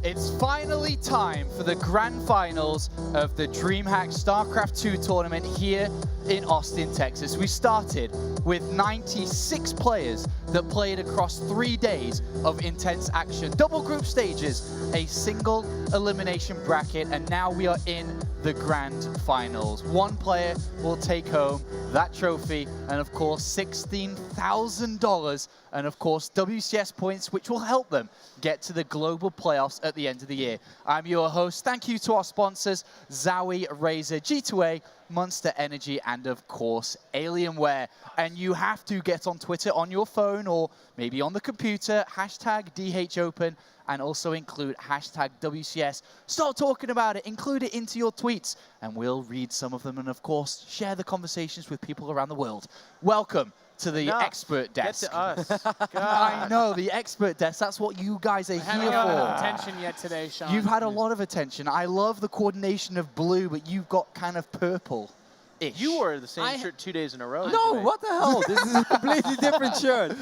It's finally time for the grand finals of the Dreamhack StarCraft II tournament here in Austin, Texas. We started with 96 players that played across 3 days of intense action. Double group stages, a single elimination bracket, and now we are in the grand finals. One player will take home that trophy and of course $16,000 and of course WCS points, which will help them get to the global playoffs at the end of the year. I'm your host. Thank you to our sponsors, Zowie, Razer, G2A, Monster Energy, and of course Alienware. And you have to get on Twitter on your phone or maybe on the computer, hashtag DHOpen, and also include hashtag WCS. Start talking about it, include it into your tweets, and we'll read some of them and of course share the conversations with people around the world. Welcome to the expert desk. Get to us. I know, the expert desk, that's what you guys are here for. I haven't got attention yet today, Sean. You've had a lot of attention. I love the coordination of blue, but you've got kind of purple-ish. You wore the same shirt 2 days in a row. No, what the hell? This is a completely different shirt.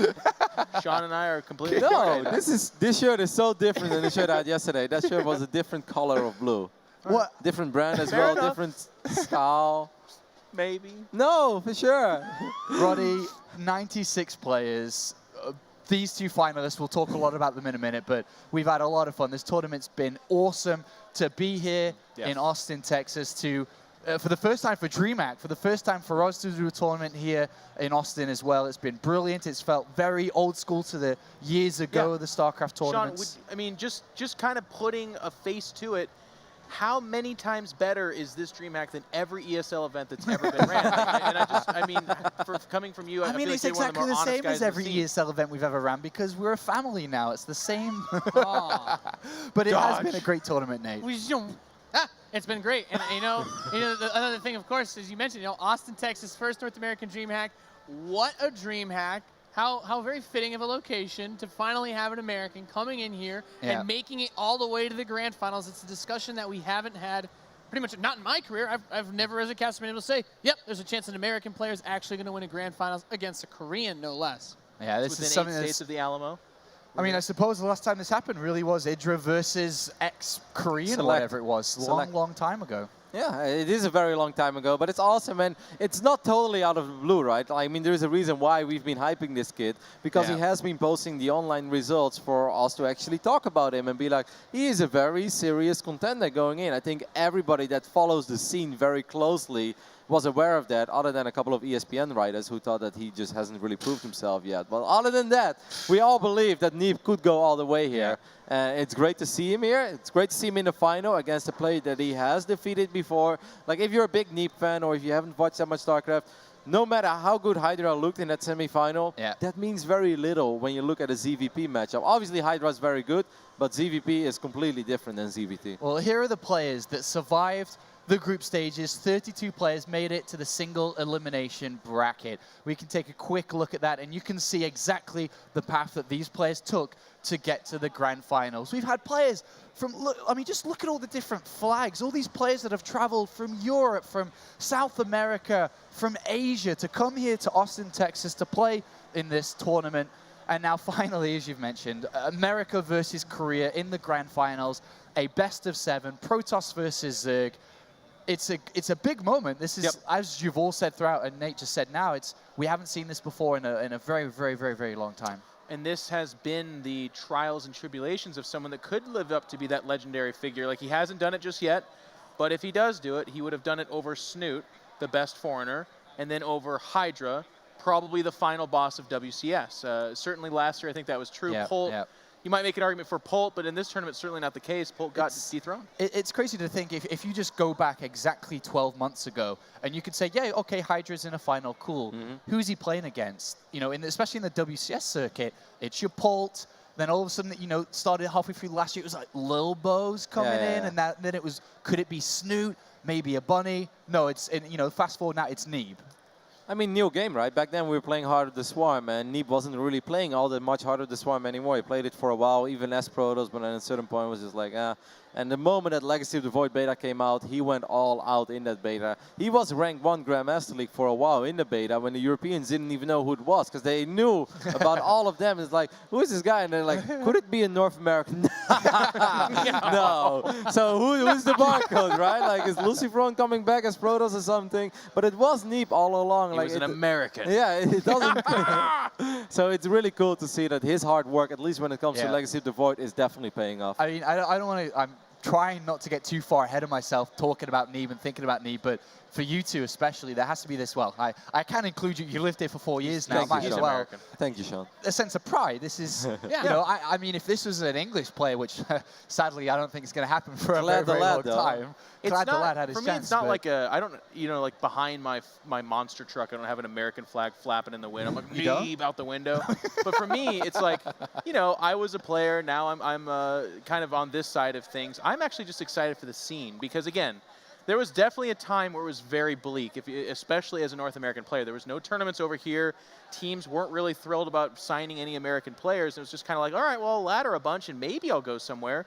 Sean and I are completely No, different. this shirt is so different than the shirt I had yesterday. That shirt was a different color of blue. What? Different brand as Fair well, enough. different style. Maybe. No, for sure. Roddy, 96 players. These two finalists, we'll talk a lot about them in a minute, but we've had a lot of fun. This tournament's been awesome to be here in Austin, Texas, to for the first time for Dreamhack, for the first time for us to do a tournament here in Austin as well. It's been brilliant. It's felt very old school to the years ago of the StarCraft tournaments. Sean, I mean, just kind of putting a face to it, how many times better is this Dreamhack than every ESL event that's ever been ran? And I mean, coming from you, I mean, feel it's like you're one of exactly the more the honest same guys as every we've seen. ESL event we've ever ran because we're a family now. It's the same. But it has been a great tournament, Nate. It's been great, and you know, the other thing, of course, as you mentioned, Austin, Texas, first North American Dreamhack. What a Dreamhack! How very fitting of a location to finally have an American coming in here and making it all the way to the grand finals. It's a discussion that we haven't had, pretty much not in my career. I've never, as a caster, been able to say, yep, there's a chance an American player is actually going to win a grand finals against a Korean, no less. Yeah, this is something 8 that's states of the Alamo. I mean, I suppose the last time this happened really was Hydra versus ex-Korean or whatever it was. Long time ago. Yeah, it is a very long time ago, but it's awesome, and it's not totally out of the blue, right? I mean, there's a reason why we've been hyping this kid, because he has been posting the online results for us to actually talk about him and be like, he is a very serious contender going in. I think everybody that follows the scene very closely was aware of that, other than a couple of ESPN writers who thought that he just hasn't really proved himself yet. But other than that, we all believe that Neeb could go all the way here. It's great to see him here. It's great to see him in the final against a player that he has defeated before. Like, if you're a big Neeb fan or if you haven't watched that much StarCraft, no matter how good Hydra looked in that semi-final, that means very little when you look at a ZVP matchup. Obviously, Hydra is very good, but ZVP is completely different than ZVT. Well, here are the players that survived the group stages. 32 players made it to the single elimination bracket. We can take a quick look at that, and you can see exactly the path that these players took to get to the grand finals. We've had players from, I mean, just look at all the different flags. All these players that have traveled from Europe, from South America, from Asia to come here to Austin, Texas to play in this tournament. And now finally, as you've mentioned, America versus Korea in the grand finals, a best of 7, Protoss versus Zerg. It's a big moment. This is, as you've all said throughout, and Nate just said now, we haven't seen this before in a very, very, very, very long time. And this has been the trials and tribulations of someone that could live up to be that legendary figure. Like, he hasn't done it just yet, but if he does do it, he would have done it over Snoot, the best foreigner, and then over Hydra, probably the final boss of WCS. Certainly last year, I think that was true. Polt, you might make an argument for Polt, but in this tournament, certainly not the case. Polt got dethroned. It's crazy to think if you just go back exactly 12 months ago, and you could say, yeah, okay, Hydra's in a final, cool. Who's he playing against? You know, especially in the WCS circuit, it's your Polt. Then all of a sudden, you know, started halfway through last year, it was like Lil Bo's coming in, and then it was, could it be Snoot? Maybe a Bunny? No, it's, you know, fast forward now, it's Neeb. I mean, new game, right? Back then we were playing Heart of the Swarm, and Neeb wasn't really playing all that much Heart of the Swarm anymore. He played it for a while, even as Protoss, but at a certain point was just like, ah. And the moment that Legacy of the Void beta came out, he went all out in that beta. He was ranked 1 Grandmaster League for a while in the beta when the Europeans didn't even know who it was because they knew about all of them. It's like, who is this guy? And they're like, could it be a North American? No. So who's the barcode, right? Like, is Lucifron coming back as Protoss or something? But it was Neeb all along. He like was an American. Yeah, it doesn't. So it's really cool to see that his hard work, at least when it comes to Legacy of the Void, is definitely paying off. I mean, I don't want to. I'm trying not to get too far ahead of myself talking about Neeb and thinking about Neeb, but for you two especially, there has to be this. Well, I can include you. You lived here for 4 years now. Thank you, Sean. Well. Thank you, Sean. A sense of pride. This is, you know, I mean, if this was an English player, which sadly I don't think is going to happen for a very, very long time. Glad the lad had his chance. For me, it's not like a, I don't, you know, like behind my monster truck, I don't have an American flag flapping in the wind. I'm like, Neeb out the window. But for me, it's like, you know, I was a player. Now I'm kind of on this side of things. I'm actually just excited for the scene because, again, there was definitely a time where it was very bleak, especially as a North American player. There was no tournaments over here. Teams weren't really thrilled about signing any American players. It was just kind of like, all right, well, I'll ladder a bunch and maybe I'll go somewhere.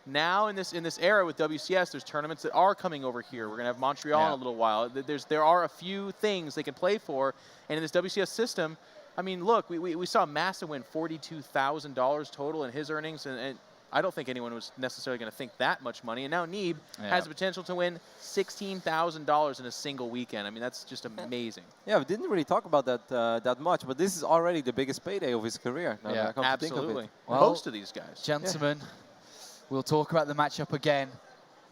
Now in this era with WCS, there's tournaments that are coming over here. We're gonna have Montreal in a little while. There are a few things they can play for, and in this WCS system, I mean, look, we saw Massa win $42,000 total in his earnings, and I don't think anyone was necessarily going to think that much money. And now Neeb has the potential to win $16,000 in a single weekend. I mean, that's just amazing. Yeah, we didn't really talk about that that much, but this is already the biggest payday of his career. Now that I come to think of it. Well, most of these guys. Gentlemen, we'll talk about the matchup again,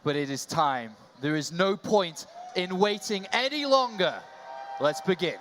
but it is time. There is no point in waiting any longer. Let's begin.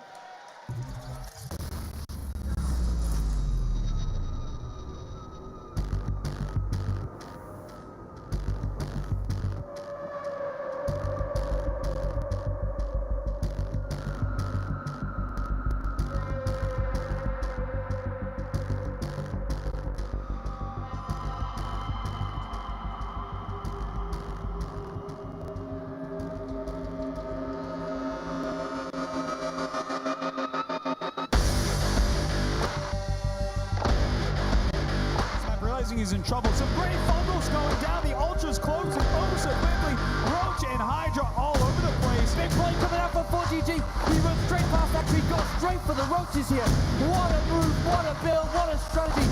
He's in trouble. Some great fumbles going down. The Ultra's closing oh so quickly. Roach and Hydra all over the place. Big play coming out from 4GG. He runs straight past that tree, goes straight for the Roaches here. What a move, what a build, what a strategy.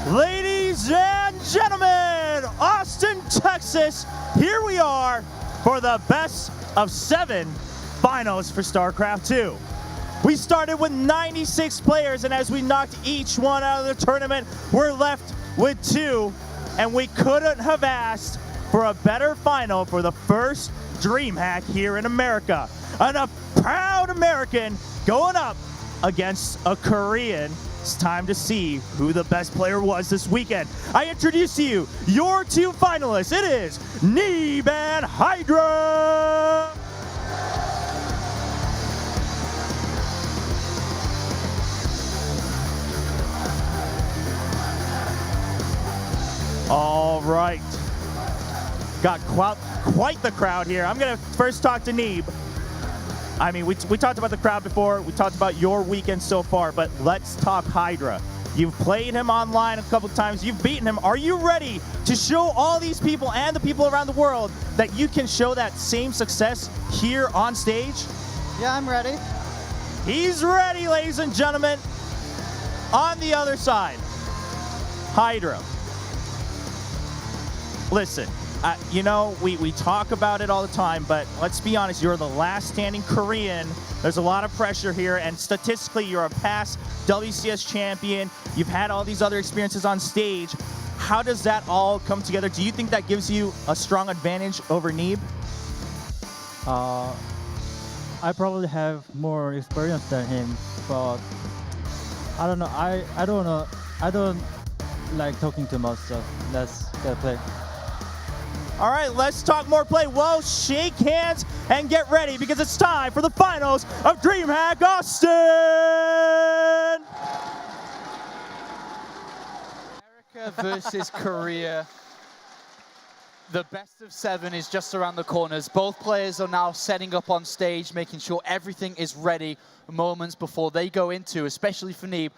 Ladies and gentlemen, Austin, Texas, here we are for the best of 7 finals for StarCraft II. We started with 96 players, and as we knocked each one out of the tournament, we're left with 2, and we couldn't have asked for a better final for the first Dreamhack here in America. And a proud American going up against a Korean. It's time to see who the best player was this weekend. I introduce to you your 2 finalists. It is Neeb and Hydra. All right. Got quite the crowd here. I'm going to first talk to Neeb. I mean, we talked about the crowd before. We talked about your weekend so far, but let's talk Hydra. You've played him online a couple times. You've beaten him. Are you ready to show all these people and the people around the world that you can show that same success here on stage? Yeah, I'm ready. He's ready, ladies and gentlemen. On the other side, Hydra. Listen. You know, we talk about it all the time, but let's be honest, you're the last standing Korean. There's a lot of pressure here, and statistically, you're a past WCS champion. You've had all these other experiences on stage. How does that all come together? Do you think that gives you a strong advantage over Neeb? I probably have more experience than him, but I don't know. I don't know. I don't like talking too much, so let's get play. All right, let's talk more play. Well, shake hands and get ready because it's time for the finals of Dreamhack Austin! America versus Korea. The best of 7 is just around the corners. Both players are now setting up on stage, making sure everything is ready moments before they go into, especially for Neeb,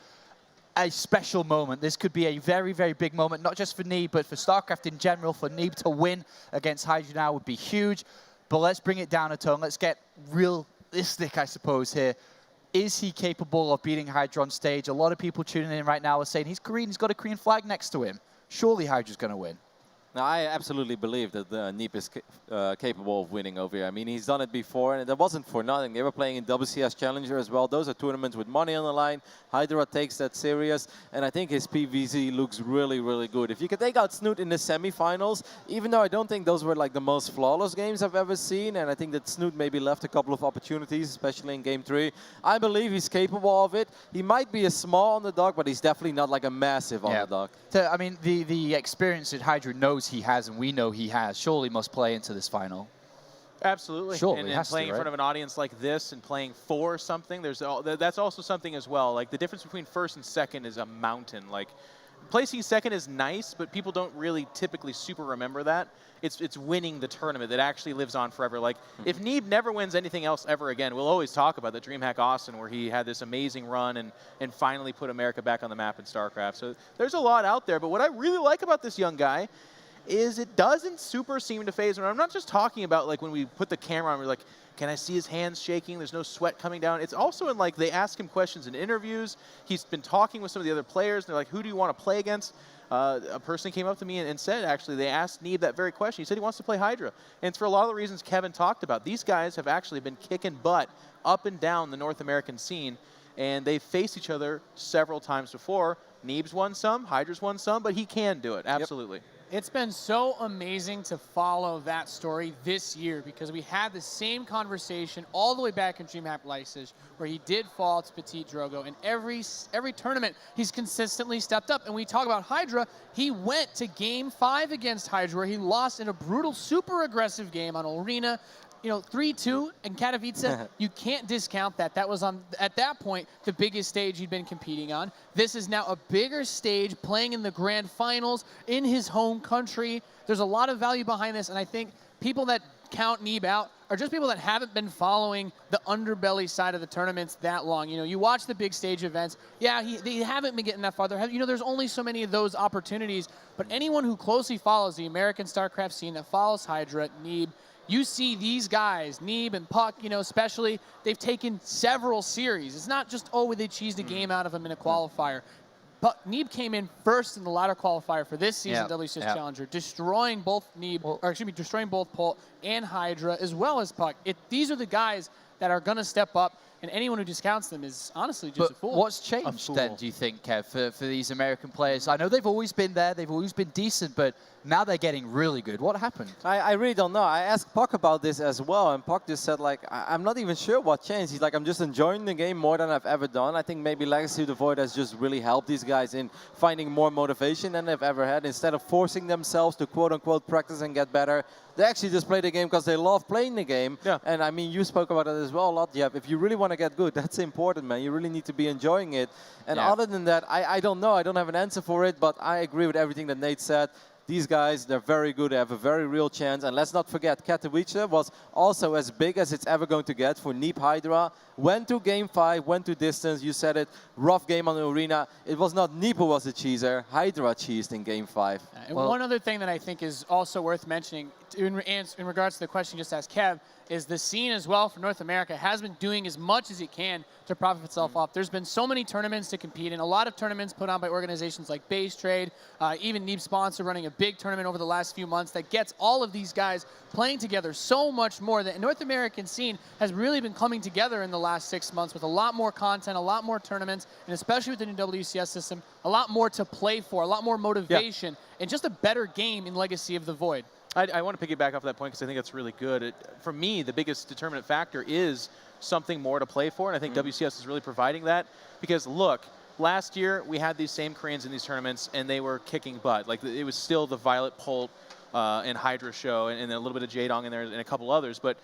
a special moment. This could be a very, very big moment, not just for Neeb, but for StarCraft in general. For Neeb to win against Hydra now would be huge. But let's bring it down a tone. Let's get realistic, I suppose, here. Is he capable of beating Hydra on stage? A lot of people tuning in right now are saying he's Korean, he's got a Korean flag next to him. Surely Hydra's going to win. Now, I absolutely believe that Neeb is capable of winning over here. I mean, he's done it before, and that wasn't for nothing. They were playing in WCS Challenger as well. Those are tournaments with money on the line. Hydra takes that serious, and I think his PVZ looks really, really good. If you could take out Snoot in the semifinals, even though I don't think those were like the most flawless games I've ever seen, and I think that Snoot maybe left a couple of opportunities, especially in Game 3. I believe he's capable of it. He might be a small underdog, but he's definitely not like a massive underdog. So, I mean, the experience that Hydra knows he has and we know he has surely must play into this final. Absolutely. Surely and playing in front of an audience like this and playing for something, that's also something as well. Like, the difference between first and second is a mountain. Like, placing second is nice, but people don't really typically super remember that. It's winning the tournament that actually lives on forever. Like, if Neeb never wins anything else ever again, we'll always talk about the Dreamhack Austin where he had this amazing run and finally put America back on the map in StarCraft. So there's a lot out there, but what I really like about this young guy is it doesn't super seem to phase him. I'm not just talking about like when we put the camera on, we're like, can I see his hands shaking? There's no sweat coming down. It's also in like they ask him questions in interviews. He's been talking with some of the other players. And they're like, who do you want to play against? A person came up to me and said, actually, they asked Neeb that very question. He said he wants to play Hydra. And it's for a lot of the reasons Kevin talked about. These guys have actually been kicking butt up and down the North American scene. And they've faced each other several times before. Neeb's won some, Hydra's won some, but he can do it, absolutely. Yep. It's been so amazing to follow that story this year because we had the same conversation all the way back in Dreamhack Leipzig where he did fall to Petit Drogo, and every tournament he's consistently stepped up. And we talk about Hydra, he went to Game 5 against Hydra where he lost in a brutal, super aggressive game on Arena. You know, 3-2 in Katowice, you can't discount that. That was, at that point, the biggest stage he'd been competing on. This is now a bigger stage, playing in the grand finals in his home country. There's a lot of value behind this, and I think people that count Neeb out are just people that haven't been following the underbelly side of the tournaments that long. You know, you watch the big stage events. Yeah, they haven't been getting that far. You know, there's only so many of those opportunities, but anyone who closely follows the American StarCraft scene, that follows Hydra, Neeb, you see these guys, Neeb and Puck, you know, especially, they've taken several series. It's not just, oh, they cheesed a game out of them in a qualifier. But Neeb came in first in the ladder qualifier for this season WCS Challenger, destroying both destroying both Pult and Hydra, as well as Puck. These are the guys that are going to step up, and anyone who discounts them is honestly just a fool. What's changed then, do you think, Kev, for these American players? I know they've always been there, they've always been decent, but now they're getting really good. What happened? I really don't know. I asked Puck about this as well, and Puck just said, like, I'm not even sure what changed. He's like, I'm just enjoying the game more than I've ever done. I think maybe Legacy of the Void has just really helped these guys in finding more motivation than they've ever had. Instead of forcing themselves to quote-unquote practice and get better, they actually just play the game because they love playing the game. Yeah. And I mean, you spoke about it as well a lot, Jeb. If you really want to get good, that's important, man. You really need to be enjoying it. And other than that, I don't know. I don't have an answer for it, but I agree with everything that Nate said. These guys, they're very good. They have a very real chance. And let's not forget, Katowice was also as big as it's ever going to get for Neeb Hydra. Went to Game 5, went to distance. You said it, rough game on the Arena. It was not Neeb who was the cheeser. Hydra cheesed in Game 5. And one other thing that I think is also worth mentioning in regards to the question you just asked Kev, is the scene as well for North America has been doing as much as it can to profit itself up. There's been so many tournaments to compete in, a lot of tournaments put on by organizations like Base Trade, even Neeb Sponsor running a big tournament over the last few months that gets all of these guys playing together so much more. The North American scene has really been coming together in the last 6 months with a lot more content, a lot more tournaments, and especially with the new WCS system, a lot more to play for, a lot more motivation, and just a better game in Legacy of the Void. I want to piggyback off that point because I think that's really good. For me, the biggest determinant factor is something more to play for, and I think WCS is really providing that. Because look, last year we had these same Koreans in these tournaments, and they were kicking butt. Like it was still the Violet Pult and Hydra show, and a little bit of Jaedong in there, and a couple others. But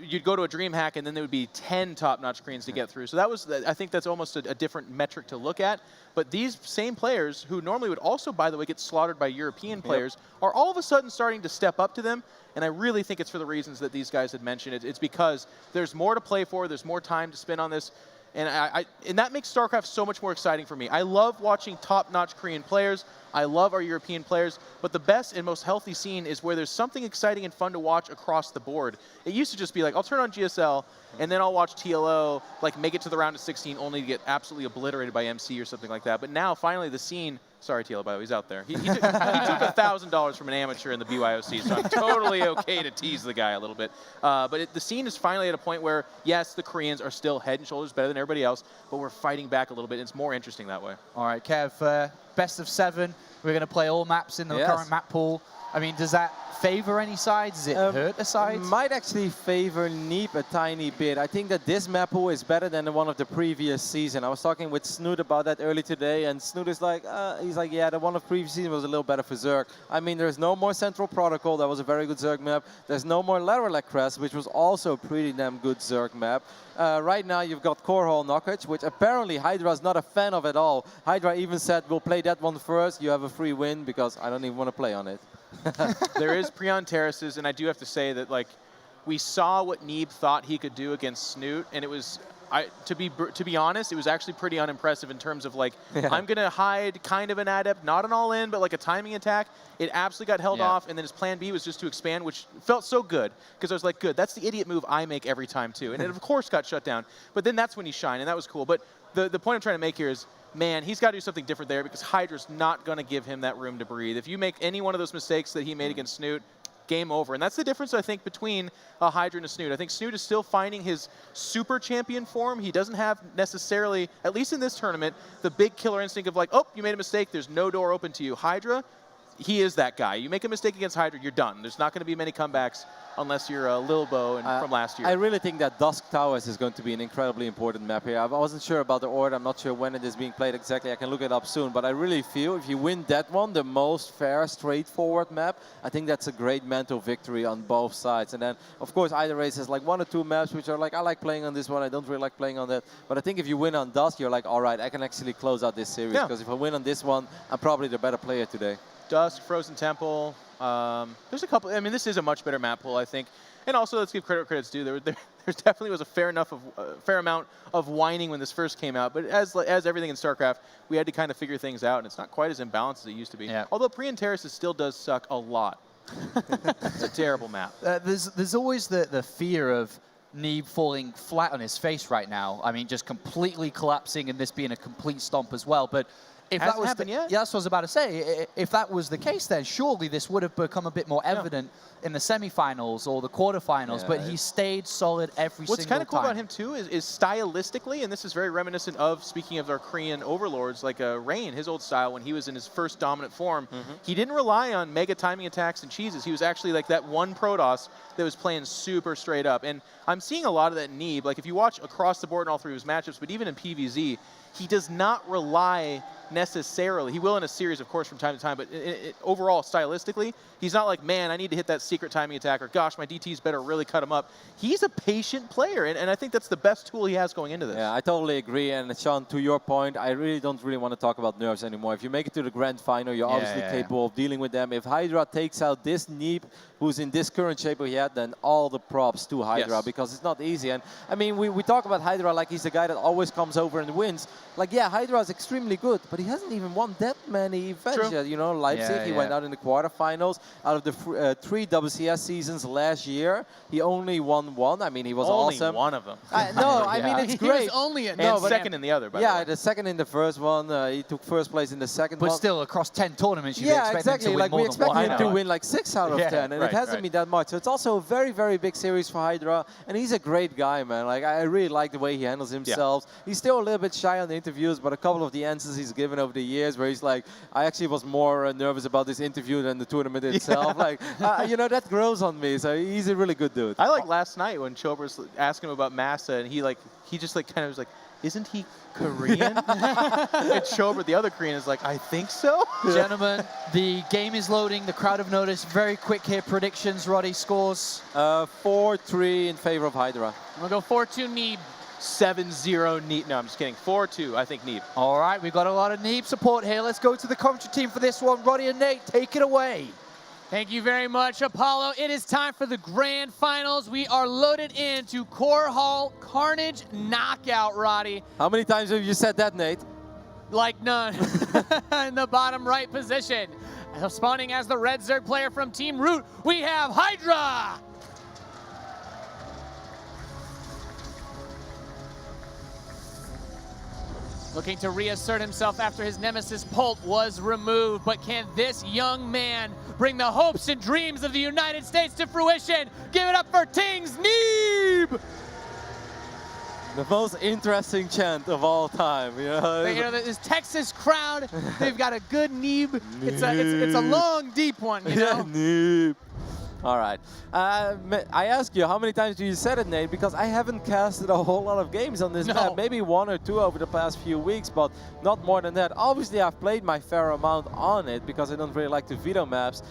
you'd go to a DreamHack, and then there would be 10 top-notch Koreans to get through. So that was, I think that's almost a different metric to look at. But these same players, who normally would also, by the way, get slaughtered by European players, are all of a sudden starting to step up to them. And I really think it's for the reasons that these guys had mentioned. It's because there's more to play for, there's more time to spend on this. And, and that makes StarCraft so much more exciting for me. I love watching top-notch Korean players. I love our European players. But the best and most healthy scene is where there's something exciting and fun to watch across the board. It used to just be like, I'll turn on GSL, and then I'll watch TLO, like make it to the round of 16, only to get absolutely obliterated by MC or something like that. But now, finally, the scene... Sorry, TLO, by the way, he's out there. He took $1,000 from an amateur in the BYOC, so I'm totally okay to tease the guy a little bit. But the scene is finally at a point where, yes, the Koreans are still head and shoulders better than everybody else, but we're fighting back a little bit. It's more interesting that way. All right, Kev, best of 7. We're going to play all maps in the current map pool. I mean, does that favor any sides? Does it hurt a side? Might actually favor Neeb a tiny bit. I think that this map pool is better than the one of the previous season. I was talking with Snoot about that early today, and Snoot is like, he's like, yeah, the one of previous season was a little better for Zerg. I mean, there's no more Central Protocol. That was a very good Zerg map. There's no more Lateral Crest, which was also a pretty damn good Zerg map. Right now, you've got Core Hall Knockage, which apparently Hydra's not a fan of at all. Hydra even said, we'll play that one first. You have a free win, because I don't even want to play on it. There is Prion Terraces, and I do have to say that, like, we saw what Neeb thought he could do against Snoot, and it was, to be honest, it was actually pretty unimpressive in terms of, like, I'm going to hide kind of an adept, not an all-in, but like a timing attack. It absolutely got held off, and then his plan B was just to expand, which felt so good, because I was like, good, that's the idiot move I make every time, too. And it, of course, got shut down. But then that's when he shined, and that was cool. But the point I'm trying to make here is, man, he's got to do something different there because Hydra's not going to give him that room to breathe. If you make any one of those mistakes that he made against Snoot, game over. And that's the difference, I think, between a Hydra and a Snoot. I think Snoot is still finding his super champion form. He doesn't have necessarily, at least in this tournament, the big killer instinct of like, oh, you made a mistake, there's no door open to you. Hydra, he is that guy. You make a mistake against Hydra, you're done. There's not going to be many comebacks unless you're Lilbo from last year. I really think that Dusk Towers is going to be an incredibly important map here. I wasn't sure about the order. I'm not sure when it is being played exactly. I can look it up soon. But I really feel if you win that one, the most fair, straightforward map, I think that's a great mental victory on both sides. And then, of course, either race has like 1 or 2 maps which are like, I like playing on this one. I don't really like playing on that. But I think if you win on Dusk, you're like, all right, I can actually close out this series. Because if I win on this one, I'm probably the better player today. Dusk, Frozen Temple. There's a couple. I mean, this is a much better map pool, I think. And also, let's give credit where credit's due. There definitely was a fair amount of whining when this first came out. But as everything in StarCraft, we had to kind of figure things out, and it's not quite as imbalanced as it used to be. Yeah. Although Prion Terraces still does suck a lot. It's a terrible map. There's always the fear of Neeb falling flat on his face right now. I mean, just completely collapsing and this being a complete stomp as well. But if that was happened yet? Yeah, that's what I was about to say. If that was the case, then surely this would have become a bit more evident in the semifinals or the quarterfinals. But he stayed solid every single time. What's kind of cool about him too is stylistically, and this is very reminiscent of, speaking of our Korean overlords, like Rain, his old style when he was in his first dominant form. He didn't rely on mega timing attacks and cheeses. He was actually like that one Protoss that was playing super straight up. And I'm seeing a lot of that in Neeb. Like if you watch across the board in all 3 of his matchups, but even in PvZ, he does not rely necessarily. He will in a series, of course, from time to time, but overall, stylistically, he's not like, man, I need to hit that secret timing attack, or gosh, my DTs better really cut him up. He's a patient player, and I think that's the best tool he has going into this. Yeah, I totally agree, and Sean, to your point, I really don't want to talk about nerfs anymore. If you make it to the grand final, you're obviously capable of dealing with them. If Hydra takes out this Neeb, who's in this current shape he had, then all the props to Hydra, because it's not easy. And I mean, we talk about Hydra like he's the guy that always comes over and wins. Like, yeah, Hydra is extremely good, but he hasn't even won that many events yet. You know, Leipzig, he went out in the quarterfinals. Out of the 3 WCS seasons last year, he only won 1. I mean, he was awesome. Only one of them. I mean, it's great. He was only a second in the other, by the way. The second in the first one. He took first place in the second one. But still, across 10 tournaments, you expect him to win like more we expect than 1. him to win like 6 out of 10. And it hasn't been that much. So it's also a very, very big series for Hydra, and he's a great guy, man. Like, I really like the way he handles himself. He's still a little bit shy on the interviews, but a couple of the answers he's given over the years where he's like, I actually was more nervous about this interview than the tournament itself. Like, you know, that grows on me. So he's a really good dude. I like last night when Chobers asked him about Massa, and he just like kind of was like, isn't he Korean? And Chober, the other Korean, is like, I think so. Gentlemen, the game is loading. The crowd have noticed. Very quick here. Predictions, Roddy, scores. 4-3 in favor of Hydra. We'll go 4-2 Neeb. 7-0 Neeb. No, I'm just kidding. 4-2, I think Neeb. All right, we've got a lot of Neeb support here. Let's go to the commentary team for this one. Roddy and Nate, take it away. Thank you very much, Apollo. It is time for the grand finals. We are loaded into Core Hall Carnage Knockout, Roddy. How many times have you said that, Nate? Like none. In the bottom right position. Spawning as the red Zerg player from Team Root, we have Hydra. Looking to reassert himself after his nemesis Pult was removed. But can this young man bring the hopes and dreams of the United States to fruition? Give it up for Ting's Neeb! The most interesting chant of all time, you know? This Texas crowd, they've got a good Neeb. It's a long, deep one, you know? Yeah, Neeb. All right. I ask you, how many times do you said it, Nate? Because I haven't casted a whole lot of games on this map. Maybe 1 or 2 over the past few weeks, but not more than that. Obviously, I've played my fair amount on it because I don't really like to veto maps.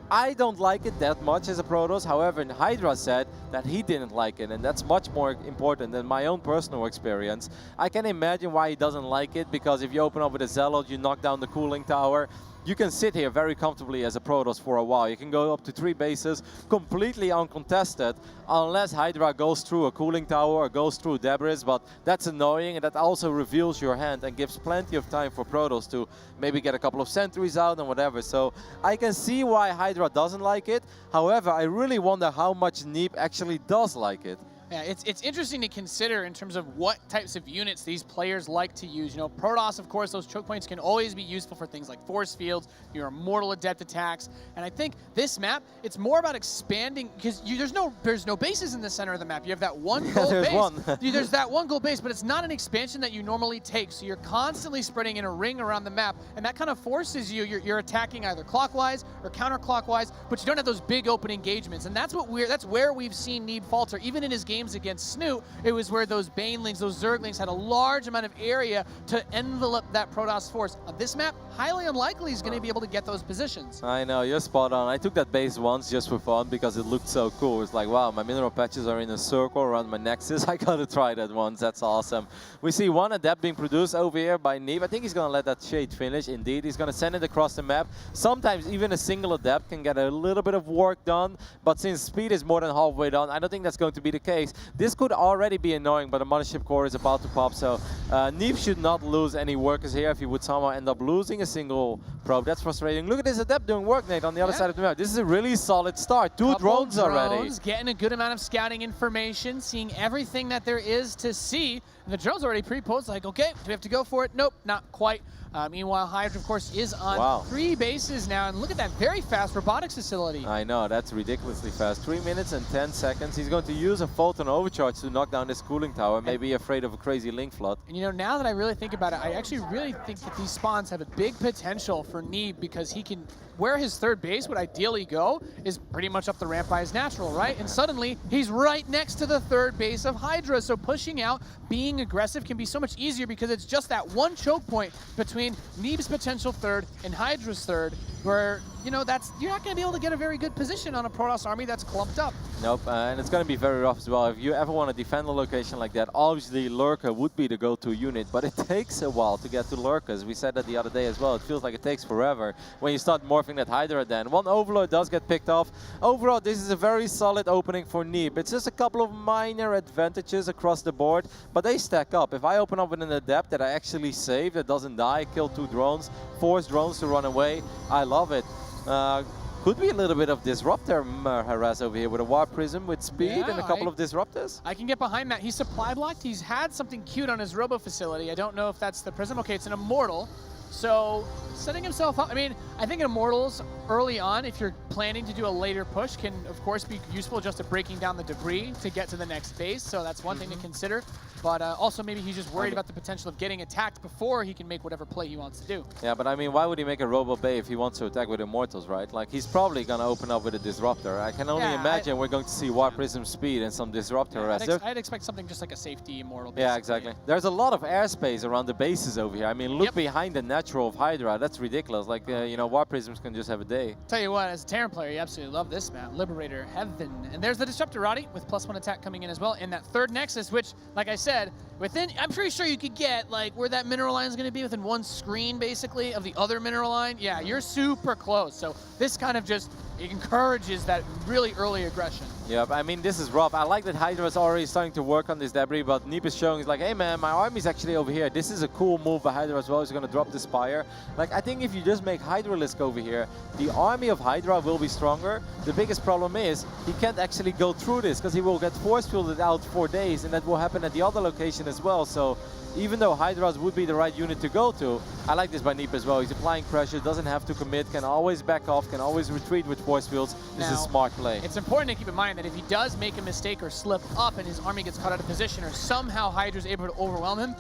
I don't like it that much as a Protoss. However, Hydra said that he didn't like it, and that's much more important than my own personal experience. I can imagine why he doesn't like it, because if you open up with a Zealot, you knock down the cooling tower. You can sit here very comfortably as a Protoss for a while. You can go up to 3 bases completely uncontested, unless Hydra goes through a cooling tower or goes through debris, but that's annoying, and that also reveals your hand and gives plenty of time for Protoss to maybe get a couple of sentries out and whatever. So I can see why Hydra doesn't like it. However, I really wonder how much Neeb actually does like it. Yeah, it's interesting to consider in terms of what types of units these players like to use. You know, Protoss, of course, those choke points can always be useful for things like force fields, your mortal adept attacks, and I think this map, it's more about expanding, because there's no bases in the center of the map. You have that one gold base. There's that one gold base, but it's not an expansion that you normally take, so you're constantly spreading in a ring around the map, and that kind of forces you. You're attacking either clockwise or counterclockwise, but you don't have those big open engagements, and that's where we've seen Neeb falter, even in his games against Snoot. It was where those Banelings, those Zerglings had a large amount of area to envelop that Protoss force. On this map, highly unlikely he's going to be able to get those positions. I know, you're spot on. I took that base once just for fun because it looked so cool. It's like, wow, my mineral patches are in a circle around my nexus. I gotta try that once. That's awesome. We see one adept being produced over here by Neeb. I think he's gonna let that shade finish. Indeed, he's gonna send it across the map. Sometimes even a single adept can get a little bit of work done, but since speed is more than halfway done, I don't think that's going to be the case. This could already be annoying, but the mothership core is about to pop, so Neeb should not lose any workers here if he would somehow end up losing a single probe. That's frustrating. Look at this adept doing work, Nate, on the other side of the map. This is a really solid start. Two drones already. Getting a good amount of scouting information, seeing everything that there is to see. And the drone's already pre-posed, like, okay, do we have to go for it? Nope, not quite. Meanwhile, Hydra, of course, is on 3 bases now, and look at that very fast robotics facility. I know, that's ridiculously fast. 3 minutes and 10 seconds. He's going to use a Photon Overcharge to knock down this cooling tower, maybe afraid of a crazy link flood. And you know, now that I really think about it, I actually really think that these spawns have a big potential for Neeb, because he can, where his third base would ideally go is pretty much up the ramp by his natural, right? And suddenly, he's right next to the third base of Hydra, so pushing out, being aggressive can be so much easier because it's just that one choke point between Neeb's potential third and Hydra's third, where, you know, you're not going to be able to get a very good position on a Protoss army that's clumped up. Nope, and it's going to be very rough as well. If you ever want to defend a location like that, obviously Lurker would be the go-to unit, but it takes a while to get to Lurkers. We said that the other day as well. It feels like it takes forever when you start morphing that Hydra then. One Overlord does get picked off. Overall, this is a very solid opening for Neeb. It's just a couple of minor advantages across the board, but they stack up. If I open up with an adept that I actually save, that doesn't die, kill 2 drones, force drones to run away, I love it. Could be a little bit of disruptor harass over here with a warp prism with speed and a couple of disruptors. I can get behind that. He's supply blocked. He's had something cute on his robo facility. I don't know if that's the prism. Okay, it's an immortal. So setting himself up. I mean, I think Immortals early on, if you're planning to do a later push, can of course be useful just at breaking down the debris to get to the next base. So that's one thing to consider. But also maybe he's just worried about the potential of getting attacked before he can make whatever play he wants to do. Yeah, but I mean, why would he make a Robo Bay if he wants to attack with Immortals, right? Like, he's probably going to open up with a Disruptor. I can only imagine we're going to see War Prism speed and some Disruptor arrest. I'd expect something just like a safety Immortal. Yeah, exactly. There's a lot of airspace around the bases over here. I mean, look behind the natural of Hydra. That's ridiculous. Like, you know, War Prisms can just have a day. Tell you what, as a Terran player, you absolutely love this map. Liberator, Heaven. And there's the Disruptor Roddy with +1 attack coming in as well. And that third Nexus, which, like I said, within, I'm pretty sure you could get like where that mineral line is going to be within one screen, basically, of the other mineral line. Yeah, you're super close. So this kind of just encourages that really early aggression. Yeah, I mean, this is rough. I like that Hydra is already starting to work on this debris, but Neeb is showing, he's like, hey man, my army's actually over here. This is a cool move by Hydra as well. He's going to drop the Spire. Like, I think if you just make Hydralisk over here, the army of Hydra will be stronger. The biggest problem is he can't actually go through this because he will get force fielded out for days, and that will happen at the other location as well. So even though Hydras would be the right unit to go to, I like this by Neeb as well. He's applying pressure, doesn't have to commit, can always back off, can always retreat with force fields. This is a smart play. It's important to keep in mind that if he does make a mistake or slip up and his army gets caught out of position or somehow Hydra's able to overwhelm him,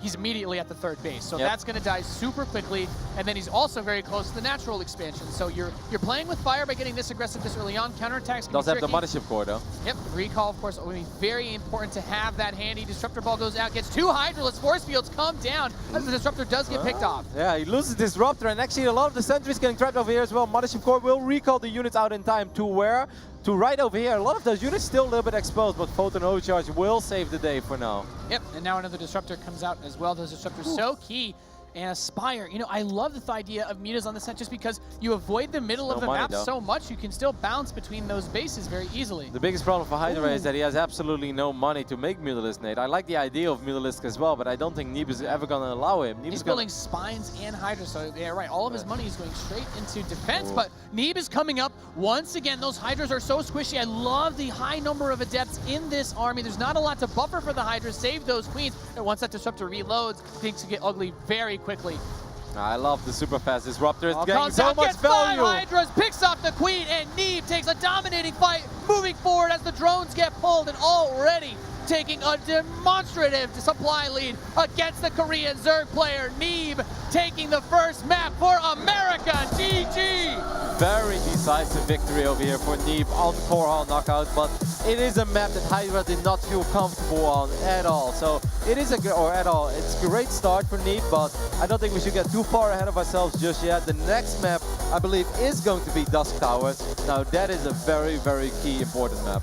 he's immediately at the third base. So that's going to die super quickly, and then he's also very close to the natural expansion. So you're playing with fire by getting this aggressive this early on. Counterattacks can does be have the tricky. Mothership Core though. Yep, recall of course will be very important to have that handy. Disruptor Ball goes out, gets two Hydraless force fields come down as the Disruptor does get picked off. Yeah, he loses Disruptor, and actually a lot of the sentries getting trapped over here as well. Mothership Core will recall the units out in time to where? To right over here. A lot of those units still a little bit exposed, but Photon Overcharge will save the day for now. Yep, and now another Disruptor comes out as well. Those Disruptors so key. And Aspire, you know, I love the idea of mutas on the set just because you avoid the middle of the map so much, you can still bounce between those bases very easily. The biggest problem for Hydra is that he has absolutely no money to make Mutalisk, Nate. I like the idea of Mutalisk as well, but I don't think Neeb is ever going to allow him. He's building Spines and Hydra, so yeah, right, all of his money is going straight into defense, but Neeb is coming up. Once again, those Hydras are so squishy. I love the high number of Adepts in this army. There's not a lot to buffer for the Hydras, save those Queens, and once that Disruptor reloads, things get ugly very quickly. I love the super fast Disruptor. It's getting so much value. 5 Hydras, picks off the Queen, and Neeb takes a dominating fight, moving forward as the drones get pulled, and already taking a demonstrative supply lead against the Korean Zerg player. Neeb taking the first map for America. GG! Very decisive victory over here for Neeb on Core Hall knockout, but it is a map that Hydra did not feel comfortable on at all. So it is it's a great start for Neeb, but I don't think we should get too far ahead of ourselves just yet. The next map, I believe, is going to be Dusk Towers. Now that is a very, very key important map.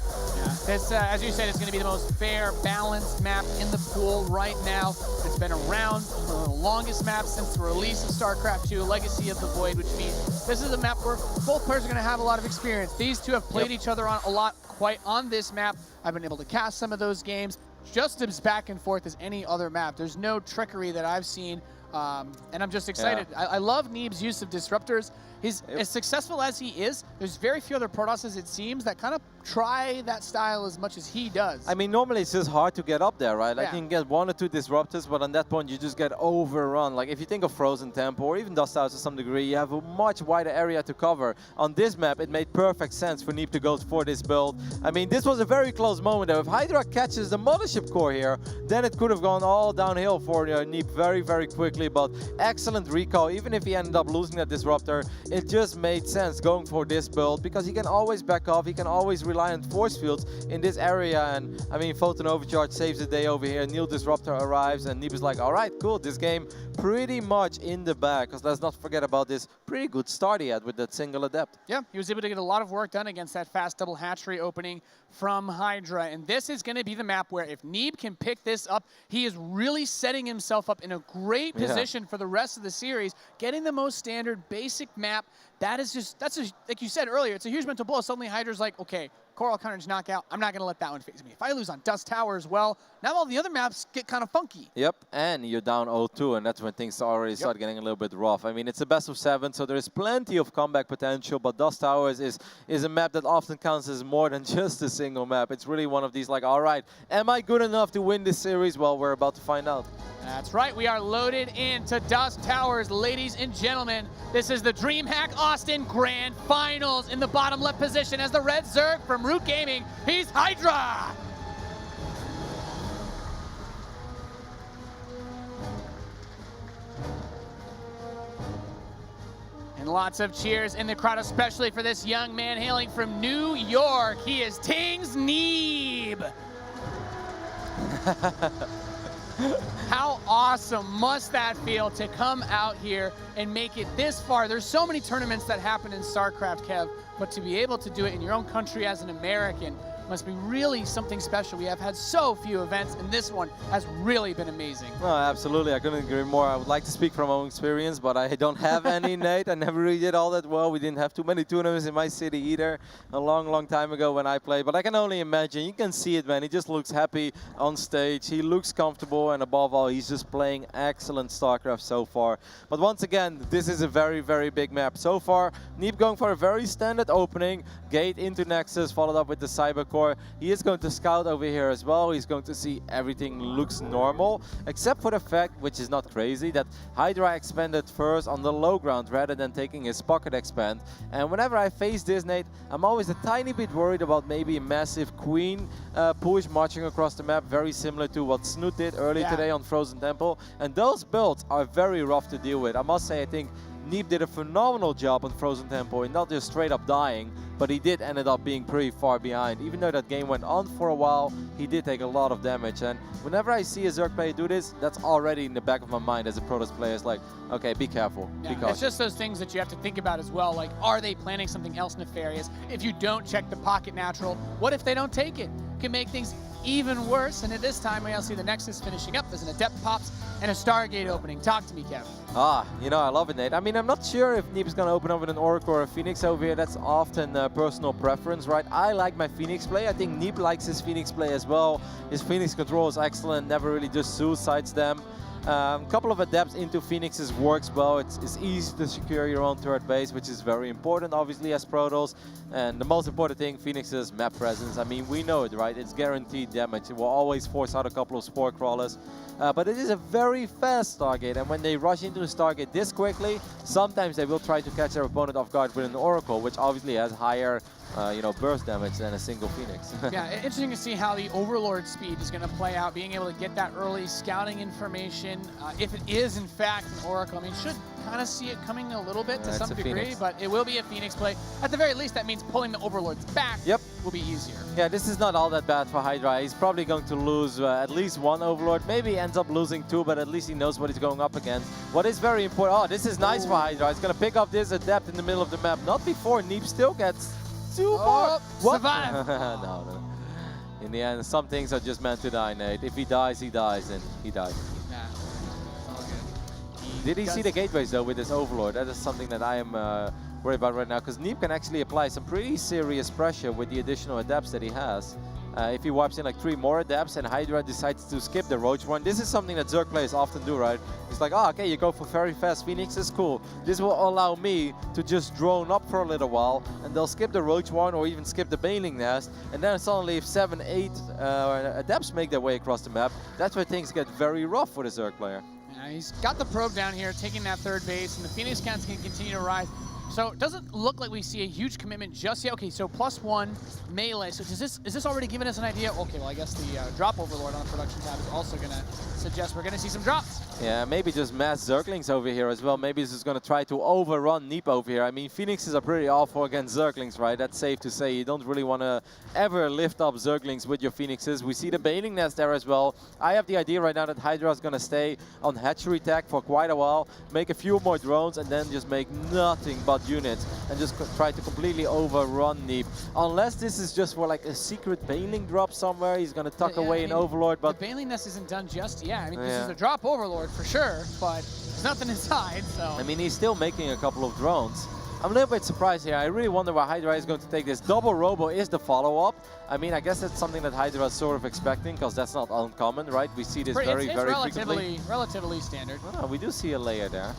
This, as you said, is going to be the most fair, balanced map in the pool right now. It's been around for the longest map since the release of StarCraft II, Legacy of the Void, which means this is a map where both players are going to have a lot of experience. These two have played each other on a lot quite on this map. I've been able to cast some of those games just as back and forth as any other map. There's no trickery that I've seen, and I'm just excited. I love Neeb's use of Disruptors. He's as successful as he is, there's very few other Protosses, it seems, that kind of try that style as much as he does. I mean, normally it's just hard to get up there, right? Like you can get 1 or 2 Disruptors, but on that point you just get overrun. Like if you think of Frozen Temple or even Dust Towers to some degree, you have a much wider area to cover. On this map, it made perfect sense for Neeb to go for this build. I mean, this was a very close moment though. If Hydra catches the Mothership Core here, then it could have gone all downhill for Neeb very, very quickly, but excellent recall. Even if he ended up losing that Disruptor, it just made sense going for this build because he can always back off, he can always rely on force fields in this area, and I mean, Photon Overcharge saves the day over here. Neil Disruptor arrives, and Neeb is like, all right, cool, this game pretty much in the bag, because let's not forget about this pretty good start he had with that single Adept. Yeah, he was able to get a lot of work done against that fast double hatchery opening from Hydra, and this is going to be the map where if Neeb can pick this up, he is really setting himself up in a great position for the rest of the series, getting the most standard basic map. That is just, like you said earlier, it's a huge mental blow. Suddenly Hydra's like, okay, Coral Carnage knockout, I'm not going to let that one phase me. If I lose on Dust Tower as well, now all the other maps get kind of funky. Yep, and you're down 0-2, and that's when things already start getting a little bit rough. I mean, it's a best of 7, so there's plenty of comeback potential, but Dust Towers is a map that often counts as more than just a single map. It's really one of these like, all right, am I good enough to win this series? Well, we're about to find out. That's right, we are loaded into Dust Towers, ladies and gentlemen. This is the Dreamhack Austin Grand Finals. In the bottom left position as the Red Zerg from Root Gaming, he's Hydra! And lots of cheers in the crowd, especially for this young man hailing from New York. He is Ting's Neeb. How awesome must that feel to come out here and make it this far? There's so many tournaments that happen in StarCraft, Kev, but to be able to do it in your own country as an American must be really something special. We have had so few events, and this one has really been amazing. No, absolutely. I couldn't agree more. I would like to speak from my own experience, but I don't have any, Nate. I never really did all that well. We didn't have too many tournaments in my city either. A long, long time ago when I played. But I can only imagine. You can see it, man. He just looks happy on stage. He looks comfortable, and above all, he's just playing excellent StarCraft so far. But once again, this is a very, very big map. So far, Neeb going for a very standard opening. Gate into Nexus, followed up with the Cyber Core. He is going to scout over here as well. He's going to see everything looks normal, except for the fact, which is not crazy, that Hydra expanded first on the low ground rather than taking his pocket expand. And whenever I face this, Nate, I'm always a tiny bit worried about maybe a massive Queen push marching across the map, very similar to what Snoot did earlier today on Frozen Temple. And those builds are very rough to deal with. I must say, I think Neeb did a phenomenal job on Frozen Temple and not just straight up dying, but he did ended up being pretty far behind. Even though that game went on for a while, he did take a lot of damage. And whenever I see a Zerg player do this, that's already in the back of my mind as a Protoss player. It's like, okay, be careful, be cautious. It's just those things that you have to think about as well. Like, are they planning something else nefarious? If you don't check the pocket natural, what if they don't take it? It can make things even worse. And at this time, we also see the Nexus finishing up. There's an Adept pops and a Stargate opening. Talk to me, Kevin. You know, I love it, Nate. I mean, I'm not sure if Neeb is going to open up with an Oracle or a Phoenix over here. That's often personal preference, right? I like my Phoenix play. I think Neeb likes his Phoenix play as well. His Phoenix control is excellent, never really just suicides them. A couple of adepts into Phoenixes works well. It's easy to secure your own turret base, which is very important, obviously, as Protoss. And the most important thing, Phoenixes, map presence. I mean, we know it, right? It's guaranteed damage. It will always force out a couple of Spore Crawlers. But it is a very fast Stargate, and when they rush into the Stargate this quickly, sometimes they will try to catch their opponent off guard with an Oracle, which obviously has higher you know, burst damage than a single Phoenix. Yeah, interesting to see how the Overlord speed is going to play out, being able to get that early scouting information. If it is, in fact, an Oracle, I mean, should kind of see it coming a little bit to some degree, Phoenix. But it will be a Phoenix play. At the very least, that means pulling the Overlords back will be easier. Yeah, this is not all that bad for Hydra. He's probably going to lose at least one Overlord. Maybe ends up losing two, but at least he knows what he's going up against. What is very important, oh, this is nice for Hydra. He's going to pick up this Adept in the middle of the map. Not before Neeb still gets two more. What? No. In the end, some things are just meant to die, Nate. If he dies, he dies, and he died. Nah, it's all good. Did he see the gateways, though, with his Overlord? That is something that I am worried about right now, because Neeb can actually apply some pretty serious pressure with the additional Adepts that he has. If he wipes in like 3 more Adepts and Hydra decides to skip the Roach run, this is something that Zerg players often do, right? It's like, oh, okay, you go for very fast Phoenixes, cool. This will allow me to just drone up for a little while, and they'll skip the Roach one or even skip the Baneling Nest, and then suddenly if 7, 8 Adepts make their way across the map, that's where things get very rough for the Zerg player. Yeah, he's got the probe down here, taking that third base, and the Phoenix counts can continue to rise. So it doesn't look like we see a huge commitment just yet. Okay, so +1 melee. So is this already giving us an idea? Okay, well, I guess the drop Overlord on the production tab is also going to suggest we're going to see some drops. Yeah, maybe just mass Zerglings over here as well. Maybe this is going to try to overrun Neeb over here. I mean, Phoenixes are pretty awful against Zerglings, right? That's safe to say. You don't really want to ever lift up Zerglings with your Phoenixes. We see the Baneling Nest there as well. I have the idea right now that Hydra is going to stay on hatchery tag for quite a while, make a few more drones, and then just make nothing but units and just try to completely overrun Neeb. Unless this is just for like a secret Baneling drop somewhere, he's going to tuck away an Overlord. But the Baneling Nest isn't done just yet. I mean, this is a drop Overlord for sure, but there's nothing inside, so. I mean, he's still making a couple of drones. I'm a little bit surprised here. I really wonder why Hydra is going to take this. Double Robo is the follow-up. I mean, I guess that's something that Hydra is sort of expecting, because that's not uncommon, right? We see this very frequently. Relatively standard. Oh, we do see a layer there.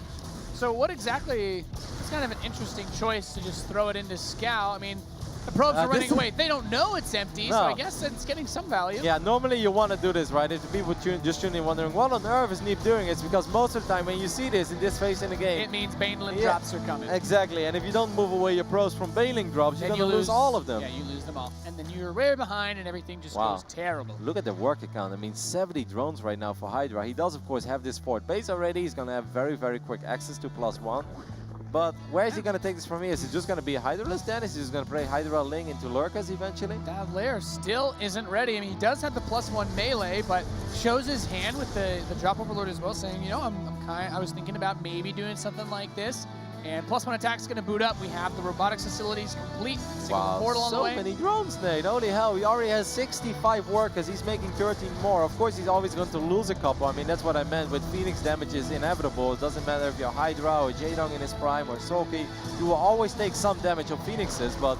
So what exactly, it's kind of an interesting choice to just throw it into Scout. I mean, the probes are running away. They don't know it's empty, so I guess it's getting some value. Yeah, normally you want to do this, right? If people just tuning in wondering, what on earth is Neeb doing? It's because most of the time when you see this in this phase in the game, it means Baneling drops are coming. Exactly, and if you don't move away your pros from Baneling drops, you're going to lose all of them. Yeah, you lose them all. And then you're way behind and everything just goes terrible. Look at the work account. I mean, 70 drones right now for Hydra. He does, of course, have this fort base already. He's going to have very, very quick access to +1. But where is he going to take this from here? Is it just going to be a Hydraless then? Is he just going to play Hydra Ling into Lurkers eventually? That lair still isn't ready. I mean, he does have the +1 melee, but shows his hand with the drop overlord as well, saying, you know, I was thinking about maybe doing something like this. And +1 attack is going to boot up. We have the robotics facilities complete. Single portal on the way. So many drones, Nate. Holy hell, he already has 65 workers. He's making 13 more. Of course, he's always going to lose a couple. I mean, that's what I meant with Phoenix damage is inevitable. It doesn't matter if you're Hydra or Jaedong in his prime or Soki. You will always take some damage of Phoenixes, but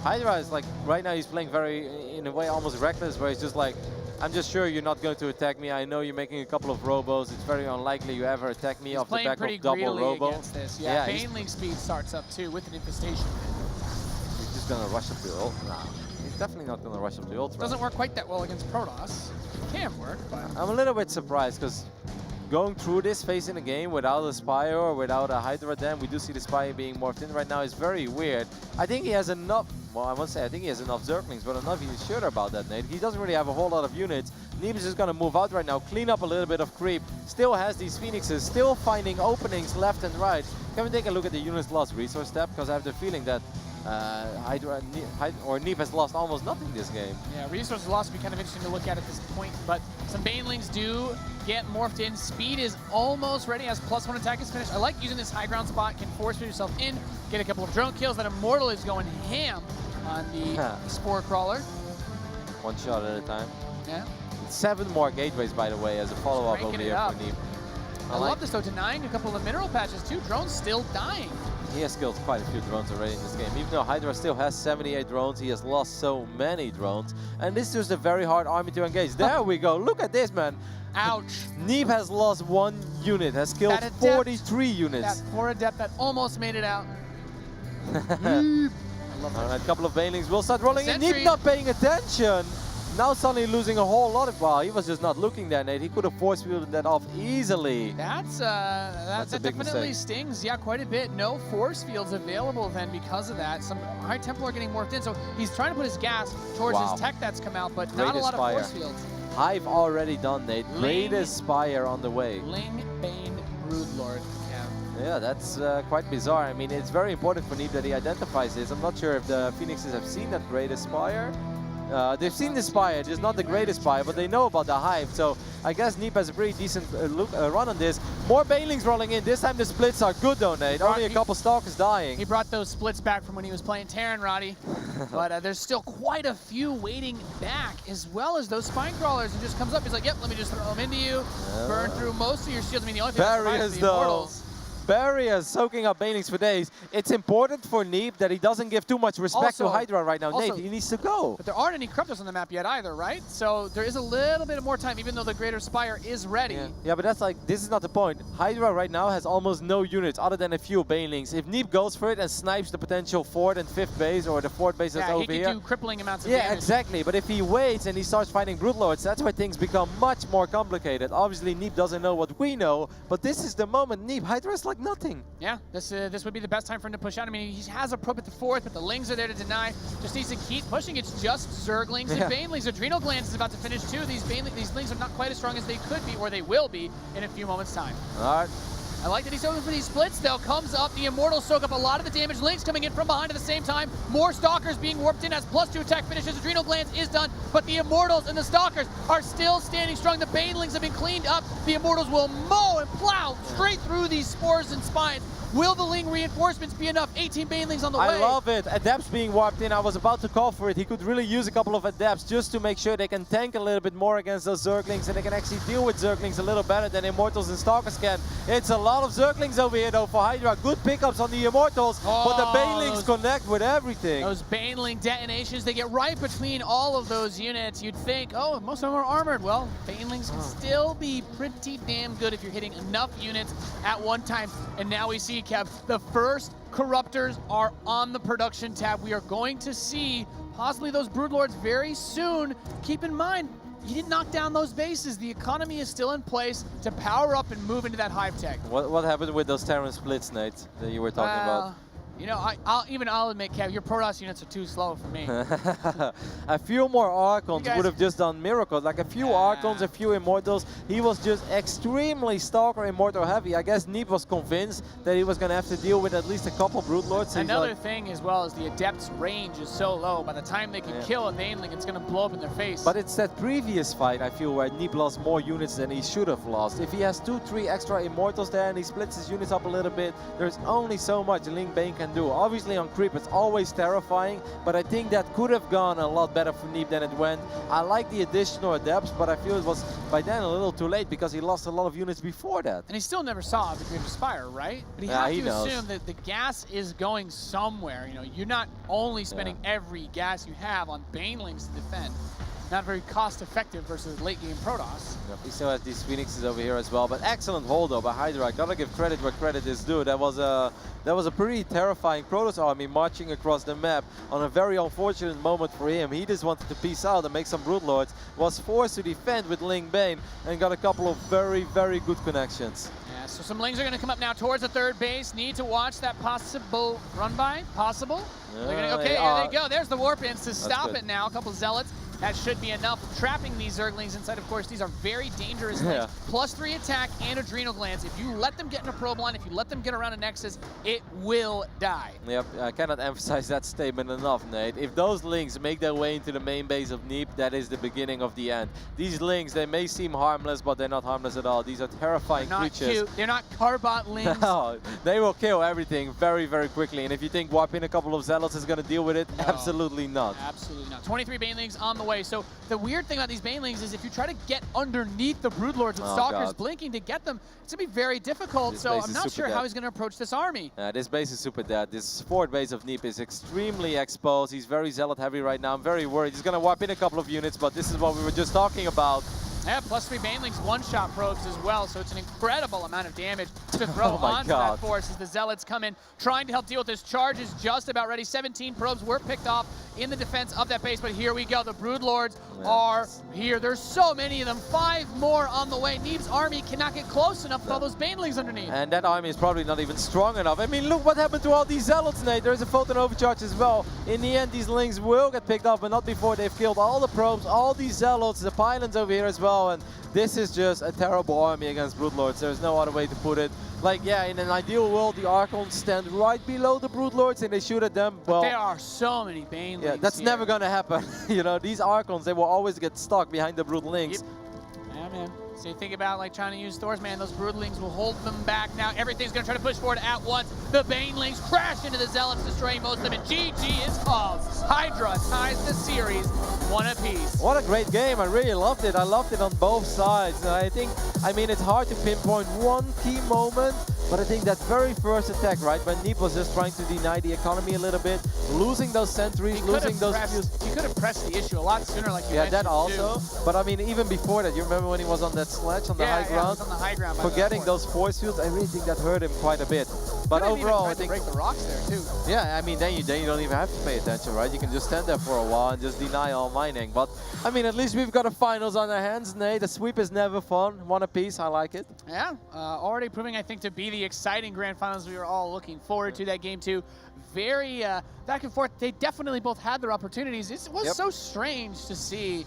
Hydra is like, right now he's playing very, in a way, almost reckless, where he's just like, I'm just sure you're not going to attack me. I know you're making a couple of robos. It's very unlikely you ever attack me off the back of double robo. Against this. Yeah, Baneling speed starts up too with an infestation. He's just gonna rush up the ult. Nah, he's definitely not gonna rush up the ult. Doesn't work quite that well against Protoss. It can work, but I'm a little bit surprised because going through this phase in the game without a Spire or without a Hydra Dam, we do see the Spire being morphed in right now. Is very weird. I think he has enough. Well, I must say, I think he has enough Zerglings, but enough he's sure about that, Nate. He doesn't really have a whole lot of units. Neeb is just going to move out right now, clean up a little bit of creep. Still has these Phoenixes, still finding openings left and right. Can we take a look at the units lost resource step? Because I have the feeling that Neeb has lost almost nothing this game. Yeah, resources lost would be kind of interesting to look at this point, but some Banelings do get morphed in. Speed is almost ready as +1 attack is finished. I like using this high ground spot, can force yourself in, get a couple of drone kills. That Immortal is going ham on the Spore Crawler. One shot at a time. Yeah. 7 more gateways, by the way, as a follow-up over here for Neeb. I love this, though, denying a couple of mineral patches, too. Drones still dying. He has killed quite a few drones already in this game. Even though Hydra still has 78 drones, he has lost so many drones. And this is just a very hard army to engage. There we go. Look at this, man. Ouch. Neeb has lost 1 unit, has killed 43 units. That poor Adept that almost made it out. Alright, a couple of Banelings will start rolling in. Neeb not paying attention. Now suddenly losing a whole lot of, well, he was just not looking there, Nate. He could have force fielded that off easily. That definitely stings, yeah, quite a bit. No force fields available then because of that. Some High Templar getting morphed in, so he's trying to put his gas towards his tech that's come out, but not a lot of force fields. Hive already done, Nate. Greatest Spire on the way. Ling, Bane, Broodlord. Yeah, that's quite bizarre. I mean, it's very important for Neeb that he identifies this. I'm not sure if the Phoenixes have seen that Greatest Spire. They've seen the Spire, just not the Greatest Spire, but they know about the Hive. So I guess Neeb has a pretty decent run on this. More Banelings rolling in. This time the splits are good though, Nate. Only a couple Stalkers dying. He brought those splits back from when he was playing Terran, Roddy. But there's still quite a few waiting back, as well as those Spine Crawlers. He just comes up, he's like, yep, let me just throw them into you. Burn through most of your shields. I mean, the only thing that's the Immortals. Barriers soaking up Banelings for days. It's important for Neeb that he doesn't give too much respect to Hydra right now. Nate, he needs to go. But there aren't any Corruptors on the map yet either, right? So there is a little bit of more time, even though the Greater Spire is ready. Yeah, but that's like, this is not the point. Hydra right now has almost no units other than a few Banelings. If Neeb goes for it and snipes the potential 4th and 5th base, or the 4th base that's over here. Yeah, he can do crippling amounts of damage. Yeah, exactly. But if he waits and he starts fighting Broodlords, that's where things become much more complicated. Obviously, Neeb doesn't know what we know, but this is the moment. Neeb, Hydra is like nothing. Yeah, this would be the best time for him to push out. I mean, he has a probe at the 4th, but the Lings are there to deny. Just needs to keep pushing. It's just Zerglings and Banelings. Adrenal Glands is about to finish too. These Lings are not quite as strong as they could be, or they will be in a few moments' time. All right. I like that he's going for these splits, though. Comes up, the Immortals soak up a lot of the damage. Lings coming in from behind at the same time. More Stalkers being warped in as +2 attack finishes. Adrenal Glands is done, but the Immortals and the Stalkers are still standing strong. The Banelings have been cleaned up. The Immortals will mow and plow straight through these Spores and Spines. Will the Ling reinforcements be enough? 18 Banelings on the way. I love it. Adepts being warped in. I was about to call for it. He could really use a couple of Adepts just to make sure they can tank a little bit more against those Zerglings, and they can actually deal with Zerglings a little better than Immortals and Stalkers can. It's a lot of Zerglings over here though for Hydra. Good pickups on the Immortals, but the Banelings connect with everything. Those Baneling detonations, they get right between all of those units. You'd think, oh, most of them are armored. Well, Banelings can still be pretty damn good if you're hitting enough units at one time. And now we see, Kev, the first Corruptors are on the production tab. We are going to see possibly those Broodlords very soon. Keep in mind, you didn't knock down those bases. The economy is still in place to power up and move into that hive tech. What happened with those Terran splits, Nate, that you were talking about? You know, I'll admit, Kev, your Protoss units are too slow for me. A few more Archons would have just done miracles. Like a few Archons, a few Immortals. He was just extremely Stalker Immortal heavy. I guess Neeb was convinced that he was going to have to deal with at least a couple Broodlords. So another thing as well is the Adept's range is so low. By the time they can kill a Baneling, it's going to blow up in their face. But it's that previous fight, I feel, where Neeb lost more units than he should have lost. If he has 2-3 extra Immortals there and he splits his units up a little bit, there's only so much Ling Bane can do. Obviously on creep it's always terrifying, but I think that could have gone a lot better for Neeb than it went. I like the additional Adepts, but I feel it was by then a little too late because he lost a lot of units before that. And he still never saw the Grave of Spire, right? But you have to assume that the gas is going somewhere. You know, you're not only spending every gas you have on Banelings to defend. Not very cost-effective versus late-game Protoss. Yep, he still has these Phoenixes over here as well, but excellent hold though by Hydra. I gotta give credit where credit is due. That was a pretty terrifying Protoss army marching across the map on a very unfortunate moment for him. He just wanted to peace out and make some Broodlords, was forced to defend with Ling Bane, and got a couple of very, very good connections. Yeah, so some Lings are going to come up now towards the third base. Need to watch that possible run-by. Possible. Okay, here they go. There's the Warp-ins to stop it now. A couple Zealots. That should be enough. Trapping these Zerglings inside, of course, these are very dangerous Lings. +3 attack and Adrenal Glands. If you let them get in a probe line, if you let them get around a Nexus, it will die. Yep, I cannot emphasize that statement enough, Nate. If those Lings make their way into the main base of Neeb, that is the beginning of the end. These Lings, they may seem harmless, but they're not harmless at all. These are terrifying creatures. They're not cute. They're not Carbot Lings. No, they will kill everything very, very quickly. And if you think warping a couple of Zealots is going to deal with it, absolutely not. Absolutely not. 23 Banelings on the way. So the weird thing about these Banelings is if you try to get underneath the Broodlords with Stalkers blinking to get them, it's going to be very difficult. So I'm not sure how he's going to approach this army. This base is super dead. This forward base of Neeb is extremely exposed. He's very Zealot heavy right now. I'm very worried. He's going to warp in a couple of units, but this is what we were just talking about. Yeah, +3 Banelings, one-shot probes as well, so it's an incredible amount of damage to throw onto that force as the Zealots come in, trying to help deal with this. Charge is just about ready. 17 probes were picked off in the defense of that base, but here we go. The Broodlords are here. There's so many of them. 5 more on the way. Neeb's army cannot get close enough with all those Banelings underneath. And that army is probably not even strong enough. I mean, look what happened to all these Zealots, Nate. There's a Photon Overcharge as well. In the end, these Lings will get picked up, but not before they've killed all the probes, all these Zealots, the Pylons over here as well. And this is just a terrible army against Broodlords. There's no other way to put it. Like, yeah, in an ideal world, the Archons stand right below the Broodlords and they shoot at them. Well, there are so many Banelings. Yeah, that's never going to happen. You know, these Archons, they will always get stuck behind the Broodlings. Yeah, man. So you think about like trying to use Thor's, man, those Broodlings will hold them back. Now everything's going to try to push forward at once. The Banelings crash into the Zealots, destroying most of them. And GG is called. Hydra ties the series 1 apiece. What a great game. I really loved it. I loved it on both sides. And I mean, it's hard to pinpoint one key moment, but I think that very first attack, right, when Neeb was just trying to deny the economy a little bit, losing those sentries, losing those fuse. He could have pressed the issue a lot sooner, like you mentioned, that also. But I mean, even before that, you remember when he was on that sledge on the high ground? Yeah, on the high ground. Forgetting those force fields, I really think that hurt him quite a bit. But overall, I think break the rocks there too. Yeah, I mean, then you don't even have to pay attention, right? You can just stand there for a while and just deny all mining. But I mean, at least we've got a finals on our hands, Nate. The sweep is never fun. 1 apiece, I like it. Yeah, already proving, I think, to be the exciting grand finals we were all looking forward to. That game too, very back and forth. They definitely both had their opportunities. It was so strange to see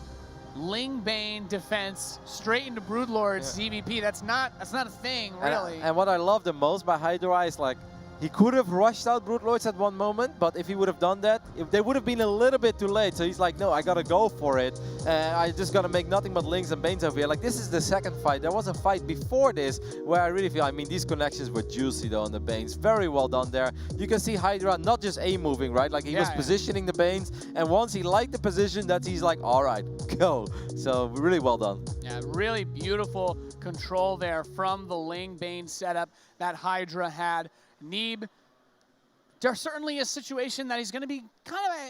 Ling Bane defense straight into Broodlord's ZVP. That's not a thing, really. And what I love the most by Hydra is like, He could have rushed out Brood Lords at one moment, but if he would have done that, they would have been a little bit too late. So he's like, no, I gotta go for it. I just gotta make nothing but Lings and Banes over here. Like, this is the second fight. There was a fight before this where I really feel, I mean, these connections were juicy though on the Banes. Very well done there. You can see Hydra not just A-moving, right? Like, he was positioning the Banes, and once he liked the position, that he's like, all right, go. So really well done. Yeah, really beautiful control there from the Ling Bane setup that Hydra had. Neeb, there's certainly a situation that he's going to be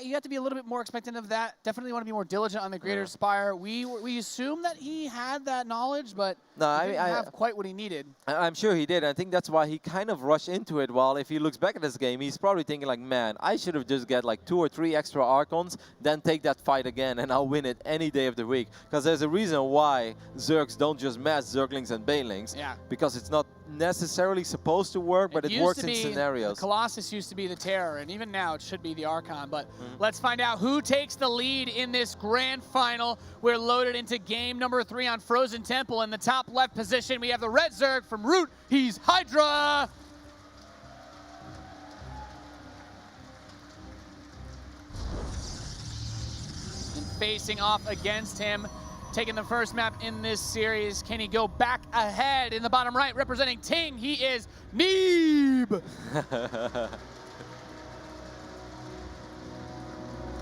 you have to be a little bit more expectant of that. Definitely want to be more diligent on the Greater Spire. We assume that he had that knowledge, but no, he didn't have quite what he needed. I'm sure he did. I think that's why he kind of rushed into it. While if he looks back at this game, he's probably thinking like, man, I should have just get like 2 or 3 extra Archons, then take that fight again, and I'll win it any day of the week. Because there's a reason why Zergs don't just match Zerglings and Banelings. Yeah. Because it's not necessarily supposed to work, but it works in scenarios. The Colossus used to be the Terror, and even now it should be the Archon. But let's find out who takes the lead in this grand final. We're loaded into game number 3 on Frozen Temple. In the top left position, we have the Red Zerg from Root. He's Hydra. And facing off against him, taking the first map in this series. Can he go back ahead in the bottom right, representing Ting? He is Neeb.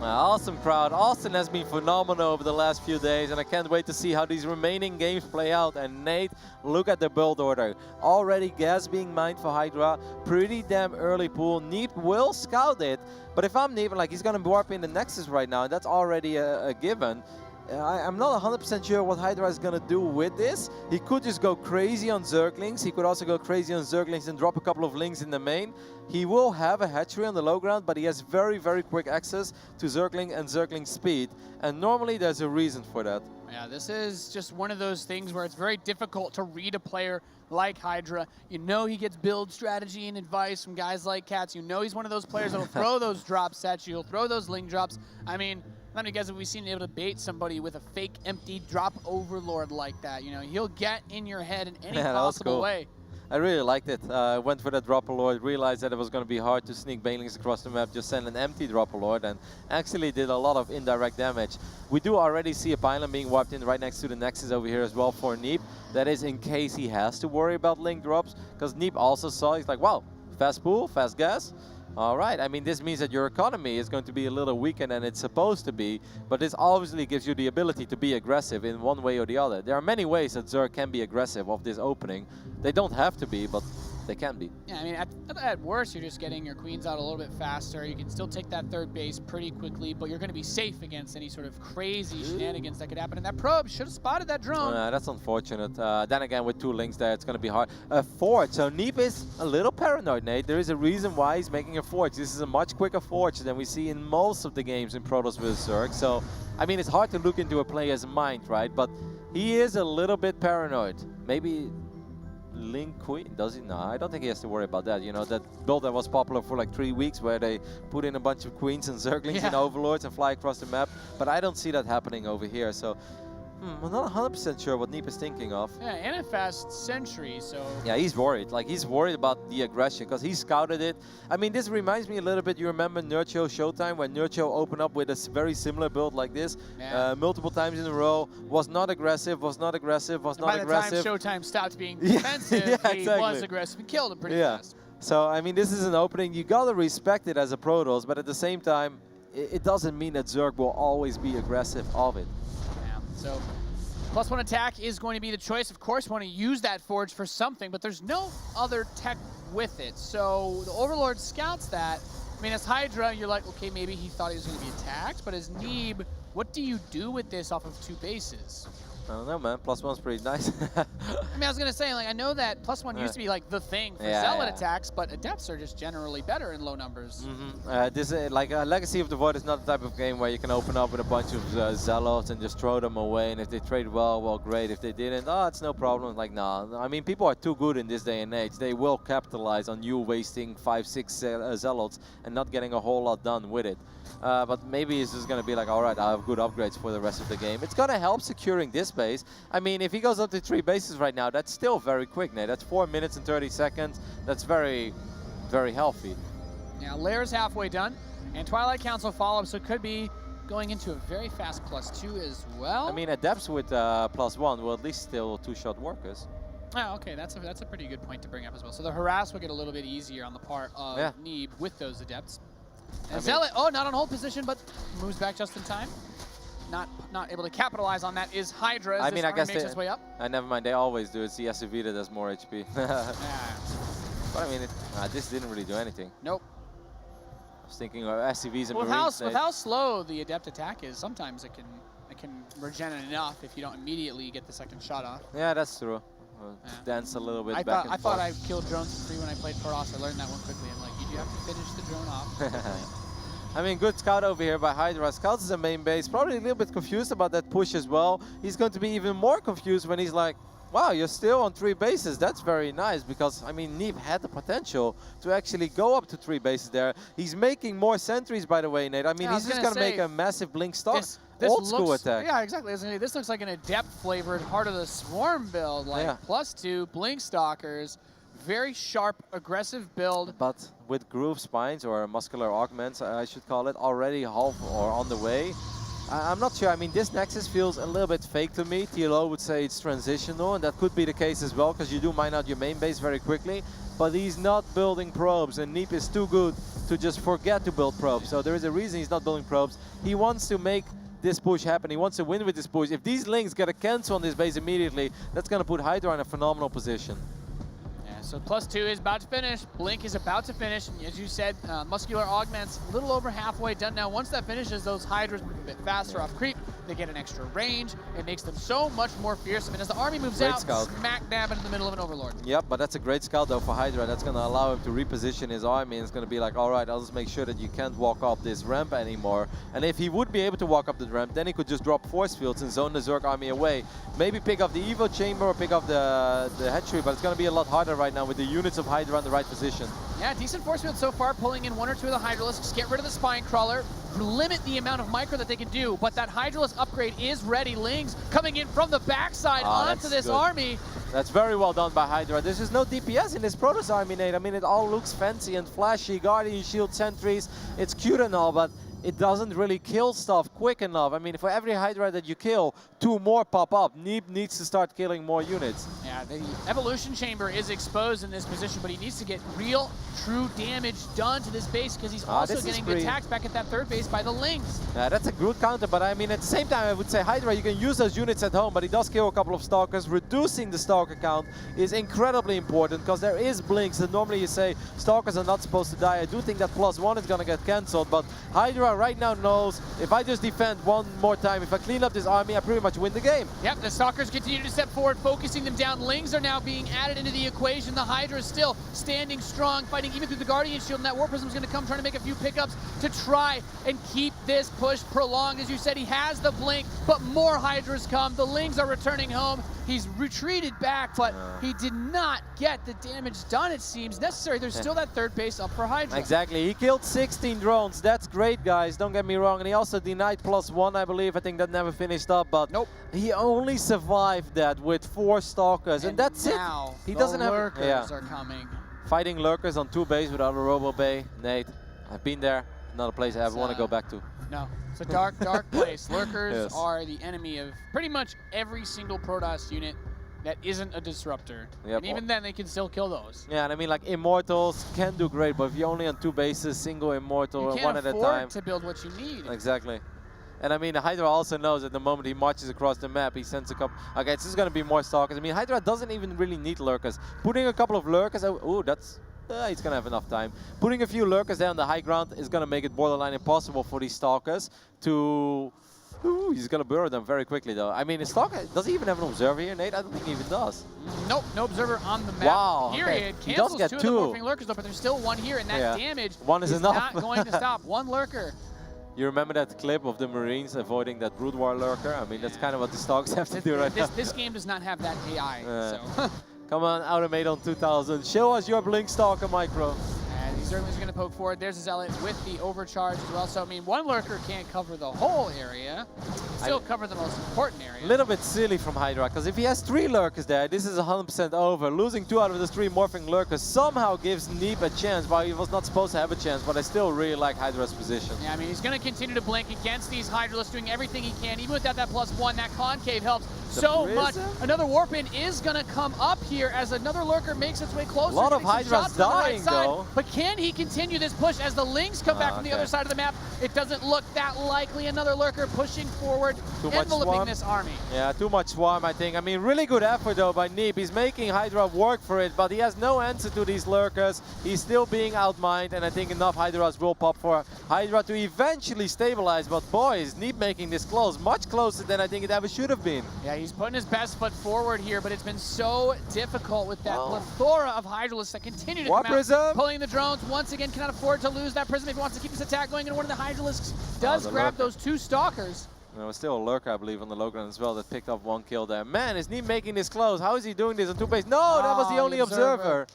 Awesome crowd. Austin has been phenomenal over the last few days, and I can't wait to see how these remaining games play out. And Nate, look at the build order. Already gas being mined for Hydra. Pretty damn early pool. Neeb will scout it, but if I'm Neeb, like, he's going to warp in the Nexus right now, and that's already a given. I'm not 100% sure what Hydra is going to do with this. He could just go crazy on Zerglings. He could also go crazy on Zerglings and drop a couple of Lings in the main. He will have a hatchery on the low ground, but he has very, very quick access to Zergling and Zergling speed. And normally there's a reason for that. Yeah, this is just one of those things where it's very difficult to read a player like Hydra. You know he gets build strategy and advice from guys like Cats. You know he's one of those players that will throw those drops at you. He'll throw those Ling drops. I mean, how many guys have we seen able to bait somebody with a fake empty drop overlord like that? You know, he'll get in your head in any possible way. I really liked it. Went for that Dropper-Lord, realized that it was going to be hard to sneak Banelings across the map, just send an empty Dropper-Lord, and actually did a lot of indirect damage. We do already see a pylon being wiped in right next to the Nexus over here as well for Neeb. That is in case he has to worry about Link drops, because Neeb also saw, he's like, wow, fast pool, fast gas. All right, I mean, this means that your economy is going to be a little weaker than it's supposed to be, but this obviously gives you the ability to be aggressive in one way or the other. There are many ways that Zerg can be aggressive off this opening. They don't have to be, but they can be. Yeah, I mean, at worst, you're just getting your queens out a little bit faster. You can still take that third base pretty quickly, but you're going to be safe against any sort of crazy shenanigans that could happen. And that probe should have spotted that drone. That's unfortunate. Then again, with 2 Lings there, it's going to be hard. Forge. So Neeb is a little paranoid, Nate. There is a reason why he's making a Forge. This is a much quicker Forge than we see in most of the games in Protoss vs Zerg. So, I mean, it's hard to look into a player's mind, right? But he is a little bit paranoid. Maybe Link Queen, does he? No, I don't think he has to worry about that. You know, that build that was popular for like 3 weeks where they put in a bunch of Queens and Zerglings and Overlords and fly across the map. But I don't see that happening over here. So I'm not 100% sure what Neeb is thinking of. Yeah, and a fast sentry, so... Yeah, he's worried. Like, he's worried about the aggression because he scouted it. I mean, this reminds me a little bit, you remember Nurcho Showtime when Nurcho opened up with a very similar build like this multiple times in a row, was not aggressive, was not aggressive, was not aggressive. By the time Showtime stopped being defensive, he was aggressive and killed him pretty fast. So, I mean, this is an opening. You gotta respect it as a Protoss, but at the same time, it doesn't mean that Zerg will always be aggressive of it. Yeah, so... +1 attack is going to be the choice. Of course, want to use that Forge for something, but there's no other tech with it. So the Overlord scouts that. I mean, as Hydra, you're like, okay, maybe he thought he was going to be attacked, but as Neeb, what do you do with this off of 2 bases? I don't know, man. +1's pretty nice. I mean, I was going to say, like, I know that +1 used to be, like, the thing for Zealot attacks, but Adepts are just generally better in low numbers. This like Legacy of the Void is not the type of game where you can open up with a bunch of Zealots and just throw them away, and if they trade well, great. If they didn't, it's no problem. Like, no. I mean, people are too good in this day and age. They will capitalize on you wasting 5-6 Zealots and not getting a whole lot done with it. But maybe it's just going to be like, all right, I have good upgrades for the rest of the game. It's going to help securing this base. I mean, if he goes up to 3 bases right now, that's still very quick, Nate. That's 4 minutes and 30 seconds. That's very very healthy. Now, Lair's halfway done, and Twilight Council follow-up, so it could be going into a very fast +2 as well. I mean, Adepts with +1 will at least still two-shot workers. Oh, okay, that's a pretty good point to bring up as well. So the harass will get a little bit easier on the part of Neeb with those Adepts. And Zealot, not on hold position, but moves back just in time. Not able to capitalize on that is Hydra as this army makes its way up. Never mind, they always do. It's the SUV that does more HP. Yeah. But I mean, this didn't really do anything. Nope. I was thinking of SUVs and With Marines. how slow the Adept attack is, sometimes it can regen enough if you don't immediately get the second shot off. Yeah, that's true. Dance a little bit back and I forth. thought I killed drones for free when I played Protoss. I learned that one quickly. I'm like, you do have to finish the drone off. I mean, good scout over here by Hydra. Scouts is a main base. Probably a little bit confused about that push as well. He's going to be even more confused when he's like, wow, you're still on 3 bases. That's very nice because, I mean, Neeb had the potential to actually go up to 3 bases there. He's making more sentries, by the way, Nate. I mean, he's just going to make a massive blink stock. Old school attack. Yeah, exactly. This looks like an Adept flavored Heart of the Swarm build, like +2, Blink Stalkers, very sharp, aggressive build. But with groove spines or muscular augments, I should call it, already half or on the way. I'm not sure. I mean, this Nexus feels a little bit fake to me. TLO would say it's transitional, and that could be the case as well, because you do mine out your main base very quickly. But he's not building probes, and Neeb is too good to just forget to build probes. So there is a reason he's not building probes. He wants to make this push happen. He wants to win with this push. If these links get a cancel on this base immediately, that's going to put Hydra in a phenomenal position. Yeah, so +2 is about to finish. Blink is about to finish. And as you said, muscular augments a little over halfway done now. Once that finishes, those Hydras move a bit faster off creep. They get an extra range. It makes them so much more fearsome. And as the army moves out, smack dab in the middle of an Overlord. Yep, but that's a great scout though for Hydra. That's going to allow him to reposition his army. And it's going to be like, all right, I'll just make sure that you can't walk up this ramp anymore. And if he would be able to walk up the ramp, then he could just drop force fields and zone the Zerg army away. Maybe pick up the Evo chamber or pick up the hatchery, but it's going to be a lot harder right now with the units of Hydra in the right position. Yeah, decent force field so far, pulling in 1 or 2 of the Hydralisks, get rid of the Spine Crawler, limit the amount of micro that they can do, but that Hydralisk upgrade is ready. Lings coming in from the backside onto this army. That's very well done by Hydra. There's just no DPS in this Protoss army, Nate. I mean, it all looks fancy and flashy, Guardian Shield sentries, it's cute and all, but it doesn't really kill stuff quick enough. I mean, for every Hydra that you kill, 2 more pop up. Neeb needs to start killing more units. Yeah, the Evolution Chamber is exposed in this position, but he needs to get real, true damage done to this base because he's also getting attacked back at that 3rd base by the Lings. Yeah, that's a good counter, but I mean, at the same time, I would say Hydra, you can use those units at home, but he does kill a couple of Stalkers. Reducing the Stalker count is incredibly important because there is blinks, and normally you say Stalkers are not supposed to die. I do think that +1 is going to get cancelled, but Hydra right now knows if I just defend one more time, if I clean up this army, I pretty much win the game. Yep, the Stalkers continue to step forward, focusing them down. Lings are now being added into the equation. The Hydra is still standing strong, fighting even through the Guardian Shield, and that War Prism is going to come trying to make a few pickups to try and keep this push prolonged. As you said, he has the blink, but more Hydras come. The Lings are returning home. He's retreated back, but he did not get the damage done, it seems, necessary. There's still that 3rd base up for Hydra. Exactly. He killed 16 drones. That's great, guys. Don't get me wrong. And he also denied +1, I believe. I think that never finished up, but he only survived that with 4 Stalkers, and that's it. He doesn't have lurkers are coming. Fighting lurkers on 2 bays without a Robo Bay. Nate, I've been there. Not a place I ever want to go back to. No, it's a dark, dark place. Lurkers are the enemy of pretty much every single Protoss unit that isn't a disruptor. And even then, they can still kill those. Yeah, and I mean, like, Immortals can do great, but if you're only on 2 bases, single Immortal, one at a time. You can't afford to build what you need. Exactly. And I mean, Hydra also knows at the moment he marches across the map, he sends a couple. Okay, this is going to be more Stalkers. I mean, Hydra doesn't even really need Lurkers. Putting a couple of Lurkers, oh, that's. He's going to have enough time. Putting a few Lurkers there on the high ground is going to make it borderline impossible for these Stalkers to. Ooh, he's going to burrow them very quickly, though. I mean, a Stalker, does he even have an Observer here, Nate? I don't think he even does. Nope, no Observer on the map. Wow, Period. He does get 2 of the morphing Lurkers, though, but there's still 1 here, and that damage is enough. not going to stop. 1 Lurker. You remember that clip of the Marines avoiding that Brood War Lurker? I mean, that's kind of what the Stalkers have to do right now. This game does not have that AI, so... Come on, Automaton 2000. Show us your Blink Stalker micro. And he's Zerglings are going to poke forward. There's a Zealot with the overcharge as well. So, I mean, one lurker can't cover the whole area. Still cover the most important area. A little bit silly from Hydra, because if he has 3 lurkers there, this is 100% over. Losing 2 out of the 3 morphing lurkers somehow gives Neeb a chance, while he was not supposed to have a chance, but I still really like Hydra's position. Yeah, I mean, he's going to continue to blink against these Hydralisks, doing everything he can. Even without that +1, that concave helps so much. Another Warpin is going to come up here as another lurker makes its way closer. A lot of Hydras dying, though. But can he continue this push as the Lings come back from the other side of the map? It doesn't look that likely. Another lurker pushing forward, enveloping this army. Yeah, too much swarm, I think. I mean, really good effort, though, by Neeb. He's making Hydra work for it, but he has no answer to these lurkers. He's still being outmined, and I think enough Hydras will pop for Hydra to eventually stabilize. But boy, is Neeb making this close, much closer than I think it ever should have been. Yeah, he's putting his best foot forward here, but it's been so difficult with that plethora of Hydralisks that continue to come out, pulling the drones. Once again, cannot afford to lose that Prism if he wants to keep this attack going, and one of the Hydralisks does grab those 2 Stalkers. There was still a lurker, I believe, on the low ground as well that picked up 1 kill there. Man, is Neeb making this close? How is he doing this on 2 base? No, that was the only observer.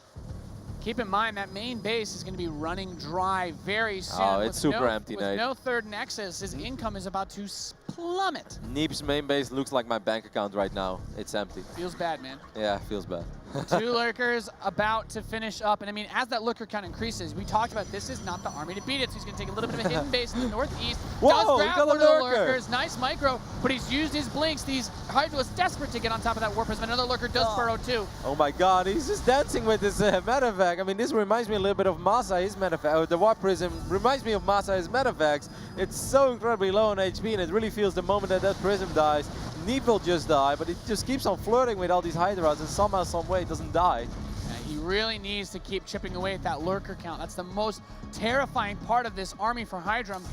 Keep in mind that main base is going to be running dry very soon. Oh, it's super empty, With no 3rd Nexus, his income is about to plummet. Neeb's main base looks like my bank account right now. It's empty. Feels bad, man. Yeah, feels bad. 2 lurkers about to finish up. And I mean, as that lurker count increases, we talked about this is not the army to beat it. So he's going to take a little bit of a hidden base in the northeast. Whoa, does grab got one a of the lurker. lurkers. Nice micro, but he's used his blinks. These Hydralisks desperate to get on top of that War Prism. Another lurker does burrow too. Oh my god, he's just dancing with his medevac. I mean, this reminds me a little bit of Masa, his medevac. The War Prism reminds me of Masa, his medevacs. It's so incredibly low on HP, and it really feels the moment that that Prism dies, Neeb will just die, but it just keeps on flirting with all these Hydras, and somehow, some way, it doesn't die. He really needs to keep chipping away at that lurker count. That's the most terrifying part of this army for Hydra. I'm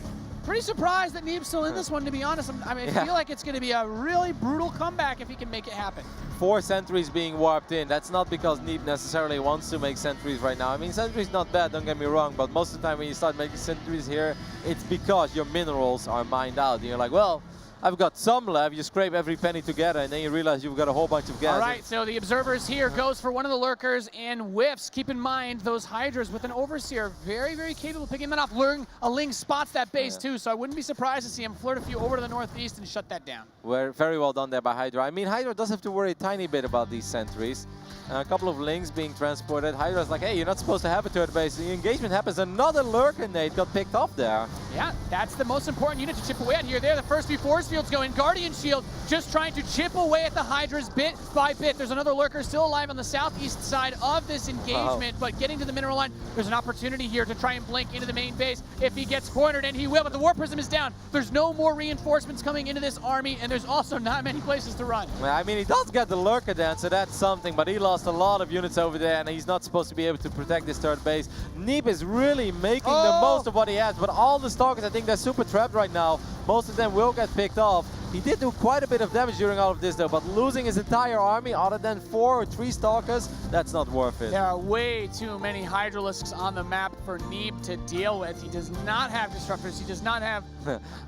pretty surprised that Neeb's still in this one, to be honest. I feel like it's going to be a really brutal comeback if he can make it happen. 4 sentries being warped in. That's not because Neeb necessarily wants to make sentries right now. I mean, sentries not bad, don't get me wrong, but most of the time when you start making sentries here, it's because your minerals are mined out. And you're like, well, I've got some left. You scrape every penny together, and then you realize you've got a whole bunch of gas. All right, so the observers here goes for one of the lurkers and whiffs. Keep in mind, those Hydras with an Overseer, very, very capable of picking that off. A Ling spots that base too, so I wouldn't be surprised to see him flirt a few over to the northeast and shut that down. Very well done there by Hydra. I mean, Hydra does have to worry a tiny bit about these sentries. A couple of Lings being transported. Hydra's like, hey, you're not supposed to have a 3rd base. The engagement happens. Another lurker, Nate, got picked off there. Yeah, that's the most important unit to chip away at here. There, the first few force fields going. Guardian Shield just trying to chip away at the Hydras bit by bit. There's another lurker still alive on the southeast side of this engagement, but getting to the mineral line, there's an opportunity here to try and blink into the main base if he gets cornered, and he will, but the War Prism is down. There's no more reinforcements coming into this army, and there's also not many places to run. Well, I mean, he does get the lurker down, so that's something, but he lost a lot of units over there, and he's not supposed to be able to protect this 3rd base. Neeb is really making the most of what he has, but all the Stalkers, I think they're super trapped right now. Most of them will get picked off. He did do quite a bit of damage during all of this though, but losing his entire army other than 4 or 3 Stalkers, that's not worth it. There are way too many Hydralisks on the map for Neeb to deal with. He does not have Disruptors. He does not have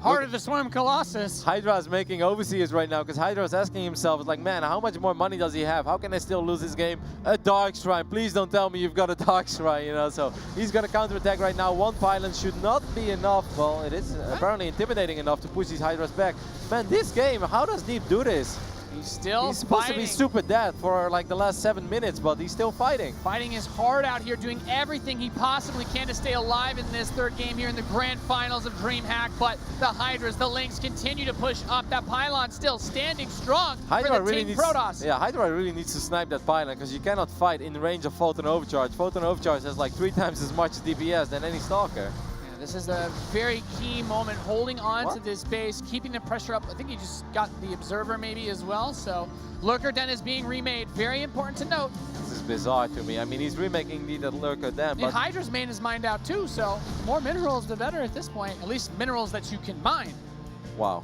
Heart of the Swarm Colossus. Hydra is making Overseers right now because Hydra is asking himself, like, man, how much more money does he have? How can I still lose this game? A Dark Shrine. Please don't tell me you've got a Dark Shrine, you know. So he's going to counterattack right now. 1 pylon should not be enough. Well, it is apparently intimidating enough to push these Hydras back. Man, this game, how does Neeb do this? He's still He's supposed to be super dead for like the last 7 minutes, but he's still fighting. Fighting his heart out here, doing everything he possibly can to stay alive in this 3rd game here in the grand finals of Dreamhack. But the Hydras, the Lynx continue to push up. That pylon still standing strong Hydra for the really Team needs, Protoss. Yeah, Hydra really needs to snipe that pylon because you cannot fight in range of Photon Overcharge. Photon Overcharge has like 3 times as much DPS than any Stalker. This is a very key moment, holding on to this base, keeping the pressure up. I think he just got the Observer maybe as well. So Lurker Den is being remade. Very important to note. This is bizarre to me. I mean, he's remaking the Lurker Den, but Hydra's main is mined out too, so more minerals the better at this point. At least minerals that you can mine. Wow.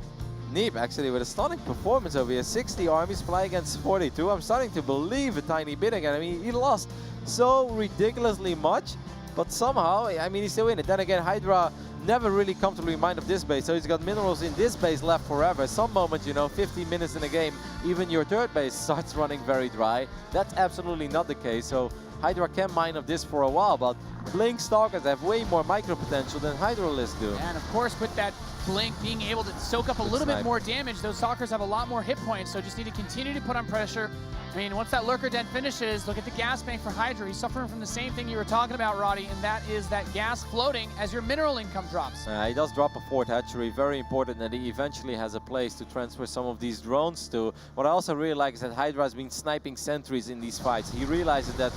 Neeb actually with a stunning performance over here. 60 armies fly against 42. I'm starting to believe a tiny bit again. I mean, he lost so ridiculously much. But somehow, I mean, he's still in it. Then again, Hydra never really comfortably mined of this base, so he's got minerals in this base left forever. Some moments, you know, 15 minutes in a game, even your 3rd base starts running very dry. That's absolutely not the case. So Hydra can mine of this for a while, but Blink Stalkers have way more micro potential than Hydralisks do. And of course, with that Blink being able to soak up a little bit more damage, those Stalkers have a lot more hit points, so just need to continue to put on pressure. I mean, once that Lurker Den finishes, look at the gas bank for Hydra. He's suffering from the same thing you were talking about, Roddy, and that is that gas floating as your mineral income drops. He does drop a fourth hatchery. Very important that he eventually has a place to transfer some of these drones to. What I also really like is that Hydra has been sniping sentries in these fights. He realizes that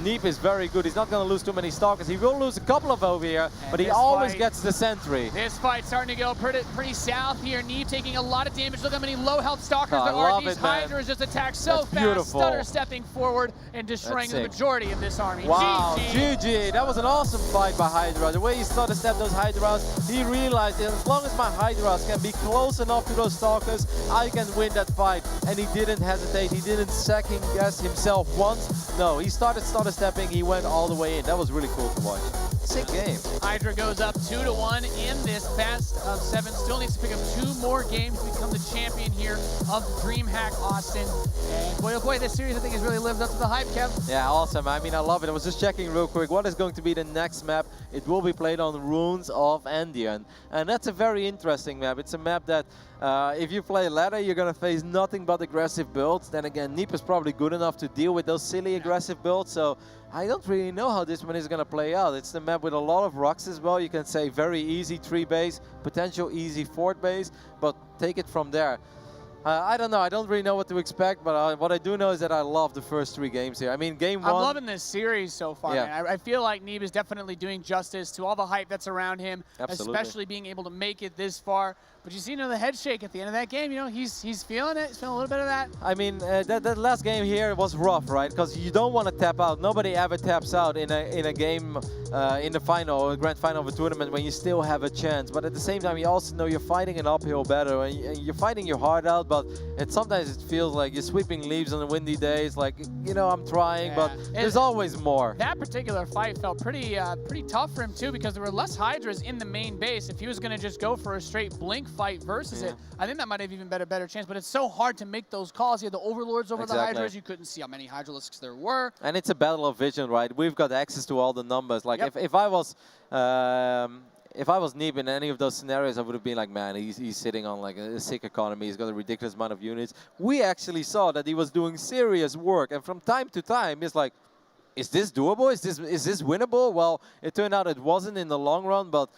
Neeb is very good. He's not going to lose too many Stalkers. He will lose a couple of over here, but he always gets the sentry. This fight's starting to go pretty south here. Neeb taking a lot of damage. Look how many low health Stalkers there are. These Hydras just attack so fast. Stutter stepping forward and destroying the majority of this army. Wow, GG. That was an awesome fight by Hydra. The way he started to step those Hydras, he realized that as long as my Hydras can be close enough to those Stalkers, I can win that fight. And he didn't hesitate. He didn't second guess himself once. No, he started stepping. He went all the way in. That was really cool to watch. Sick game. Hydra goes up 2-1 in this best of 7. Still needs to pick up 2 more games to become the champion here of Dreamhack Austin. And boy, oh boy, this series I think has really lived up to the hype, Kev. Yeah, awesome. I mean, I love it. I was just checking real quick. What is going to be the next map? It will be played on Runes of Endian. And that's a very interesting map. It's a map that if you play ladder, you're going to face nothing but aggressive builds. Then again, Neeb is probably good enough to deal with those silly aggressive builds. So I don't really know how this one is going to play out. It's the map with a lot of rocks as well. You can say very easy 3 base, potential easy 4th base, but take it from there. I don't know. I don't really know what to expect, but what I do know is that I love the first 3 games here. I mean, game 1... I'm loving this series so far, man. I feel like Neeb is definitely doing justice to all the hype that's around him, especially being able to make it this far. But you see, the head shake at the end of that game, he's feeling it. He's feeling a little bit of that. I mean, that last game here was rough, right? Because you don't want to tap out. Nobody ever taps out in a game, in the final, or grand final of a tournament when you still have a chance. But at the same time, you also know you're fighting an uphill battle, and you're fighting your heart out, but sometimes it feels like you're sweeping leaves on the windy days. Like, I'm trying, but there's always more. That particular fight felt pretty tough for him too, because there were less Hydras in the main base. If he was going to just go for a straight Blink fight versus it, I think that might have even been a better chance. But it's so hard to make those calls. You had the overlords over the Hydras. You couldn't see how many Hydralisks there were. And it's a battle of vision, right? We've got access to all the numbers. Like if I was Neeb in any of those scenarios, I would have been like, man, he's sitting on like a sick economy. He's got a ridiculous amount of units. We actually saw that he was doing serious work, and from time to time, it's like, is this doable? Is this winnable? Well, it turned out it wasn't in the long run, but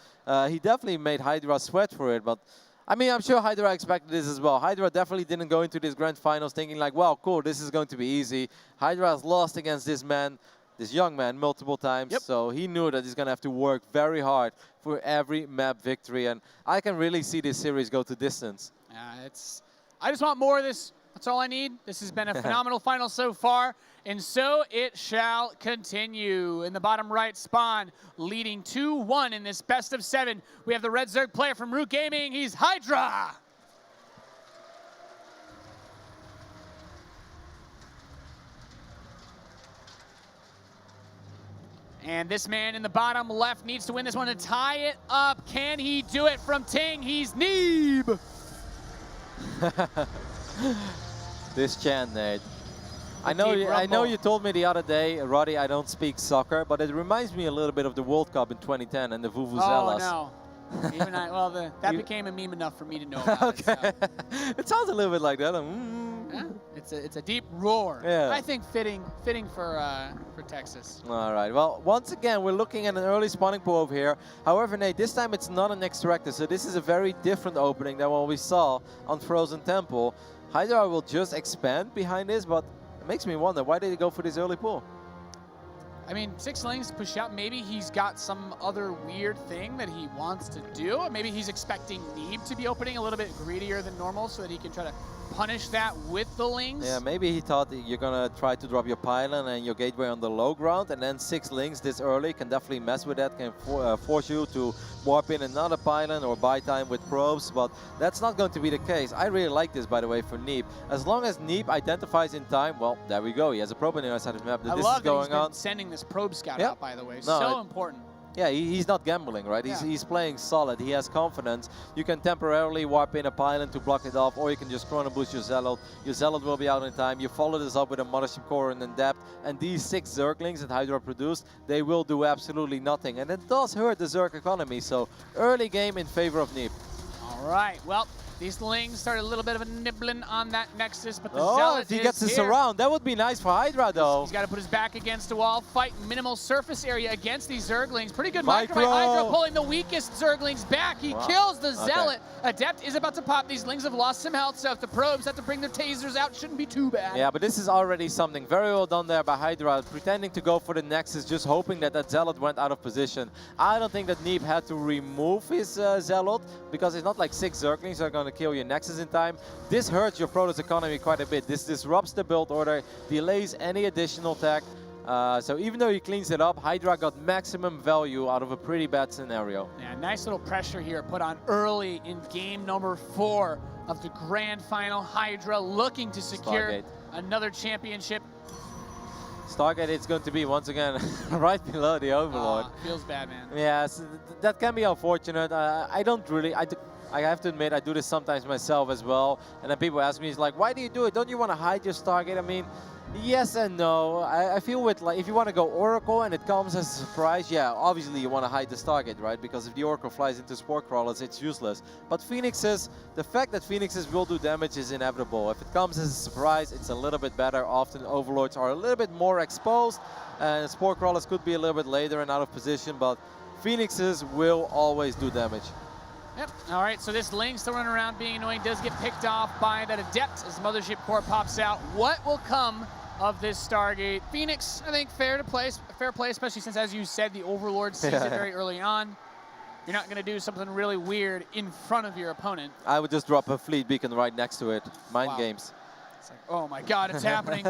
he definitely made Hydra sweat for it. But I mean, I'm sure Hydra expected this as well. Hydra definitely didn't go into this grand finals thinking like, well, cool, this is going to be easy. Hydra has lost against this young man multiple times, so he knew that he's going to have to work very hard for every map victory, and I can really see this series go to distance. I just want more of this. That's all I need. This has been a phenomenal final so far, and so it shall continue. In the bottom right spawn, leading 2-1 in this best of 7, we have the Red Zerg player from Root Gaming. He's Hydra. And this man in the bottom left needs to win this one to tie it up. Can he do it from Ting? He's Neeb. This chant, Nate. I know you told me the other day, Roddy, I don't speak soccer, but it reminds me a little bit of the World Cup in 2010 and the Vuvuzelas. Oh, no. Even that became a meme enough for me to know about it. So. It sounds a little bit like that. Yeah, it's a deep roar. Yeah. I think fitting for Texas. All right. Well, once again, we're looking at an early spawning pool over here. However, Nate, this time it's not an extractor, so this is a very different opening than what we saw on Frozen Temple. Hydra will just expand behind this, but it makes me wonder, why did he go for this early pool? I mean, 6 lanes push out. Maybe he's got some other weird thing that he wants to do. Maybe he's expecting Neeb to be opening a little bit greedier than normal so that he can try to punish that with the lings. Yeah, maybe he thought that you're going to try to drop your pylon and your gateway on the low ground, and then 6 lings this early can definitely mess with that, can force you to warp in another pylon or buy time with probes, but that's not going to be the case. I really like this, by the way, for Neeb. As long as Neeb identifies in time, well, there we go. He has a probe on the other side of the map that this is going on. Sending this probe scout out, by the way. So important. Yeah, he's not gambling, right? He's playing solid. He has confidence. You can temporarily warp in a pylon to block it off, or you can just chrono boost your Zealot. Your Zealot will be out in time. You follow this up with a Mothership Core and then depth, and these 6 Zerglings that Hydra produced, they will do absolutely nothing. And it does hurt the Zerg economy, so early game in favor of Neeb. All right, well, these Lings started a little bit of a nibbling on that Nexus, but the Oh, Zealot if he is gets this here. around, that would be nice for Hydra, though. He's got to put his back against the wall, fight minimal surface area against these Zerglings. Pretty good micro by Hydra, pulling the weakest Zerglings back. He kills the Zealot. Adept is about to pop. These Lings have lost some health, so if the probes have to bring their tasers out, shouldn't be too bad. Yeah, but this is already something very well done there by Hydra, pretending to go for the Nexus, just hoping that that Zealot went out of position. I don't think that Neeb had to remove his Zealot, because it's not like 6 Zerglings are going to kill your Nexus in time. This hurts your Protoss economy quite a bit. This disrupts the build order, delays any additional tech. So even though he cleans it up, Hydra got maximum value out of a pretty bad scenario. Yeah, nice little pressure here put on early in game number 4 of the grand final. Hydra looking to secure Stargate. another championship. Stargate, it's going to be once again right below the Overlord. Feels bad, man. Yeah, so that can be unfortunate. I don't really, I have to admit, I do this sometimes myself as well. And then people ask me, it's like, why do you do it? Don't you want to hide your Stargate? I mean, yes and no. I feel with, like, if you want to go Oracle and it comes as a surprise, yeah, obviously you want to hide the Stargate, right? Because if the Oracle flies into Spore Crawlers, it's useless. But Phoenixes, the fact that Phoenixes will do damage is inevitable. If it comes as a surprise, it's a little bit better. Often Overlords are a little bit more exposed, and Spore Crawlers could be a little bit later and out of position, but Phoenixes will always do damage. Yep. All right, so this Ling still running around being annoying, does get picked off by that Adept as Mothership Core pops out. What will come of this Stargate? Phoenix, I think, fair play, especially since, as you said, the Overlord sees it very early on. You're not going to do something really weird in front of your opponent. I would just drop a fleet beacon right next to it. Mind games. It's like, oh my God, it's happening.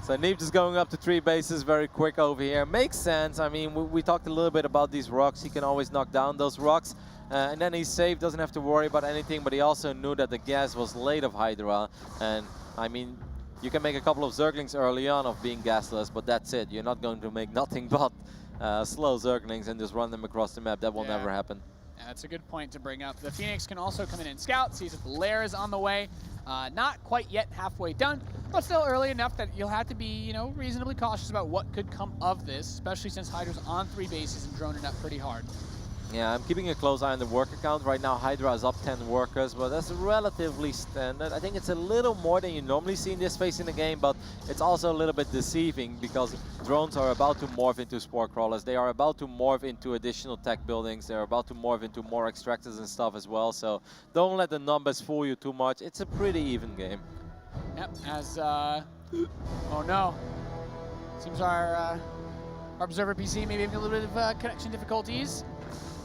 So Neeb just going up to 3 bases very quick over here. Makes sense. I mean, we talked a little bit about these rocks. He can always knock down those rocks. And then he's safe, doesn't have to worry about anything. But he also knew that the gas was late of Hydra. And, I mean, you can make a couple of Zerglings early on of being gasless, but that's it. You're not going to make nothing but slow Zerglings and just run them across the map. That will never happen. Yeah, that's a good point to bring up. The Phoenix can also come in and scout, sees if the lair is on the way. Not quite yet halfway done, but still early enough that you'll have to be, you know, reasonably cautious about what could come of this, especially since Hydra's on 3 bases and droning up pretty hard. Yeah, I'm keeping a close eye on the worker count. Right now, Hydra is up 10 workers, but that's relatively standard. I think it's a little more than you normally see in this phase in the game, but it's also a little bit deceiving because drones are about to morph into Spore Crawlers. They are about to morph into additional tech buildings. They're about to morph into more extractors and stuff as well, so don't let the numbers fool you too much. It's a pretty even game. Yep, as, oh no. Seems our observer PC may be having a little bit of connection difficulties.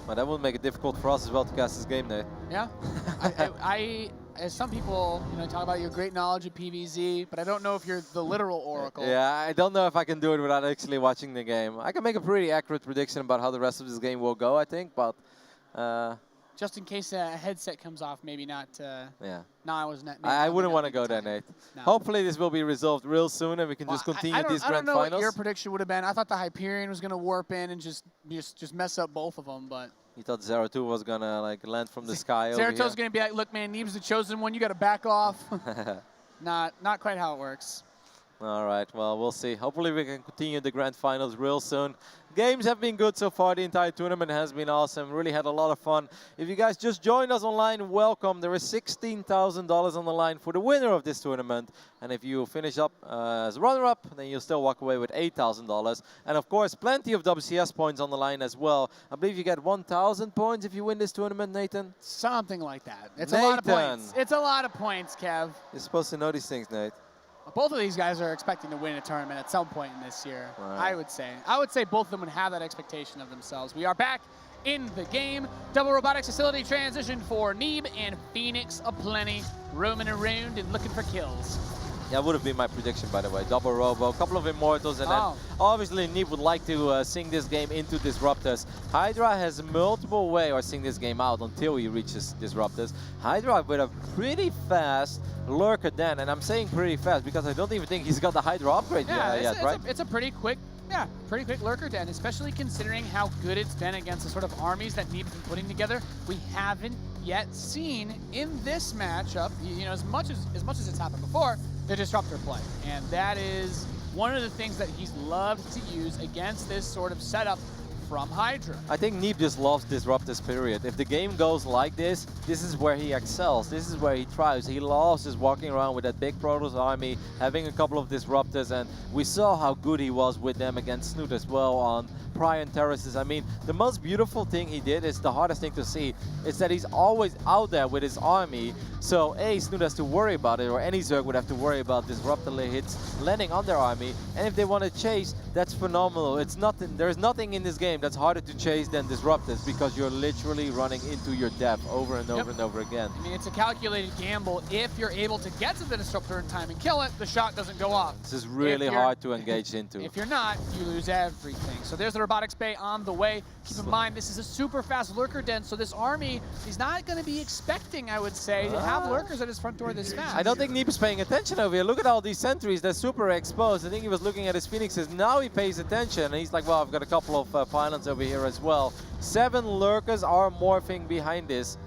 But that would make it difficult for us as well to cast this game, Nate. Yeah, as some people, you know, talk about your great knowledge of PvZ, but I don't know if you're the literal Oracle. Yeah, I don't know if I can do it without actually watching the game. I can make a pretty accurate prediction about how the rest of this game will go, I think, but... just in case a headset comes off, maybe not. Yeah. No, I was not. I wouldn't want to go there, Nate. No. Hopefully this will be resolved real soon and we can just continue these I grand don't know finals. what your prediction would have been. I thought the Hyperion was going to warp in and just mess up both of them, but... You thought Zeratul was going to like land from the sky over here? Zeratul's going to be like, look, man, Neeb's the chosen one. You got to back off. Not quite how it works. All right, well, we'll see. Hopefully we can continue the grand finals real soon. Games have been good so far. The entire tournament has been awesome. Really had a lot of fun. If you guys just joined us online, welcome. There is $16,000 on the line for the winner of this tournament. And if you finish up as runner-up, then you'll still walk away with $8,000. And of course, plenty of WCS points on the line as well. I believe you get 1,000 points if you win this tournament, Nathan? Something like that. It's a lot of points. It's a lot of points, Kev. You're supposed to know these things, Nate. Both of these guys are expecting to win a tournament at some point in this year, right. I would say both of them would have that expectation of themselves. We are back in the game. Double robotics facility transition for Neeb and Phoenix aplenty, roaming around and looking for kills. Yeah, would have been my prediction, by the way. Double Robo, a couple of Immortals, and then obviously Neeb would like to sing this game into Disruptors. Hydra has multiple ways, or sing this game out until he reaches Disruptors. Hydra with a pretty fast Lurker Den, and I'm saying pretty fast because I don't even think he's got the Hydra upgrade yet, right? It's a pretty quick Yeah, pretty quick lurker den, especially considering how good it's been against the sort of armies that Neeb's been putting together. We haven't yet seen in this matchup, you know, as much as it's happened before, the disruptor play. And that is one of the things that he's loved to use against this sort of setup from Hydra. I think Neeb just loves disruptors, period. If the game goes like this is where he excels. This is where he thrives. He loves just walking around with that big Protoss army, having a couple of disruptors, and we saw how good he was with them against Snoot as well on Prion terraces. I mean, the most beautiful thing he did is the hardest thing to see, is that he's always out there with his army. So A, Snoot has to worry about it, or any Zerg would have to worry about disruptor hits landing on their army. And if they want to chase, that's phenomenal. It's nothing. There's nothing in this game that's harder to chase than disruptors, because you're literally running into your death over and over and over again. I mean, it's a calculated gamble. If you're able to get to the disruptor in time and kill it, the shot doesn't go off. This is really hard to engage into. If you're not, you lose everything. So there's the robotics bay on the way. Keep in mind, this is a super fast lurker den, so this army is not going to be expecting, I would say, to have lurkers at his front door this fast. I don't think Neeb is paying attention over here. Look at all these sentries. They're super exposed. I think he was looking at his phoenixes. Now he pays attention, and he's like, well, I've got a couple of pylons over here as well. 7 lurkers are morphing behind this.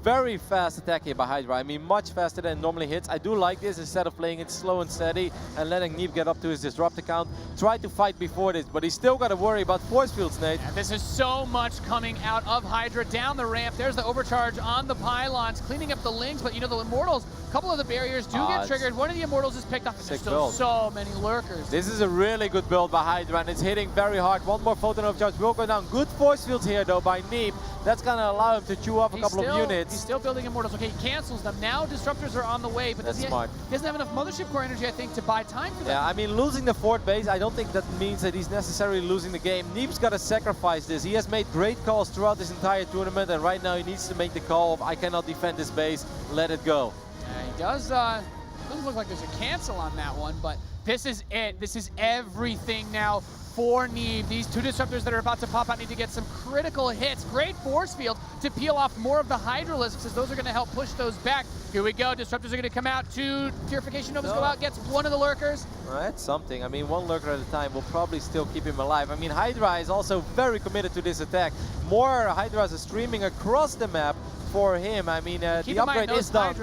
Very fast attack here by Hydra. I mean, much faster than it normally hits. I do like this, instead of playing it slow and steady and letting Neeb get up to his disruptor count. Try to fight before this, but he's still got to worry about force fields, Nate. And this is so much coming out of Hydra down the ramp. There's the overcharge on the pylons, cleaning up the links, but you know, the Immortals, a couple of the barriers do get triggered. One of the Immortals is picked up, and there's still so many lurkers. This is a really good build by Hydra, and it's hitting very hard. One more photon overcharge will go down. Good force fields here, though, by Neeb. That's going to allow him to chew off a couple of units. He's still building Immortals. Okay, he cancels them. Now disruptors are on the way, but that's smart. He doesn't have enough Mothership Core energy, I think, to buy time for them. Yeah, I mean, losing the fort base, I don't think that means that he's necessarily losing the game. Neeb's got to sacrifice this. He has made great calls throughout this entire tournament, and right now he needs to make the call of, I cannot defend this base, let it go. Yeah, he does. Doesn't look like there's a cancel on that one, but this is it. This is everything now for Neeb. These 2 disruptors that are about to pop out need to get some critical hits. Great force field to peel off more of the Hydralisks, as those are going to help push those back. Here we go. Disruptors are going to come out. 2 Purification Novas go out. Gets one of the lurkers. Well, that's something. I mean, 1 lurker at a time will probably still keep him alive. I mean, Hydra is also very committed to this attack. More Hydras are streaming across the map for him. I mean, the upgrade is done.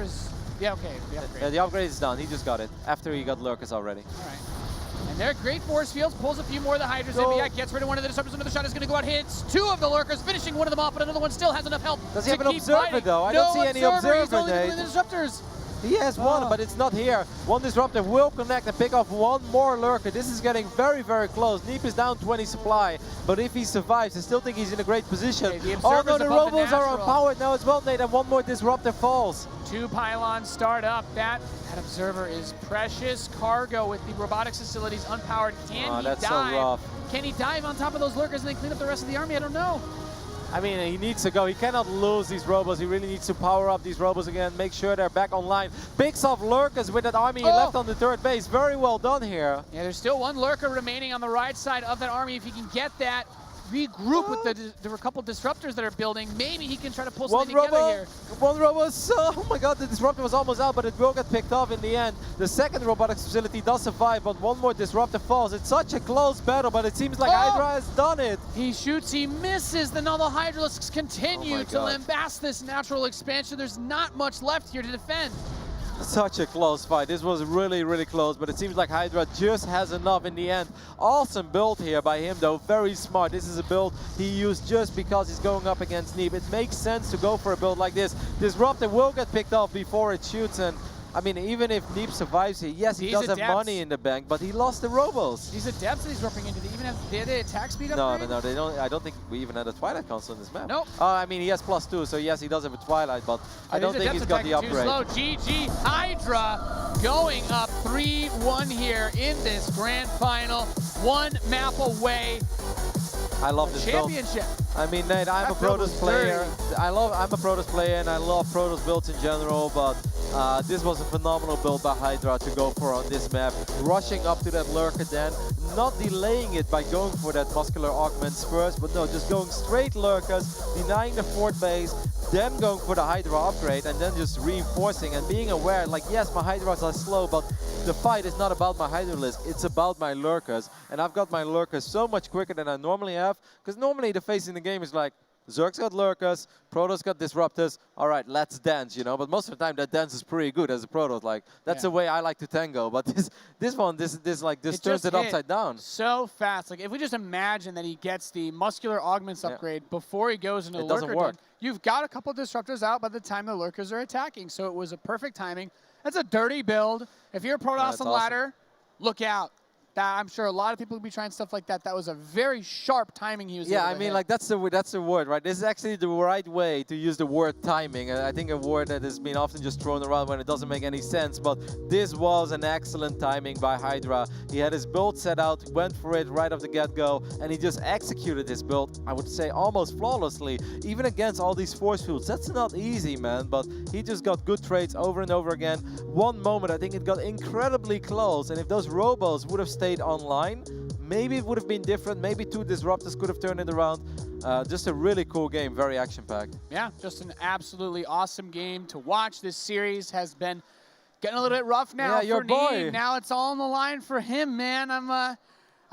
Yeah, okay. The upgrade is done. He just got it after he got lurkers already. All right. And they're great force fields, pulls a few more of the Hydras in, but yeah, gets rid of one of the disruptors. Another shot is going to go out, hits 2 of the lurkers, finishing one of them off, but another one still has enough health. Does he have an observer, though? I don't see any observer. He's only doing the disruptors. He has one, but it's not here. One disruptor will connect and pick off one more lurker. This is getting very, very close. Neeb is down 20 supply, but if he survives, I still think he's in a great position. Okay, oh no, the robots are unpowered now as well, Nate, and one more disruptor falls. 2 pylons start up. That observer is precious cargo with the robotics facilities unpowered. Can he that's dive? so rough. Can he dive on top of those lurkers and then clean up the rest of the army? I don't know. I mean, he needs to go. He cannot lose these robots. He really needs to power up these robots again, make sure they're back online. Picks off lurkers with that army left on the 3rd base. Very well done here. Yeah, there's still 1 lurker remaining on the right side of that army. If he can get that, regroup with there were a couple disruptors that are building. Maybe he can try to pull something together here. One robot, oh my god, the disruptor was almost out, but it will get picked off in the end. The 2nd robotics facility does survive, but 1 more disruptor falls. It's such a close battle, but it seems like Hydra has done it. He shoots, he misses. The Novel Hydralisks continue to lambast this natural expansion. There's not much left here to defend. Such a close fight. This was really, really close, but it seems like Hydra just has enough in the end. Awesome build here by him, though. Very smart. This is a build he used just because he's going up against Neeb. It makes sense to go for a build like this. Disruptor will get picked off before it shoots, and I mean, even if Neeb survives here, yes, he does have money in the bank, but he lost the robos. These adepts that he's roping into, they even have the attack speed upgrade? No, they don't. I don't think we even had a Twilight Council in this map. Nope. I mean, he has +2, so yes, he does have a Twilight, but I don't think he's got the upgrade. Too slow. GG Hydra going up 3-1 here in this grand final. 1 map away. I love this championship. I mean, Nate, I'm a Protoss player. I'm a Protoss player, and I love Protoss builds in general, but this was a phenomenal build by Hydra to go for on this map. Rushing up to that lurker den, not delaying it by going for that muscular augments first, but no, just going straight lurkers, denying the fort base, then going for the Hydra upgrade and then just reinforcing and being aware, like, yes, my Hydras are slow, but the fight is not about my Hydralisk, it's about my Lurkers. And I've got my Lurkers so much quicker than I normally have, because normally the phase in the game is like, Zerg's got Lurkers, Protoss got Disruptors, all right, let's dance, you know. But most of the time that dance is pretty good as a Protoss. Like, that's the way I like to tango. But this turns it upside down. So fast. Like, if we just imagine that he gets the muscular augments upgrade before he goes into Lurker Den, you've got a couple Disruptors out by the time the Lurkers are attacking. So it was a perfect timing. That's a dirty build. If you're a Protoss on ladder, look out. I'm sure a lot of people will be trying stuff like that. That was a very sharp timing he was able to I mean, hit. like, that's the word, right? This is actually the right way to use the word timing. I think a word that has been often just thrown around when it doesn't make any sense, but this was an excellent timing by Hydra. He had his build set out, went for it right off the get-go, and he just executed his build, I would say, almost flawlessly, even against all these force fields. That's not easy, man, but he just got good trades over and over again. One moment, I think it got incredibly close, and if those robos would have stayed online, maybe it would have been different. Maybe 2 Disruptors could have turned it around. Just a really cool game, very action-packed. Yeah, just an absolutely awesome game to watch. This series has been getting a little bit rough now for Neeb. Now it's all on the line for him, man. I'm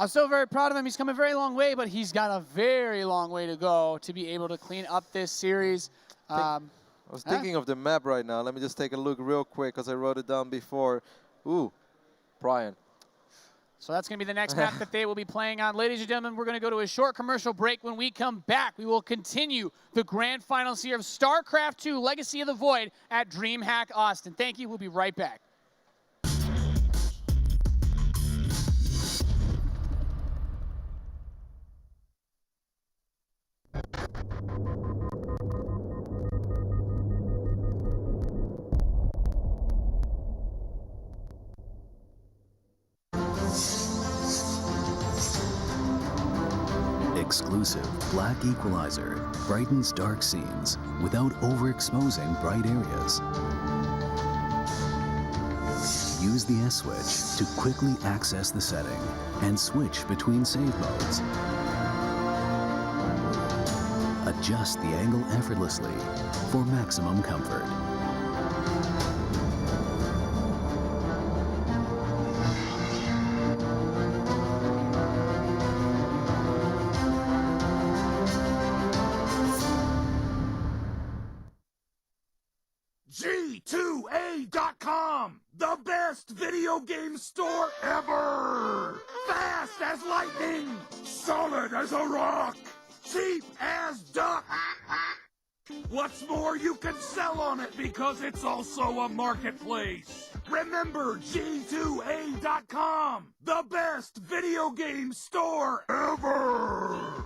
so very proud of him. He's come a very long way, but he's got a very long way to go to be able to clean up this series. I was thinking of the map right now. Let me just take a look real quick because I wrote it down before. Ooh, Brian. So that's going to be the next map that they will be playing on. Ladies and gentlemen, we're going to go to a short commercial break. When we come back, we will continue the grand finals here of StarCraft II Legacy of the Void at Dreamhack Austin. Thank you. We'll be right back. Exclusive black equalizer brightens dark scenes without overexposing bright areas. Use the S switch to quickly access the setting and switch between save modes. Adjust the angle effortlessly for maximum comfort. G2A.com, the best video game store ever! Fast as lightning, solid as a rock, cheap as duck! What's more, you can sell on it because it's also a marketplace. Remember G2A.com, the best video game store ever!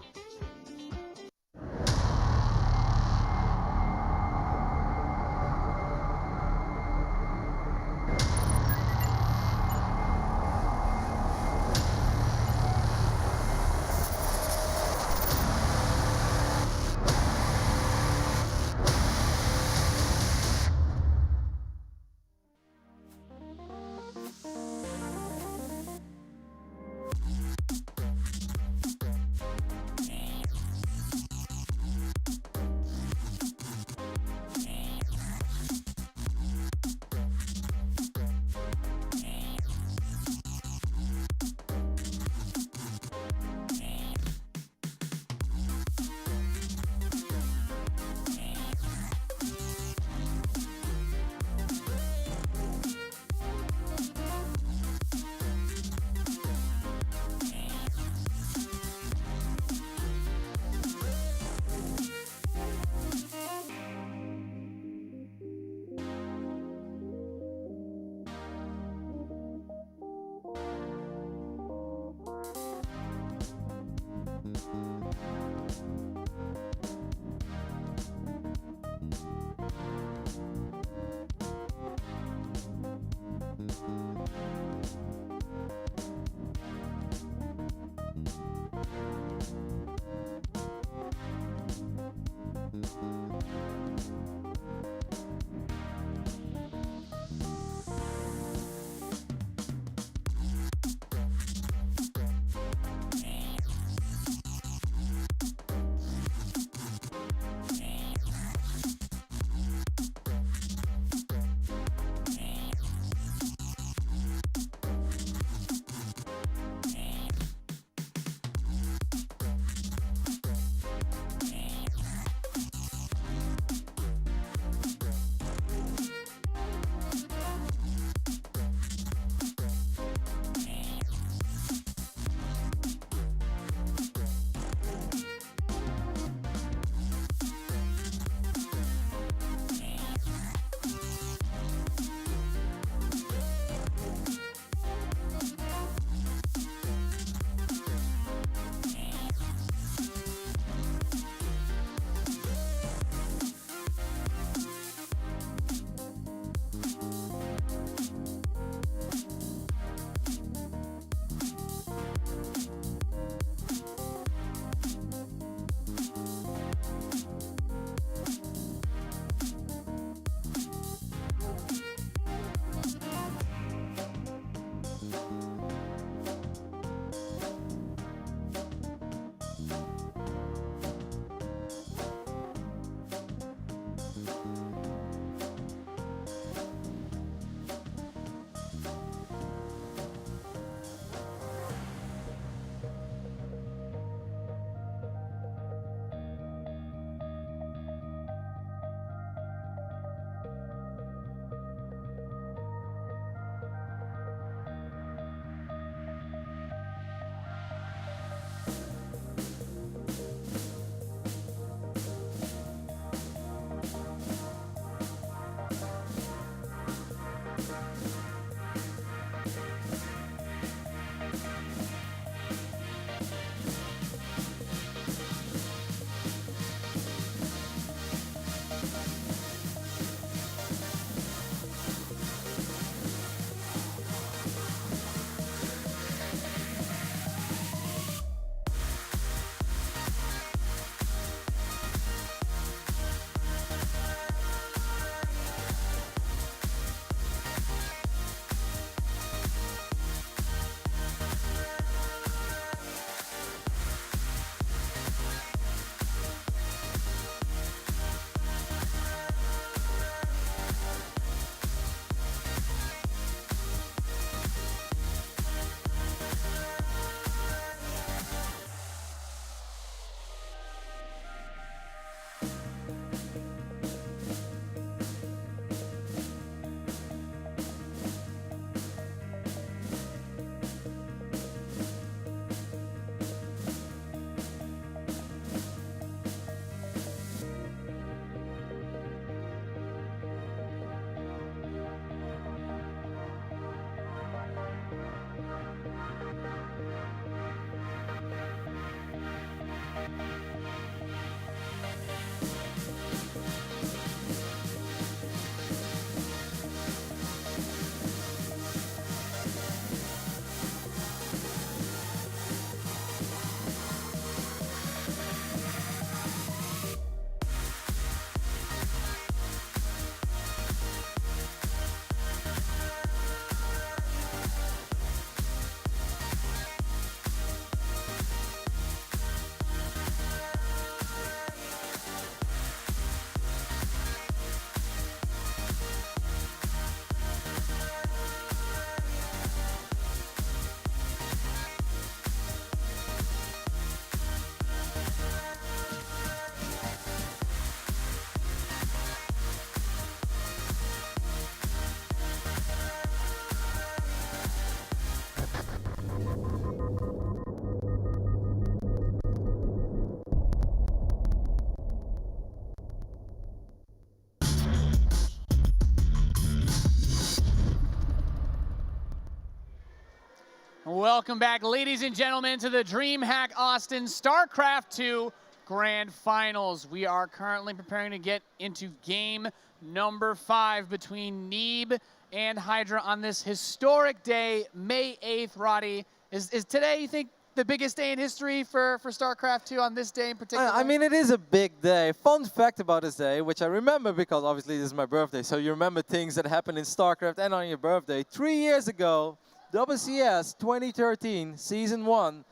Welcome back, ladies and gentlemen, to the Dreamhack Austin StarCraft II Grand Finals. We are currently preparing to get into game number 5 between Neeb and Hydra on this historic day, May 8th. Roddy, is today, you think, the biggest day in history for StarCraft II on this day in particular? I mean, it is a big day. Fun fact about this day, which I remember because obviously this is my birthday, so you remember things that happened in StarCraft and on your birthday. 3 years ago, WCS 2013, Season 1,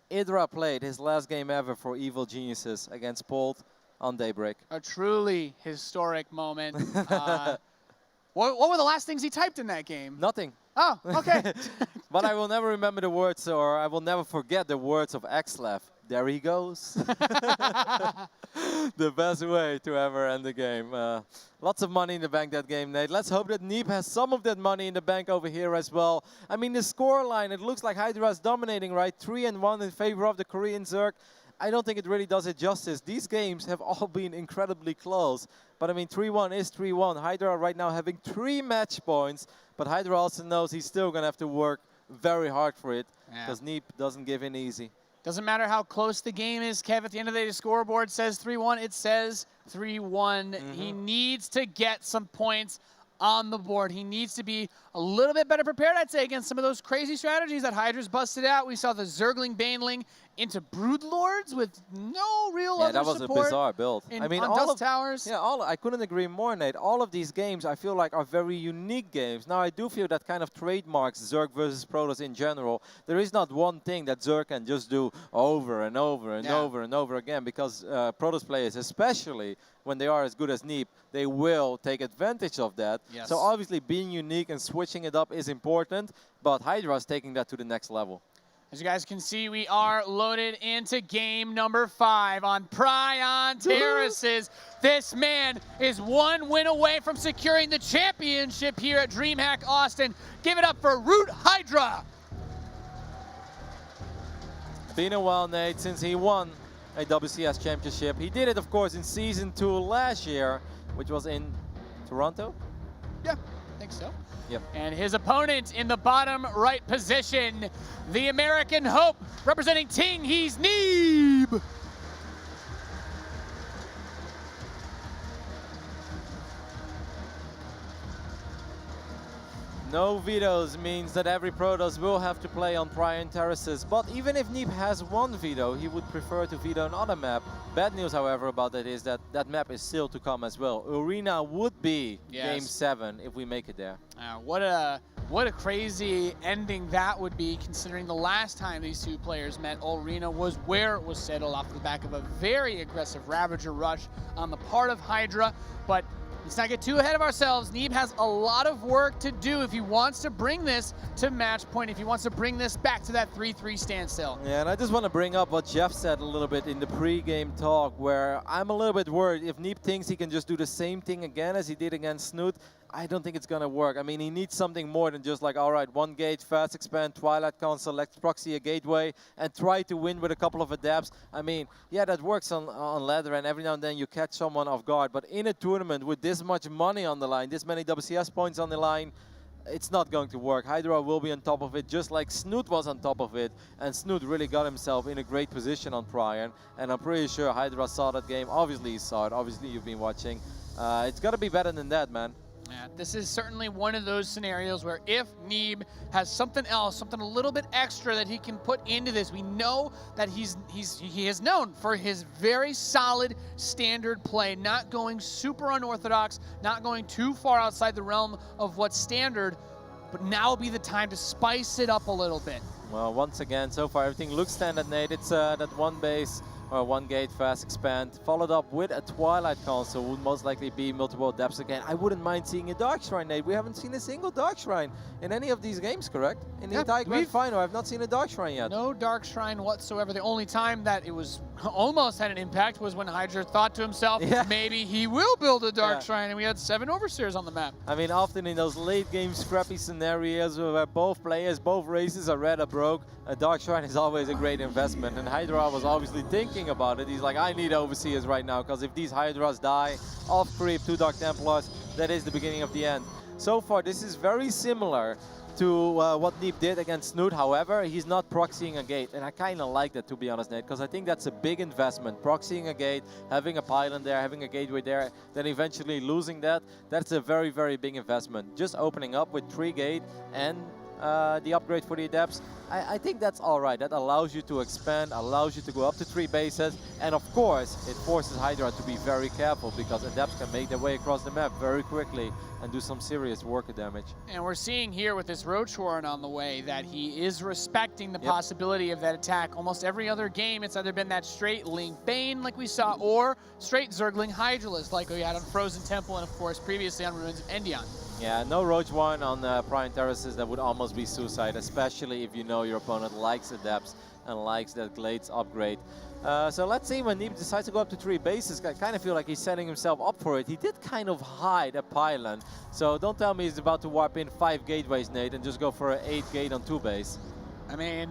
Hydra played his last game ever for Evil Geniuses against Polt on Daybreak. A truly historic moment. What were the last things he typed in that game? Nothing. Oh, okay. But I will never remember the words, or I will never forget the words of Xlev. There he goes. The best way to ever end the game. Lots of money in the bank that game, Nate. Let's hope that Neeb has some of that money in the bank over here as well. I mean, the score line, it looks like Hydra is dominating, right? 3-1 in favor of the Korean Zerg. I don't think it really does it justice. These games have all been incredibly close. But I mean, 3-1 is 3-1. Hydra right now having 3 match points. But Hydra also knows he's still going to have to work very hard for it. Because Neeb doesn't give in easy. Doesn't matter how close the game is, Kev. At the end of the day, the scoreboard says 3-1. It says 3-1. He needs to get some points on the board. He needs to be a little bit better prepared, I'd say, against some of those crazy strategies that Hydra's busted out. We saw the Zergling Baneling into Broodlords with no real other support. Yeah, that was a bizarre build. I mean, on Dust Towers. Yeah, I couldn't agree more, Nate. All of these games, I feel like, are very unique games. Now, I do feel that kind of trademarks Zerg versus Protoss in general. There is not one thing that Zerg can just do over and over and over and over again, because Protoss players, especially when they are as good as Neeb, they will take advantage of that. Yes. So obviously being unique and switching it up is important, but Hydra is taking that to the next level. As you guys can see, we are loaded into game number 5 on Prion Terraces. This man is 1 win away from securing the championship here at Dreamhack Austin. Give it up for Root Hydra. Been a while, Nate, since he won a WCS championship. He did it, of course, in Season 2 last year, which was in Toronto? Yeah, I think so. Yep. And his opponent in the bottom right position, the American Hope, representing Ting, he's Neeb. No vetoes means that every Protoss will have to play on Prion Terraces, but even if Neeb has 1 veto, he would prefer to veto another map. Bad news, however, about that is that that map is still to come as well. Arena would be Game 7 if we make it there. What a crazy ending that would be, considering the last time these two players met, Arena was where it was settled off the back of a very aggressive Ravager rush on the part of Hydra. But let's not get too ahead of ourselves. Neeb has a lot of work to do if he wants to bring this to match point, if he wants to bring this back to that 3-3 standstill. Yeah, and I just want to bring up what Jeff said a little bit in the pre-game talk, where I'm a little bit worried if Neeb thinks he can just do the same thing again as he did against Snoot. I don't think it's going to work. I mean, he needs something more than just like, all right, 1 gate, fast expand, Twilight Console, let's proxy a gateway, and try to win with a couple of adapts. I mean, yeah, that works on ladder, and every now and then you catch someone off guard. But in a tournament with this much money on the line, this many WCS points on the line, it's not going to work. Hydra will be on top of it, just like Snoot was on top of it. And Snoot really got himself in a great position on Prion. And I'm pretty sure Hydra saw that game. Obviously he saw it. Obviously you've been watching. It's got to be better than that, man. Yeah, this is certainly one of those scenarios where if Neeb has something else, something a little bit extra that he can put into this, we know that he is known for his very solid standard play, not going super unorthodox, not going too far outside the realm of what's standard, but now will be the time to spice it up a little bit. Well, once again, so far everything looks standard, Nate. It's that 1 base, or 1 gate, fast expand, followed up with a Twilight Console, would most likely be multiple depths again. I wouldn't mind seeing a Dark Shrine, Nate. We haven't seen a single Dark Shrine in any of these games, correct? In the entire Grand Final, I've not seen a Dark Shrine yet. No Dark Shrine whatsoever. The only time that it was almost had an impact was when Hydra thought to himself, maybe he will build a Dark Shrine, and we had 7 Overseers on the map. I mean, often in those late game scrappy scenarios where both players, both races are red or broke, a Dark Shrine is always a great investment, and Hydra was obviously thinking about it. He's like, I need Overseers right now, because if these Hydras die off creep, 2 Dark Templars, that is the beginning of the end. So far, this is very similar to what Neeb did against Snoot. However, he's not proxying a gate, and I kind of like that, to be honest, Nate, because I think that's a big investment. Proxying a gate, having a pylon there, having a gateway there, then eventually losing that, that's a very, very big investment. Just opening up with 3 gate and the upgrade for the Adepts, I think that's all right. That allows you to expand, allows you to go up to 3 bases, and of course, it forces Hydra to be very careful because Adepts can make their way across the map very quickly and do some serious worker damage. And we're seeing here with this Roach Warren on the way that he is respecting the possibility of that attack. Almost every other game, it's either been that straight Link Bane like we saw, or straight Zergling Hydralisk like we had on Frozen Temple and of course previously on Ruins of Endion. Yeah, no Roach Warren on Prime Terraces, that would almost be suicide, especially if you know your opponent likes Adepts and likes that Glades upgrade. So let's see when Neeb decides to go up to 3 bases. I kind of feel like he's setting himself up for it. He did kind of hide a pylon, so don't tell me he's about to warp in 5 gateways, Nate, and just go for an 8 gate on 2 base. I mean,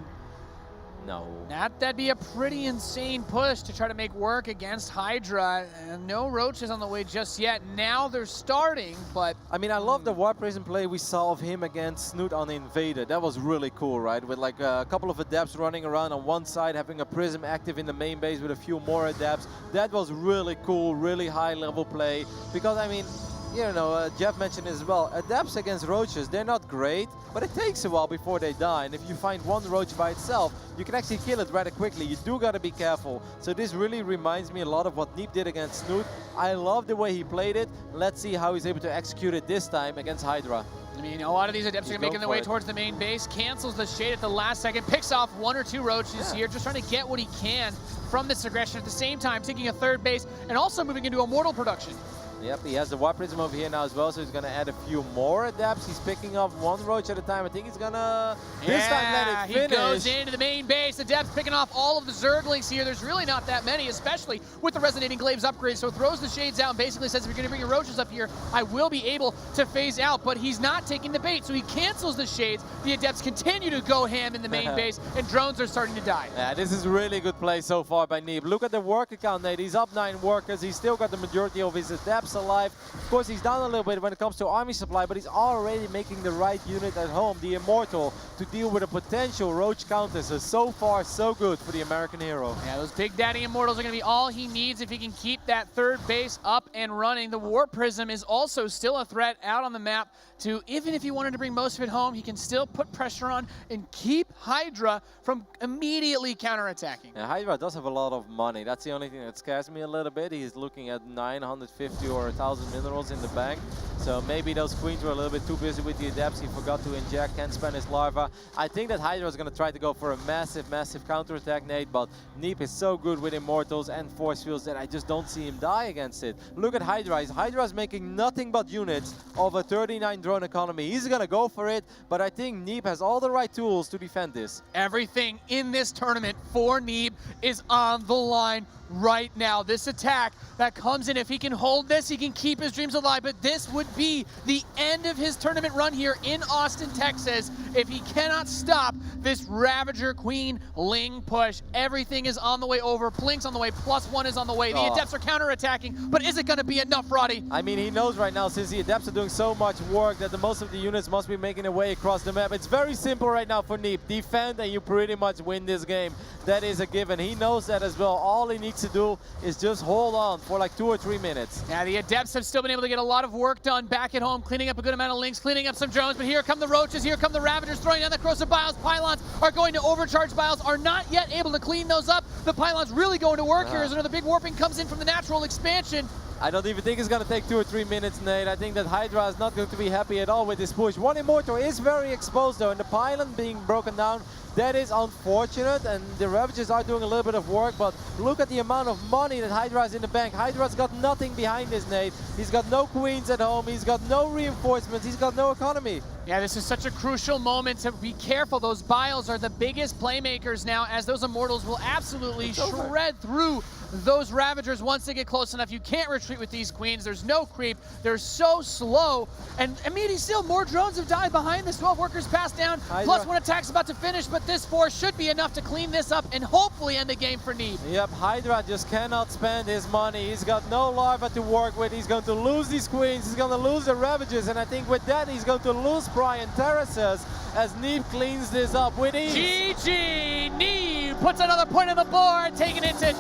no. That'd be a pretty insane push to try to make work against Hydra. No Roaches on the way just yet. Now they're starting, but... I mean, I love the Warp Prism play we saw of him against Snoot on Invader. That was really cool, right? With like a couple of Adepts running around on one side, having a Prism active in the main base with a few more Adepts. That was really cool, really high level play. Because, I mean, you know, Jeff mentioned it as well, Adepts against Roaches, they're not great, but it takes a while before they die. And if you find one Roach by itself, you can actually kill it rather quickly. You do gotta be careful. So this really reminds me a lot of what Neeb did against Snoot. I love the way he played it. Let's see how he's able to execute it this time against Hydra. I mean, a lot of these Adepts are making their way towards the main base, cancels the shade at the last second, picks off 1 or 2 Roaches here, just trying to get what he can from this aggression. At the same time, taking a 3rd base and also moving into Immortal production. Yep, he has the Warp Prism over here now as well, so he's going to add a few more Adepts. He's picking up 1 Roach at a time. I think he's going to this time let it finish. He goes into the main base. Adepts picking off all of the Zerglings here. There's really not that many, especially with the Resonating Glaives upgrade. So throws the shades out and basically says, if you're going to bring your Roaches up here, I will be able to phase out. But he's not taking the bait, so he cancels the shades. The Adepts continue to go ham in the main base, and drones are starting to die. Yeah, this is really good play so far by Neeb. Look at the worker count, Nate. He's up 9 workers. He's still got the majority of his Adepts alive. Of course, he's down a little bit when it comes to army supply, but he's already making the right unit at home, the Immortal, to deal with a potential Roach counter. So far, so good for the American hero. Yeah, those Big Daddy Immortals are going to be all he needs if he can keep that 3rd base up and running. The Warp Prism is also still a threat out on the map to, even if he wanted to bring most of it home, he can still put pressure on and keep Hydra from immediately counterattacking. Yeah, Hydra does have a lot of money. That's the only thing that scares me a little bit. He's looking at 950 or 1,000 minerals in the bank. So maybe those queens were a little bit too busy with the Adepts. He forgot to inject, can't spend his larva. I think that Hydra is going to try to go for a massive, massive counterattack, Nate, but Neeb is so good with Immortals and Force Fields that I just don't see him die against it. Look at Hydra. Hydra is making nothing but units of a 39 drone economy. He's going to go for it, but I think Neeb has all the right tools to defend this. Everything in this tournament for Neeb is on the line right now. This attack that comes in, if he can hold this, he can keep his dreams alive, but this would be the end of his tournament run here in Austin, Texas, if he cannot stop this Ravager Queen Ling push. Everything is on the way over. Blink's on the way, +1 is on the way. The Adepts are counterattacking, but is it going to be enough, Roddy? I mean, he knows right now, since the Adepts are doing so much work, that the most of the units must be making their way across the map. It's very simple right now for Neeb. Defend and you pretty much win this game. That is a given. He knows that as well. All he needs to do is just hold on for like 2 or 3 minutes. Yeah, the Adepts have still been able to get a lot of work done back at home, cleaning up a good amount of links, cleaning up some drones, but here come the Roaches, here come the Ravagers, throwing down the corrosive bios. Pylons are going to overcharge bios, are not yet able to clean those up. The Pylons really going to work here as another big warping comes in from the natural expansion. I don't even think it's going to take 2 or 3 minutes, Nate. I think that Hydra is not going to be happy at all with this push. One Immortal is very exposed though, and the pylon being broken down, that is unfortunate, and the Ravagers are doing a little bit of work, but look at the amount of money that Hydra has in the bank. Hydra's got nothing behind this, Nate. He's got no queens at home, he's got no reinforcements, he's got no economy. Yeah, this is such a crucial moment to be careful. Those bios are the biggest playmakers now, as those Immortals will absolutely shred through those Ravagers once they get close enough. You can't retreat with these queens. There's no creep. They're so slow. And immediately still, more drones have died behind this. 12 workers passed down. Hydra. +1 attack's about to finish, but this force should be enough to clean this up and hopefully end the game for Neeb. Yep, Hydra just cannot spend his money. He's got no larva to work with. He's going to lose these queens. He's going to lose the Ravagers. And I think with that, he's going to lose Brian terraces as Neeb cleans this up with ease. GG! Neeb puts another point on the board, taking it to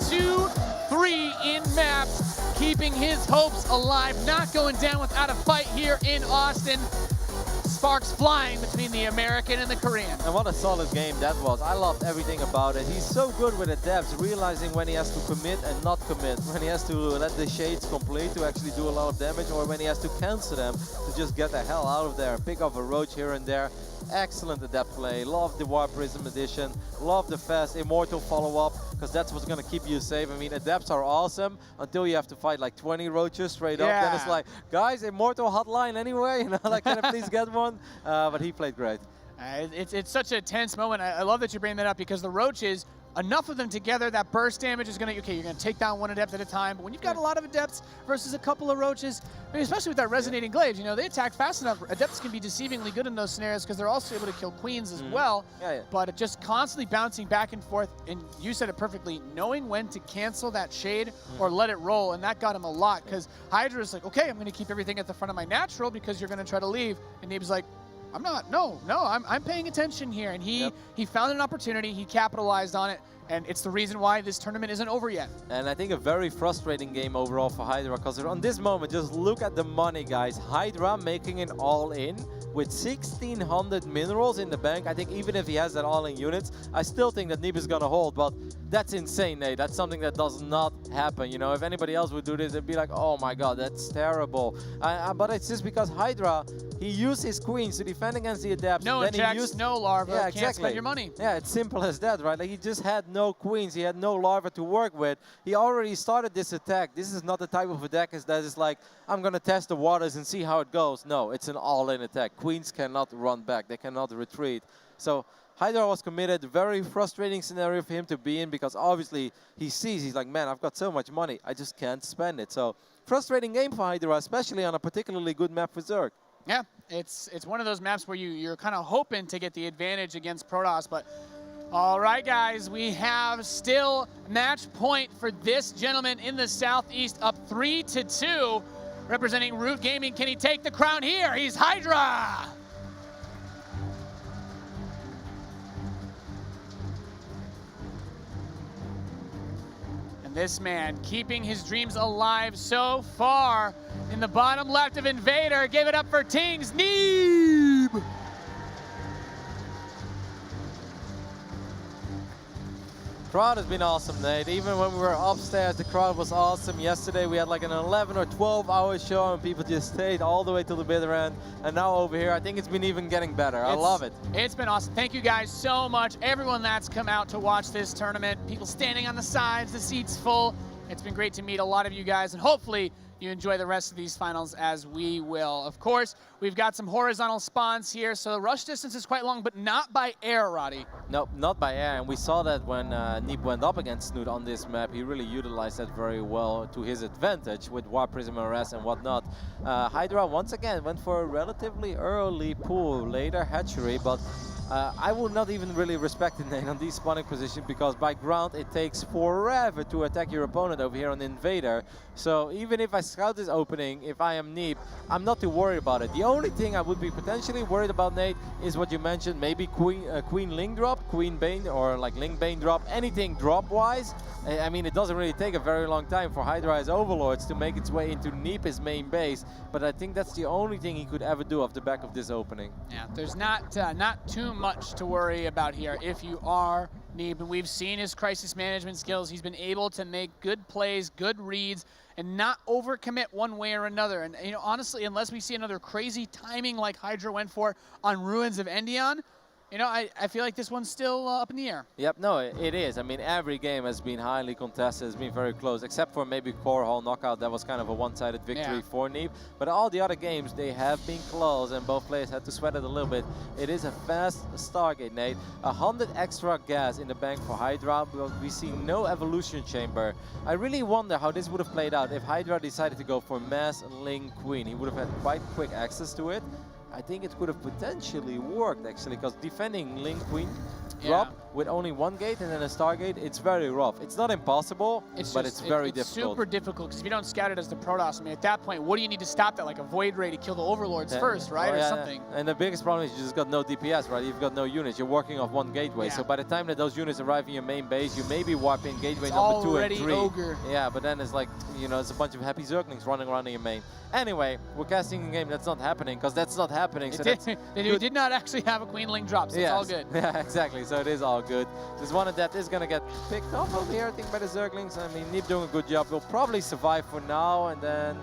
2-3 in map, keeping his hopes alive, not going down without a fight here in Austin. Sparks flying between the American and the Korean. And what a solid game that was. I loved everything about it. He's so good with the depths, realizing when he has to commit and not commit, when he has to let the shades complete to actually do a lot of damage, or when he has to cancel them to just get the hell out of there, pick off a roach here and there. Excellent adept play. Love the War Prism edition. Love the fast Immortal follow-up, because that's what's going to keep you safe. I mean, adepts are awesome until you have to fight like 20 roaches straight up. Then it's like, guys, Immortal hotline anyway. You know, like, can I please get one? But he played great. It's such a tense moment. I love that you bring that up, because the roaches, enough of them together, that burst damage is going to, okay, you're going to take down one adept at a time. But when you've got a lot of adepts versus a couple of roaches, I mean, especially with that resonating glaives, you know, they attack fast enough. Adepts can be deceivingly good in those scenarios because they're also able to kill queens as well. But just constantly bouncing back and forth, and you said it perfectly, knowing when to cancel that shade or let it roll, and that got him a lot, because Hydra's like, okay, I'm going to keep everything at the front of my natural because you're going to try to leave. And Neeb's like, I'm not, no, I'm paying attention here. And he found an opportunity, he capitalized on it, and it's the reason why this tournament isn't over yet. And I think a very frustrating game overall for Hydra, because on this moment, just look at the money, guys. Hydra making an all-in with 1,600 minerals in the bank. I think even if he has that all-in units, I still think that Neeb is going to hold, but that's insane, Nate. That's something that does not happen. You know, if anybody else would do this, it'd be like, oh my god, that's terrible. But it's just because Hydra, he used his queens to defend against the adepts. No injects, no larva, can't spend your money. Yeah, it's simple as that, right? Like, he just had no queens, he had no larva to work with. He already started this attack. This is not the type of attack that is like, I'm going to test the waters and see how it goes. No, it's an all-in attack. Queens cannot run back, they cannot retreat. So Hydra was committed. Very frustrating scenario for him to be in, because obviously he sees, he's like, man, I've got so much money, I just can't spend it. So frustrating game for Hydra, especially on a particularly good map for Zerg. Yeah, it's one of those maps where you're kind of hoping to get the advantage against Protoss, but all right, guys, we have still match point for this gentleman in the Southeast, up 3-2, representing Root Gaming. Can he take the crown here? He's Hydra! And this man keeping his dreams alive so far. In the bottom left of Invader, give it up for Tings, Neeb! Crowd has been awesome, Nate. Even when we were upstairs, the crowd was awesome. Yesterday we had like an 11 or 12 hour show and people just stayed all the way till the bitter end. And now over here, I think it's been even getting better. I love it. It's been awesome. Thank you guys so much. Everyone that's come out to watch this tournament. People standing on the sides, the seats full. It's been great to meet a lot of you guys, and hopefully you enjoy the rest of these finals as we will. Of course, we've got some horizontal spawns here, so the rush distance is quite long, but not by air, Roddy. Nope, not by air, and we saw that when Neeb went up against Snoot on this map. He really utilized that very well to his advantage with War Prism RS and whatnot. Hydra once again went for a relatively early pull, later hatchery, but I would not even really respect it, Nate, on these spawning positions, because by ground it takes forever to attack your opponent over here on Invader. So even if I scout this opening, if I am Neeb, I'm not too worried about it. The only thing I would be potentially worried about, Nate, is what you mentioned, maybe Queen Ling drop, Queen Bane, or like Ling Bane drop, anything drop-wise. I mean, it doesn't really take a very long time for Hydra as Overlords to make its way into Neeb's main base, but I think that's the only thing he could ever do off the back of this opening. Yeah, there's not too much to worry about here if you are Neeb, and we've seen his crisis management skills. He's been able to make good plays, good reads, and not overcommit one way or another. And you know, honestly, unless we see another crazy timing like Hydra went for on Ruins of Endion, you know, I feel like this one's still up in the air. Yep, no, it is. I mean, every game has been highly contested, has been very close, except for maybe Core Hall Knockout. That was kind of a one-sided victory for Neeb. But all the other games, they have been close, and both players had to sweat it a little bit. It is a fast Stargate, Nate. 100 extra gas in the bank for Hydra, but we see no evolution chamber. I really wonder how this would have played out if Hydra decided to go for Mass Ling Queen. He would have had quite quick access to it. I think it could have potentially worked actually, because defending Link Queen drop with only one gate and then a Stargate, it's very rough. It's not impossible, but it's very difficult. Super difficult, because if you don't scout it as the Protoss, I mean, at that point, what do you need to stop that? Like a Void Ray to kill the Overlords first, right? Or something. And the biggest problem is you just got no DPS, right? You've got no units. You're working off one gateway. So by the time that those units arrive in your main base, you maybe warp in gateway number 2 and 3. Ogre. Yeah, but then it's like, you know, it's a bunch of happy Zerglings running around in your main. Anyway, we're casting a game that's not happening, because that's not happening. So They did not actually have a Queen Ling drop, so it's all good. Yeah, exactly. So it is all good. This one adept is going to get picked off over here, I think, by the Zerglings. I mean, Neeb doing a good job. Will probably survive for now, and then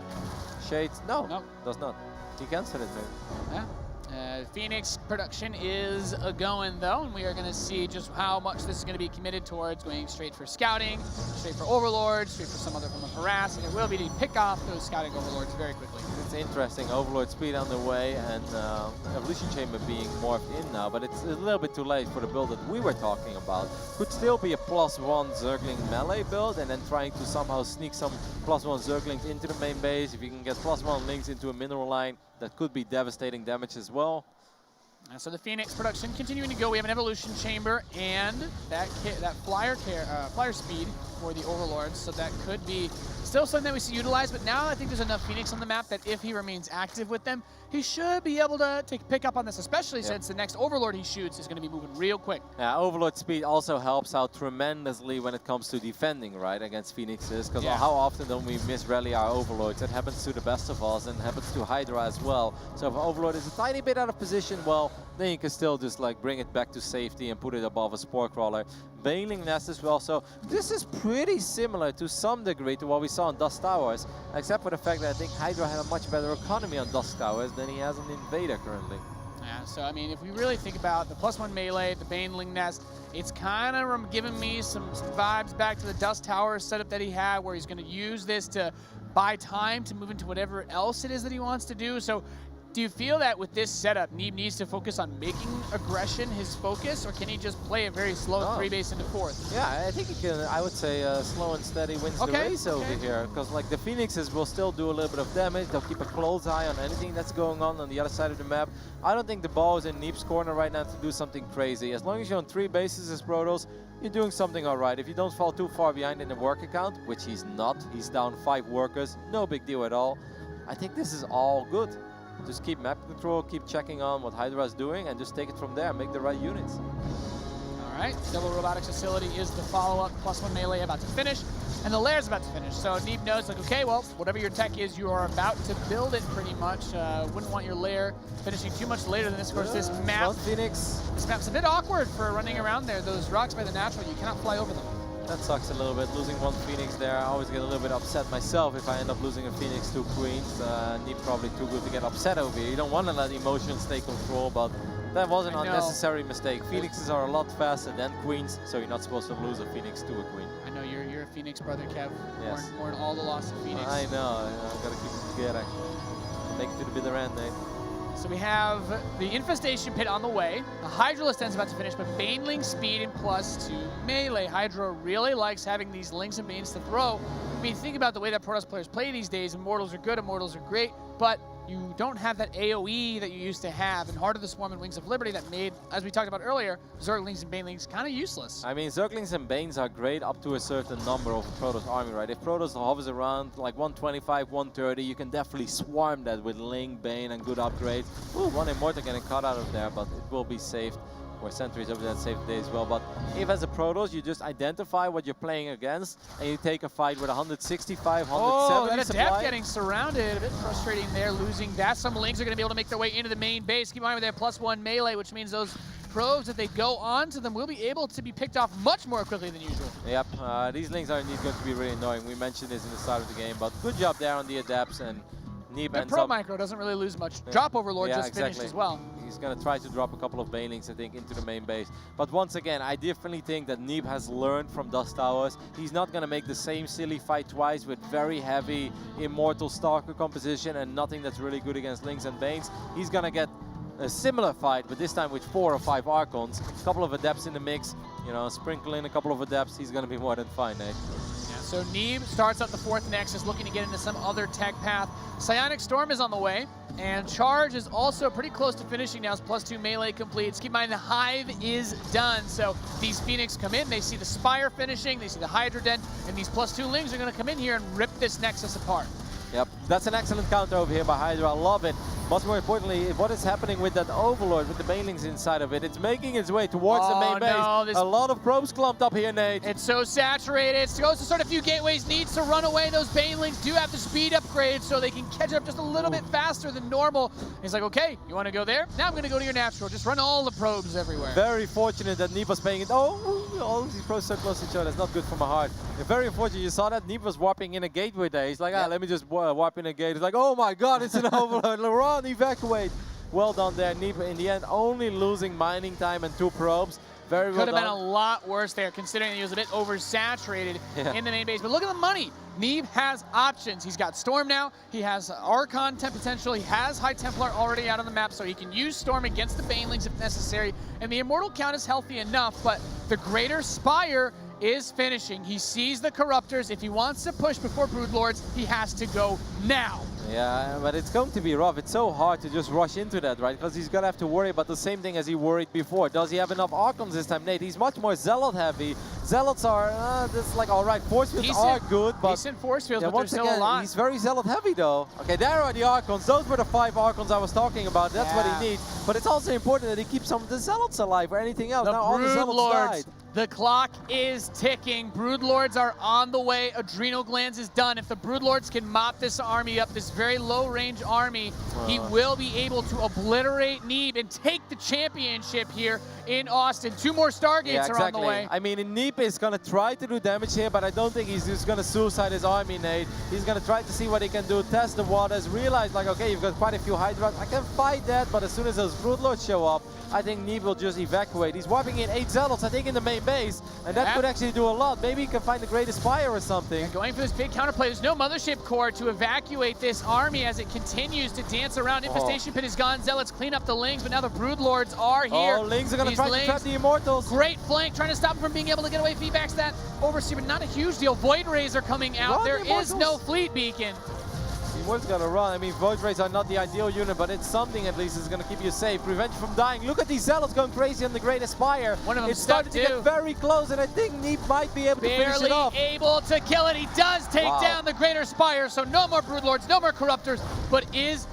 Shades, no, does not. He cancelled it, man. Yeah. Phoenix production is a-going, though, and we are going to see just how much this is going to be committed towards going straight for scouting, straight for overlords, straight for some other form of harass, and it will be to pick off those scouting overlords very quickly. It's interesting. Overlord speed on the way, and Evolution Chamber being morphed in now, but it's a little bit too late for the build that we were talking about. Could still be a +1 Zergling melee build, and then trying to somehow sneak some +1 Zerglings into the main base. If you can get +1 links into a mineral line, that could be devastating damage as well. So the Phoenix production continuing to go. We have an Evolution Chamber and that flyer speed for the Overlords. So that could be still something that we see utilized. But now I think there's enough Phoenix on the map that if he remains active with them, he should be able to pick up on this, especially since the next Overlord he shoots is going to be moving real quick. Yeah, Overlord speed also helps out tremendously when it comes to defending, right, against Phoenixes. Because how often don't we misrally our Overlords? That happens to the best of us and happens to Hydra as well. So if Overlord is a tiny bit out of position, well, then you can still just like bring it back to safety and put it above a Spore Crawler. Baneling Nest as well. So this is pretty similar to some degree to what we saw on Dust Towers, except for the fact that I think Hydra had a much better economy on Dust Towers than he has on Invader currently. Yeah, so I mean, if we really think about the +1 melee, the Baneling Nest, it's kind of giving me some vibes back to the Dust Tower setup that he had, where he's going to use this to buy time to move into whatever else it is that he wants to do. So do you feel that with this setup, Neeb needs to focus on making aggression his focus, or can he just play a very slow 3-base into 4th? Yeah, I think he can. I would say slow and steady wins the race over here, because like the Phoenixes will still do a little bit of damage. They'll keep a close eye on anything that's going on the other side of the map. I don't think the ball is in Neeb's corner right now to do something crazy. As long as you're on 3 bases as Protoss, you're doing something all right. If you don't fall too far behind in the work account, which he's not, he's down 5 workers, no big deal at all. I think this is all good. Just keep map control, keep checking on what Hydra is doing, and just take it from there, make the right units. All right, Double Robotics Facility is the follow-up, +1 melee about to finish, and the Lair's about to finish. So Neeb knows, like, okay, well, whatever your tech is, you are about to build it pretty much. Wouldn't want your Lair finishing too much later than this. Of course, this map's a bit awkward for running around there. Those rocks by the natural, you cannot fly over them. That sucks a little bit, losing 1 Phoenix there. I always get a little bit upset myself if I end up losing a Phoenix to Queens. Neeb probably too good to get upset over here. You don't want to let emotions take control, but that was an unnecessary mistake. Phoenixes are a lot faster than Queens, so you're not supposed to lose a Phoenix to a Queen. I know, you're a Phoenix brother, Kev. Yes. More than all the loss of Phoenix. I know, I've got to keep it together. Make it to the bitter end, Nate. So we have the Infestation Pit on the way. The Hydralisk Den's about to finish, but Baneling speed and +2 melee. Hydra really likes having these Lings and Banes to throw. I mean, think about the way that Protoss players play these days. Immortals are good, Immortals are great, but you don't have that AoE that you used to have in Heart of the Swarm and Wings of Liberty that made, as we talked about earlier, Zerglings and Banelings kind of useless. I mean, Zerglings and Banes are great up to a certain number of Protoss army, right? If Protoss hovers around like 125, 130, you can definitely swarm that with Ling, Bane, and good upgrades. Ooh, 1 Immortal getting cut out of there, but it will be saved. Or Sentries over that save today as well. But if as a Protoss, you just identify what you're playing against, and you take a fight with 165, 170 that supply. Adept getting surrounded. A bit frustrating there, losing that. Some Lings are going to be able to make their way into the main base. Keep in mind with their +1 melee, which means those probes, if they go onto them, will be able to be picked off much more quickly than usual. Yep, these Lings are indeed going to be really annoying. We mentioned this in the start of the game, but good job there on the Adepts, and Neeb ends Pro up... Micro doesn't really lose much. Drop Overlord just finished as well. He's going to try to drop a couple of Banelings, I think, into the main base. But once again, I definitely think that Neeb has learned from Dust Towers. He's not going to make the same silly fight twice with very heavy Immortal Stalker composition and nothing that's really good against Lings and Banes. He's going to get a similar fight, but this time with 4 or 5 Archons. A couple of Adepts in the mix, you know, sprinkle in a couple of Adepts. He's going to be more than fine, Nate. So Neeb starts up the 4th Nexus, looking to get into some other tech path. Psionic Storm is on the way. and Charge is also pretty close to finishing now. It's +2 melee completes. Keep in mind the Hive is done, so these Phoenix come in, they see the Spire finishing, they see the Hydra dead, and these +2 Lings are going to come in here and rip this Nexus apart. Yep, that's an excellent counter over here by Hydra. I love it. Much more importantly, what is happening with that Overlord, with the banelings inside of it? It's making its way towards the main base. A lot of probes clumped up here, Nate. It's so saturated. It goes to start a few gateways, needs to run away. Those banelings do have the speed upgrade, so they can catch up just a little bit faster than normal. He's like, okay, you want to go there? Now I'm going to go to your natural. Just run all the probes everywhere. Very fortunate that Neeb was paying it. Oh, all these probes so close to each other. That's not good for my heart. Very unfortunate. You saw that Neeb was warping in a gateway there. He's like, let me just warp in a gate. It's like, oh my god, it's an Overlord. Run, evacuate. Well done there, Neeb. In the end, only losing mining time and 2 probes. Very well done. Could have been a lot worse there, considering he was a bit oversaturated in the main base. But look at the money. Neeb has options. He's got Storm now. He has Archon potential. He has High Templar already out on the map, so he can use Storm against the Banelings if necessary. And the Immortal count is healthy enough, but the Greater Spire is finishing. He sees the Corruptors. If he wants to push before Broodlords, he has to go now. Yeah, but it's going to be rough. It's so hard to just rush into that, right? Because he's going to have to worry about the same thing as he worried before. Does he have enough Archons this time, Nate? He's much more Zealot heavy. Zealots are, that's like, all right, Force Fields are good, but... Decent Force Fields, but once there's again, still a lot. He's very Zealot heavy, though. Okay, there are the Archons. Those were the 5 Archons I was talking about. That's what he needs. But it's also important that he keeps some of the Zealots alive or anything else. Now all the Zealots died. The clock is ticking. Broodlords are on the way. Adrenal Glands is done. If the Broodlords can mop this army up, this very low-range army, he will be able to obliterate Neeb and take the championship here in Austin. 2 more Stargates are on the way. I mean, Neeb is going to try to do damage here, but I don't think he's just going to suicide his army, Nate. He's going to try to see what he can do, test the waters, realize, like, okay, you've got quite a few Hydras. I can fight that, but as soon as those Broodlords show up, I think Neeb will just evacuate. He's wiping in 8 Zealots, I think, in the main base, and that could actually do a lot. Maybe he can find the Greatest Spire or something. Going for this big counterplay. There's no Mothership Core to evacuate this army as it continues to dance around. Infestation Pit is gone. Zealots clean up the Lings, but now the Broodlords are here. Oh, Lings are going to try to trap the Immortals. Great flank, trying to stop them from being able to get away. Feedbacks that Overseer, but not a huge deal. Void Rays are coming out. There is no Fleet Beacon. Immortals got to run. I mean, Void Rays are not the ideal unit, but it's something at least that's going to keep you safe. Prevent you from dying. Look at these Zealots going crazy on the Great Spire. One of them it's starting to get very close, and I think Neeb might be able to finish it off. Barely able to kill it. He does take down the Greater Spire, so no more Broodlords, no more Corruptors, but is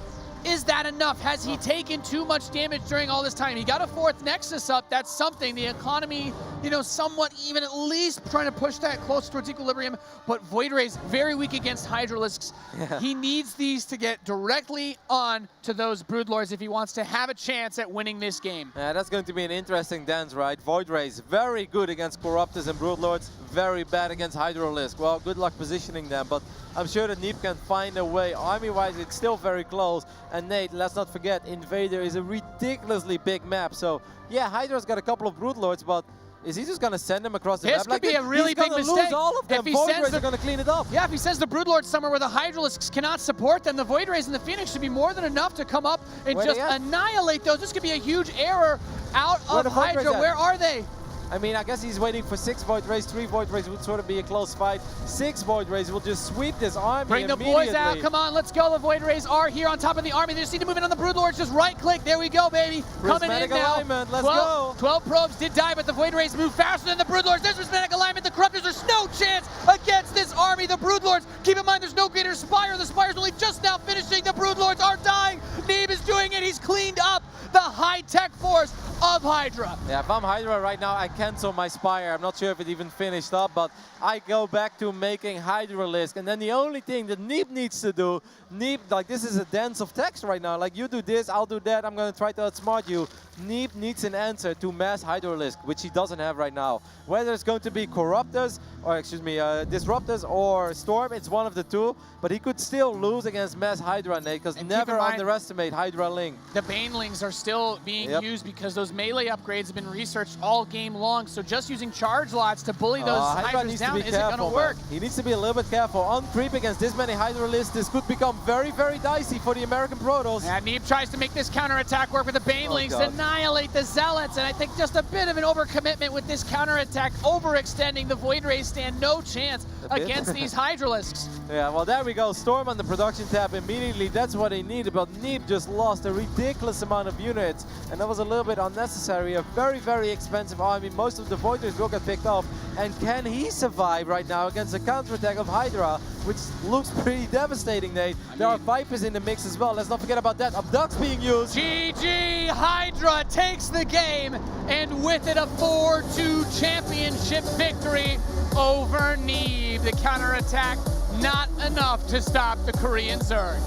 that enough? Has he taken too much damage during all this time? He got a 4th Nexus up. That's something. The economy, you know, somewhat even, at least trying to push that close towards equilibrium. But Void Rays, very weak against Hydralisks. He needs these to get directly on to those Broodlords if he wants to have a chance at winning this game. Yeah, that's going to be an interesting dance, right? Void Rays, very good against Corruptors and Broodlords, very bad against Hydralisk. Well, good luck positioning them, but I'm sure that Neeb can find a way. Army-wise, it's still very close. And Nate, let's not forget, Invader is a ridiculously big map. So, yeah, Hydra's got a couple of Broodlords, but is he just going to send them across the map? This could be a really big mistake. Lose all of them. Void Rays are going to clean it up. Yeah, if he sends the Broodlords somewhere where the Hydralisks cannot support them, the Void Rays and the Phoenix should be more than enough to come up and just annihilate those. This could be a huge error out of Hydra. Where are they? I mean, I guess he's waiting for 6 Void Rays. 3 Void Rays would sort of be a close fight. 6 Void Rays will just sweep this army Bring the boys out. Come on, let's go. The Void Rays are here on top of the army. They just need to move in on the Broodlords. Just right-click. There we go, baby. Coming in now. Alignment. Let's go. 12 probes did die, but the Void Rays move faster than the Broodlords. There's prismatic alignment. The Corruptors, there's no chance against this army. The Broodlords, keep in mind, there's no Greater Spire. The Spire's only just now finishing. The Broodlords are dying. Neeb is doing it. He's cleaned up the high-tech force of Hydra. Yeah, if I'm Hydra right now, I cancel my Spire. I'm not sure if it even finished up, but I go back to making Hydralisk. And then the only thing that Neeb needs to do, Neeb, like this is a dance of text right now. Like you do this, I'll do that, I'm going to try to outsmart you. Neeb needs an answer to mass Hydralisk, which he doesn't have right now. Whether it's going to be Corruptors, or excuse me, Disruptors or Storm, it's one of the two. But he could still lose against mass Hydra, Nate, because never underestimate Hydra Ling. The Banelings are still being used because those melee upgrades have been researched all game long. So just using charge lots to bully those Hydras down isn't going to work. He needs to be a little bit careful. On creep against this many Hydralisks, this could become very, very dicey for the American Protoss. And Neeb tries to make this counterattack work with the Banelings. annihilate the Zealots, and I think just a bit of an overcommitment with this counterattack, overextending. The Void Rays stand no chance against these Hydralisks. Yeah, well, there we go. Storm on the production tab immediately. That's what they needed, but Neeb just lost a ridiculous amount of units, and that was a little bit unnecessary. A very, very expensive army. Most of the Void Rays will get picked off, and can he survive right now against the counterattack of Hydra, which looks pretty devastating, Nate? There are Vipers in the mix as well. Let's not forget about that. Abducts being used. GG! Hydra takes the game, and with it a 4-2 championship victory over Neeb. The counterattack, not enough to stop the Korean Zerg.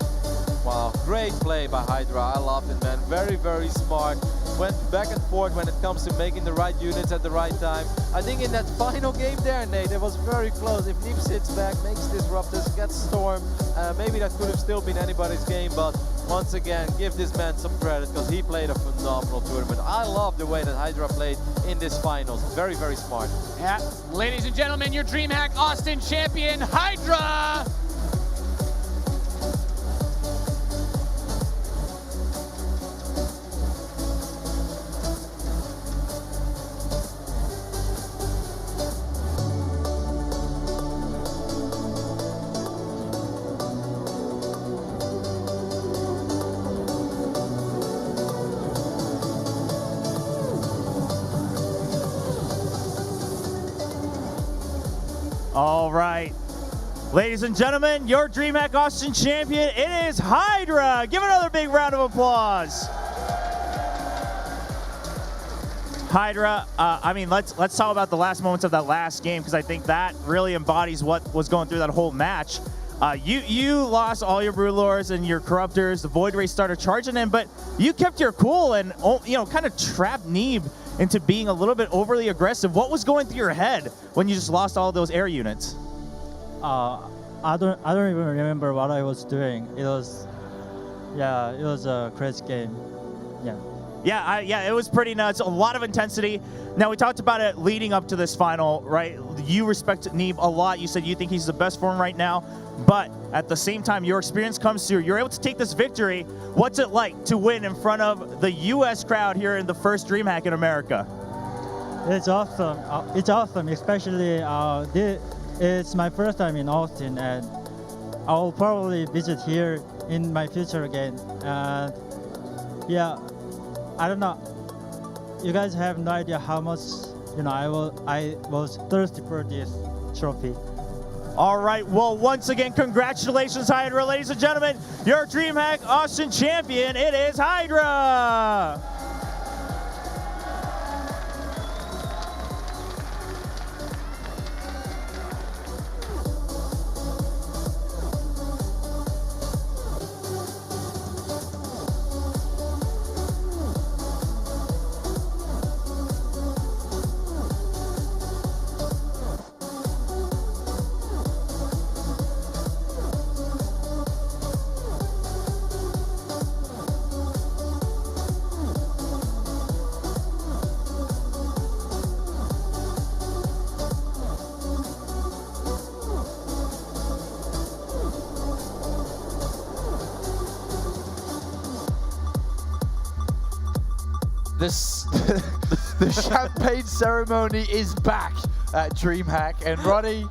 Wow, great play by Hydra. I love it, man. Very, very smart. Went back and forth when it comes to making the right units at the right time. I think in that final game there, Nate, it was very close. If Neeb sits back, makes disruptors, gets Storm, maybe that could have still been anybody's game, but once again, give this man some credit because he played a phenomenal tournament. I love the way that Hydra played in this finals. Very, very smart. Yeah, ladies and gentlemen, your DreamHack Austin champion, Hydra! All right. Ladies and gentlemen, your DreamHack Austin champion, it is Hydra. Give another big round of applause. Hydra, I mean, let's talk about the last moments of that last game, because I think that really embodies what was going through that whole match. You lost all your Broodlords and your Corruptors. The Void Rays started charging in, but you kept your cool and, you know, kind of trapped Neeb into being a little bit overly aggressive. What was going through your head when you just lost all those air units? I don't even remember what I was doing. It was a crazy game. Yeah, it was pretty nuts. A lot of intensity. Now, we talked about it leading up to this final, right? You respect Neeb a lot. You said you think he's the best form right now. But at the same time, your experience comes through. You're able to take this victory. What's it like to win in front of the U.S. crowd here in the first DreamHack in America? It's awesome. It's awesome, especially it's my first time in Austin, and I'll probably visit here in my future again. And yeah, I don't know. You guys have no idea how much, you know, I was thirsty for this trophy. All right, well, once again, congratulations, Hydra. Ladies and gentlemen, your DreamHack Austin champion, it is Hydra! The champagne ceremony is back at DreamHack. And Ronnie,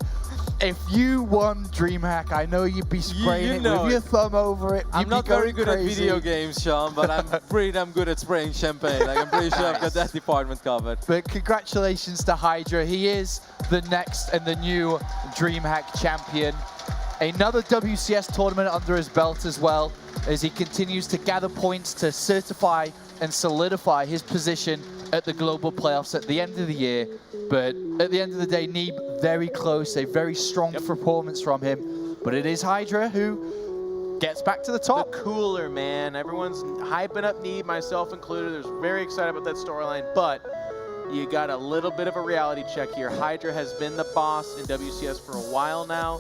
if you won DreamHack, I know you'd be spraying it with your thumb over it. I'm not very good at video games, Sean, but I'm pretty damn good at spraying champagne. Like, I'm pretty sure I've got that department covered. But congratulations to Hydra. He is the next and the new DreamHack champion. Another WCS tournament under his belt as well, as he continues to gather points to certify and solidify his position at the global playoffs at the end of the year. But at the end of the day, Neeb very close, a very strong performance from him. But it is Hydra who gets back to the top. The cooler, man. Everyone's hyping up Neeb, myself included. They're very excited about that storyline, but you got a little bit of a reality check here. Hydra has been the boss in WCS for a while now.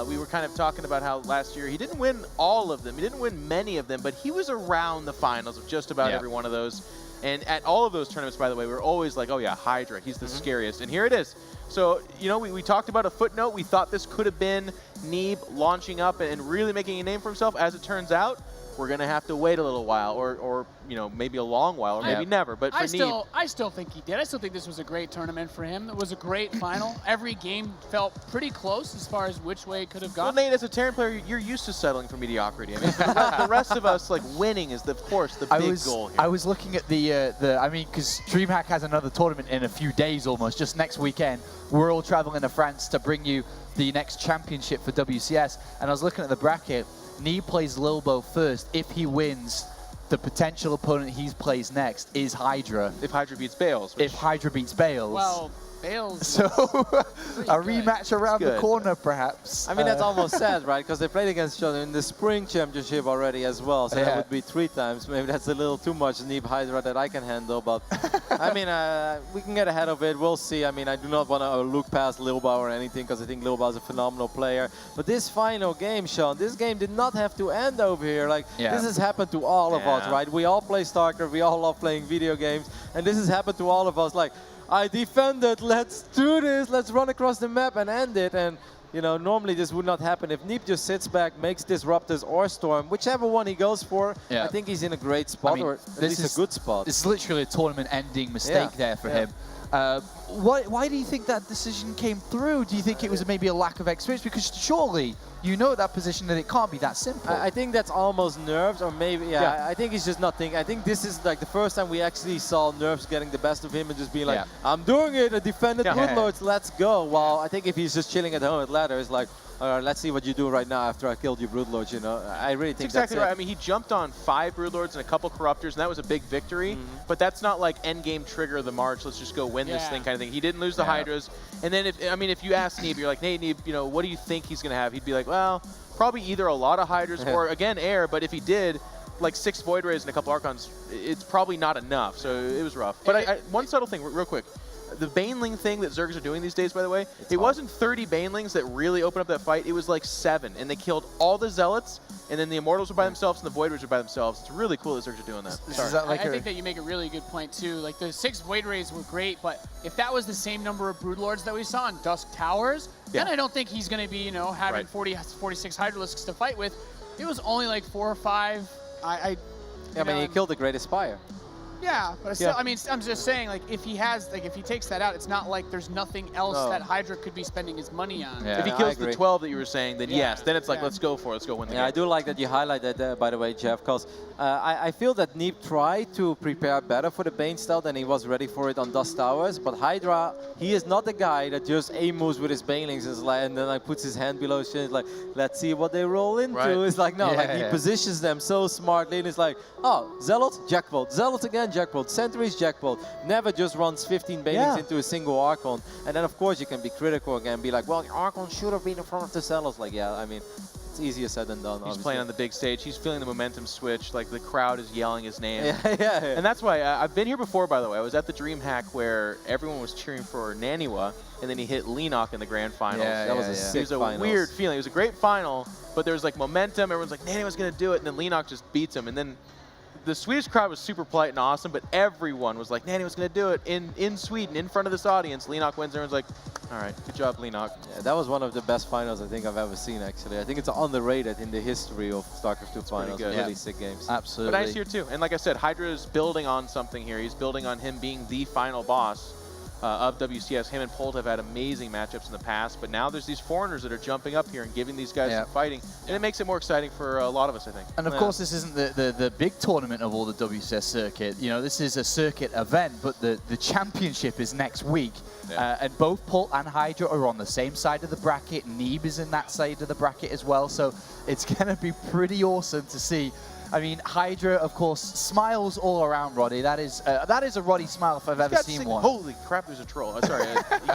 We were kind of talking about how last year he didn't win all of them. He didn't win many of them, but he was around the finals of just about every one of those. And at all of those tournaments, by the way, we were always like, oh yeah, Hydra, he's the scariest. And here it is. So, you know, we talked about a footnote. We thought this could have been Neeb launching up and really making a name for himself. As it turns out, we're going to have to wait a little while, or you know, maybe a long while, or maybe never. But for Neeb, I still think he did. I still think this was a great tournament for him. It was a great final. Every game felt pretty close as far as which way it could have gone. well, Nate, as a Terran player, you're used to settling for mediocrity. I mean, the rest of us, like, winning is, of course, the big goal here. I was looking at I mean, because Dreamhack has another tournament in a few days almost, just next weekend. We're all traveling to France to bring you the next championship for WCS. And I was looking at the bracket. Neeb plays Lilbo first. If he wins, the potential opponent he plays next is Hydra. If Hydra beats Bales. If Hydra beats Bales. Well, Bales. So a rematch around the corner, perhaps. I mean, that's almost sad, right? Because they played against each other in the spring championship already as well. So that would be 3 times. Maybe that's a little too much Neeb Hydra that I can handle. But I mean, we can get ahead of it. We'll see. I mean, I do not want to look past Lilbo or anything because I think Lilbo is a phenomenal player. But this final game, Sean, this game did not have to end over here. Like, this has happened to all of us, right? We all play StarCraft. We all love playing video games. And this has happened to all of us. Like, I defended, let's do this, let's run across the map and end it. And, you know, normally this would not happen. If Neeb just sits back, makes Disruptors or Storm, whichever one he goes for, I think he's in a great spot, or at least a good spot. This is literally a tournament-ending mistake there for him. Why do you think that decision came through? Do you think it was maybe a lack of experience? Because surely you know at that position that it can't be that simple. I think that's almost nerves, or maybe, I think he's just not thinking. I think this is like the first time we actually saw nerves getting the best of him and just being like, I'm doing it, I defended Broodlords, let's go. While I think if he's just chilling at home at ladder, it's like, let's see what you do right now after I killed you Broodlords, you know. I really think that's exactly right. I mean, he jumped on 5 Broodlords and a couple Corruptors, and that was a big victory. But that's not like endgame trigger of the March, let's just go win this thing kind of thing. He didn't lose the Hydras. And then, if you ask Neeb, you're like, hey, Neeb, you know, what do you think he's going to have? He'd be like, well, probably either a lot of Hydras or, again, air. But if he did, like 6 Void Rays and a couple Archons, it's probably not enough. So it was rough. But one subtle thing, real quick. The Baneling thing that Zergs are doing these days, by the way, it wasn't 30 Banelings that really opened up that fight. It was like 7, and they killed all the Zealots, and then the Immortals were by themselves, and the Void Rays were by themselves. It's really cool that Zergs are doing that. I think that you make a really good point, too. Like, the 6 Void Rays were great, but if that was the same number of Broodlords that we saw in Dusk Towers, then I don't think he's going to be, you know, having 46 Hydralisks to fight with. It was only like 4 or 5. I mean, he killed the Great Spire. Yeah, but still, I mean, I'm just saying, like, if he takes that out, it's not like there's nothing else that Hydra could be spending his money on. If he kills the 12 that you were saying, then yes, then it's like, let's go for it, let's go win the game. I do like that you highlight that, by the way, Jeff, because I feel that Neeb tried to prepare better for the Bane style than he was ready for it on Dust Towers, but Hydra, he is not the guy that just aim moves with his Banelings and then puts his hand below his chin, like, let's see what they roll into. It's like, no, he positions them so smartly, and it's like, oh, Zealot, jackpot, Zealot again, jackpot, Sentries, jackpot. Never just runs 15 Banelings into a single Archon. And then, of course, you can be critical again and be like, well, the Archon should have been in front of the Zealots. Like, yeah, I mean, it's easier said than done, He's playing on the big stage. He's feeling the momentum switch. Like, the crowd is yelling his name. Yeah. And that's why I've been here before, by the way. I was at the Dreamhack where everyone was cheering for Naniwa, and then he hit Leenock in the grand finals. That was a sick It was a weird feeling. It was a great final, but there was, like, momentum. Everyone's like, Naniwa's going to do it, and then Leenock just beats him. And then the Swedish crowd was super polite and awesome, but everyone was like, Naniwa's going to do it in Sweden, in front of this audience. Leenock wins. Everyone's like, all right, good job, Leenock. Yeah, that was one of the best finals I think I've ever seen, actually. I think it's underrated in the history of StarCraft II finals. Really sick games. Absolutely. But nice here, too. And like I said, Hydra is building on something here. He's building on him being the final boss of WCS. Him and Polt have had amazing matchups in the past, but now there's these foreigners that are jumping up here and giving these guys some fighting, and it makes it more exciting for a lot of us, I think. And of course, this isn't the big tournament of all the WCS circuit. You know, this is a circuit event, but the championship is next week. And both Polt and Hydra are on the same side of the bracket. Neeb is in that side of the bracket as well, so it's going to be pretty awesome to see. I mean, Hydra, of course, smiles all around Roddy. That is a Roddy smile if I've ever seen one. Holy crap, there's a troll. Sorry,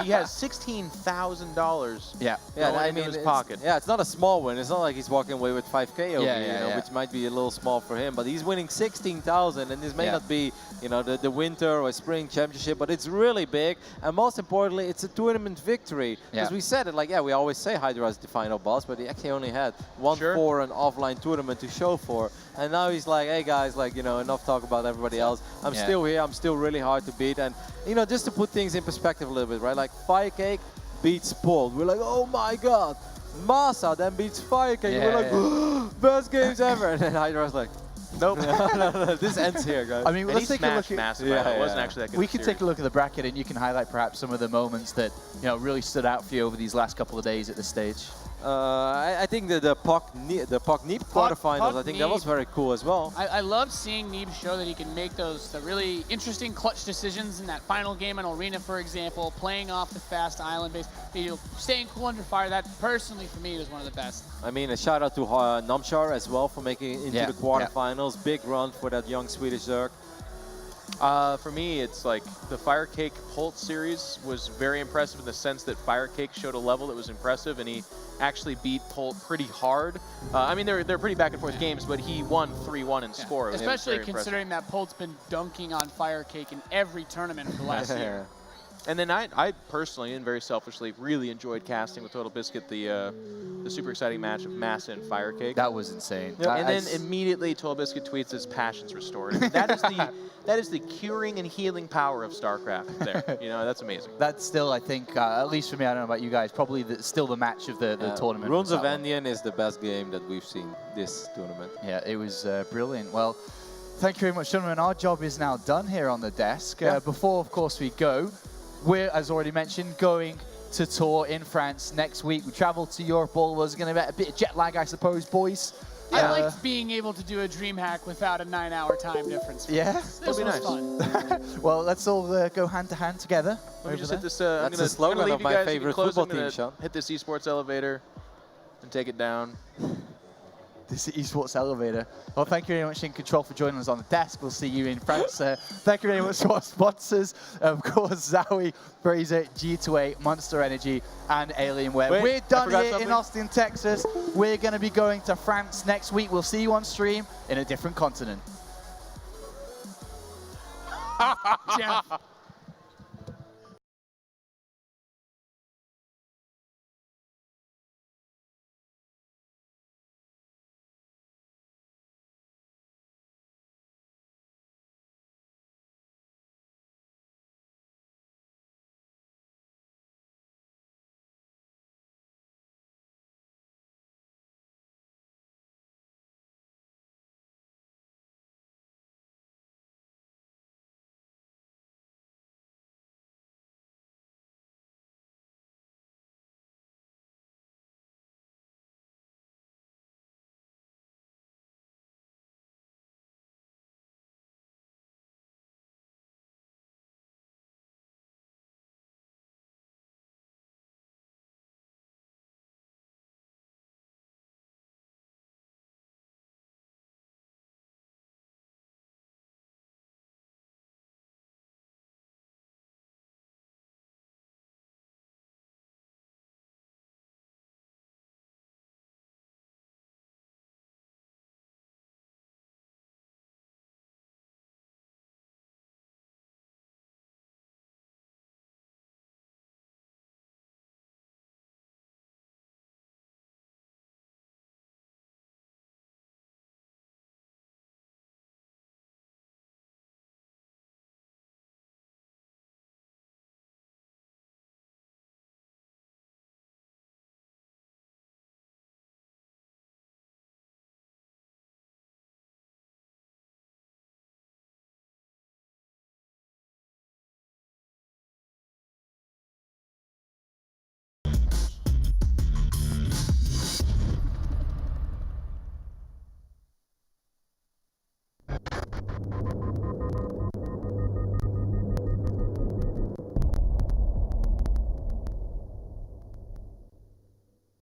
he has $16,000 going in his pocket. Yeah, it's not a small win. It's not like he's walking away with 5K over here, which might be a little small for him. But he's winning 16,000, and this may not be, you know, the winter or spring championship, but it's really big. And most importantly, it's a tournament victory. Because we said it, like, we always say Hydra is the final boss, but he actually only had one foreign offline tournament to show for. And now he's like, hey guys, like, you know, enough talk about everybody else. I'm still here. I'm still really hard to beat. And, you know, just to put things in perspective a little bit, right? Like, 5K beats Polt. We're like, oh my God. Masa then beats Firecake. Yeah, We're like, best games ever. And then Hydra was like, nope. This ends here, guys. I mean, And let's he take a look smashed at. Massive. Yeah, It wasn't yeah. actually that good. We of a could take series. a look at the bracket, and you can highlight perhaps some of the moments that really stood out for you over these last couple of days at this stage. I think the Puck Neeb quarterfinals, I think that was Neeb. very cool as well. I love seeing Neeb show that he can make the really interesting clutch decisions in that final game in Arena, for example, playing off the fast island base, staying cool under fire. That personally for me was one of the best. I mean, a shout out to Namchar as well for making it into Yeah, the quarterfinals. Big run for that young Swedish Zerg. For me, it's like the Firecake Holt series was very impressive in the sense that Firecake showed a level that was impressive, and he actually beat Holt pretty hard. I mean, they're pretty back and forth games, but he won 3-1 in score. It was Especially very considering that Polt's been dunking on Firecake in every tournament for the last year. And then I personally and very selfishly really enjoyed casting with Total Biscuit the super exciting match of Massa and Firecake. That was insane. And then immediately Total Biscuit tweets his passion's restored. I mean, that is the curing and healing power of StarCraft there. You know, that's amazing. That's still, I think, at least for me, I don't know about you guys, probably still the match of the tournament. Runes of that one. Endian is the best game that we've seen this tournament. Yeah, it was brilliant. Well, thank you very much, gentlemen. Our job is now done here on the desk. Before, of course, we go, we're, as already mentioned, going to tour in France next week. We travel to Europe. All was going to be a bit of jet lag, I suppose, boys. I liked being able to do a DreamHack without a 9-hour time difference. Yeah? This That'd be was nice. fun. Well, let's all go hand to hand together. Let me just over hit this. That's the slogan leave of you my guys. You can favorite close. football I'm gonna team, Sean. hit this esports elevator and take it down. This esports elevator. Well, thank you very much, In Control, for joining us on the desk. We'll see you in France. Thank you very much to our sponsors, of course, Zowie, Brazer, G2A, Monster Energy, and Alienware. Wait, We're I done forgot here in something. Austin, Texas. We're going to be going to France next week. We'll see you on stream in a different continent. Jeff.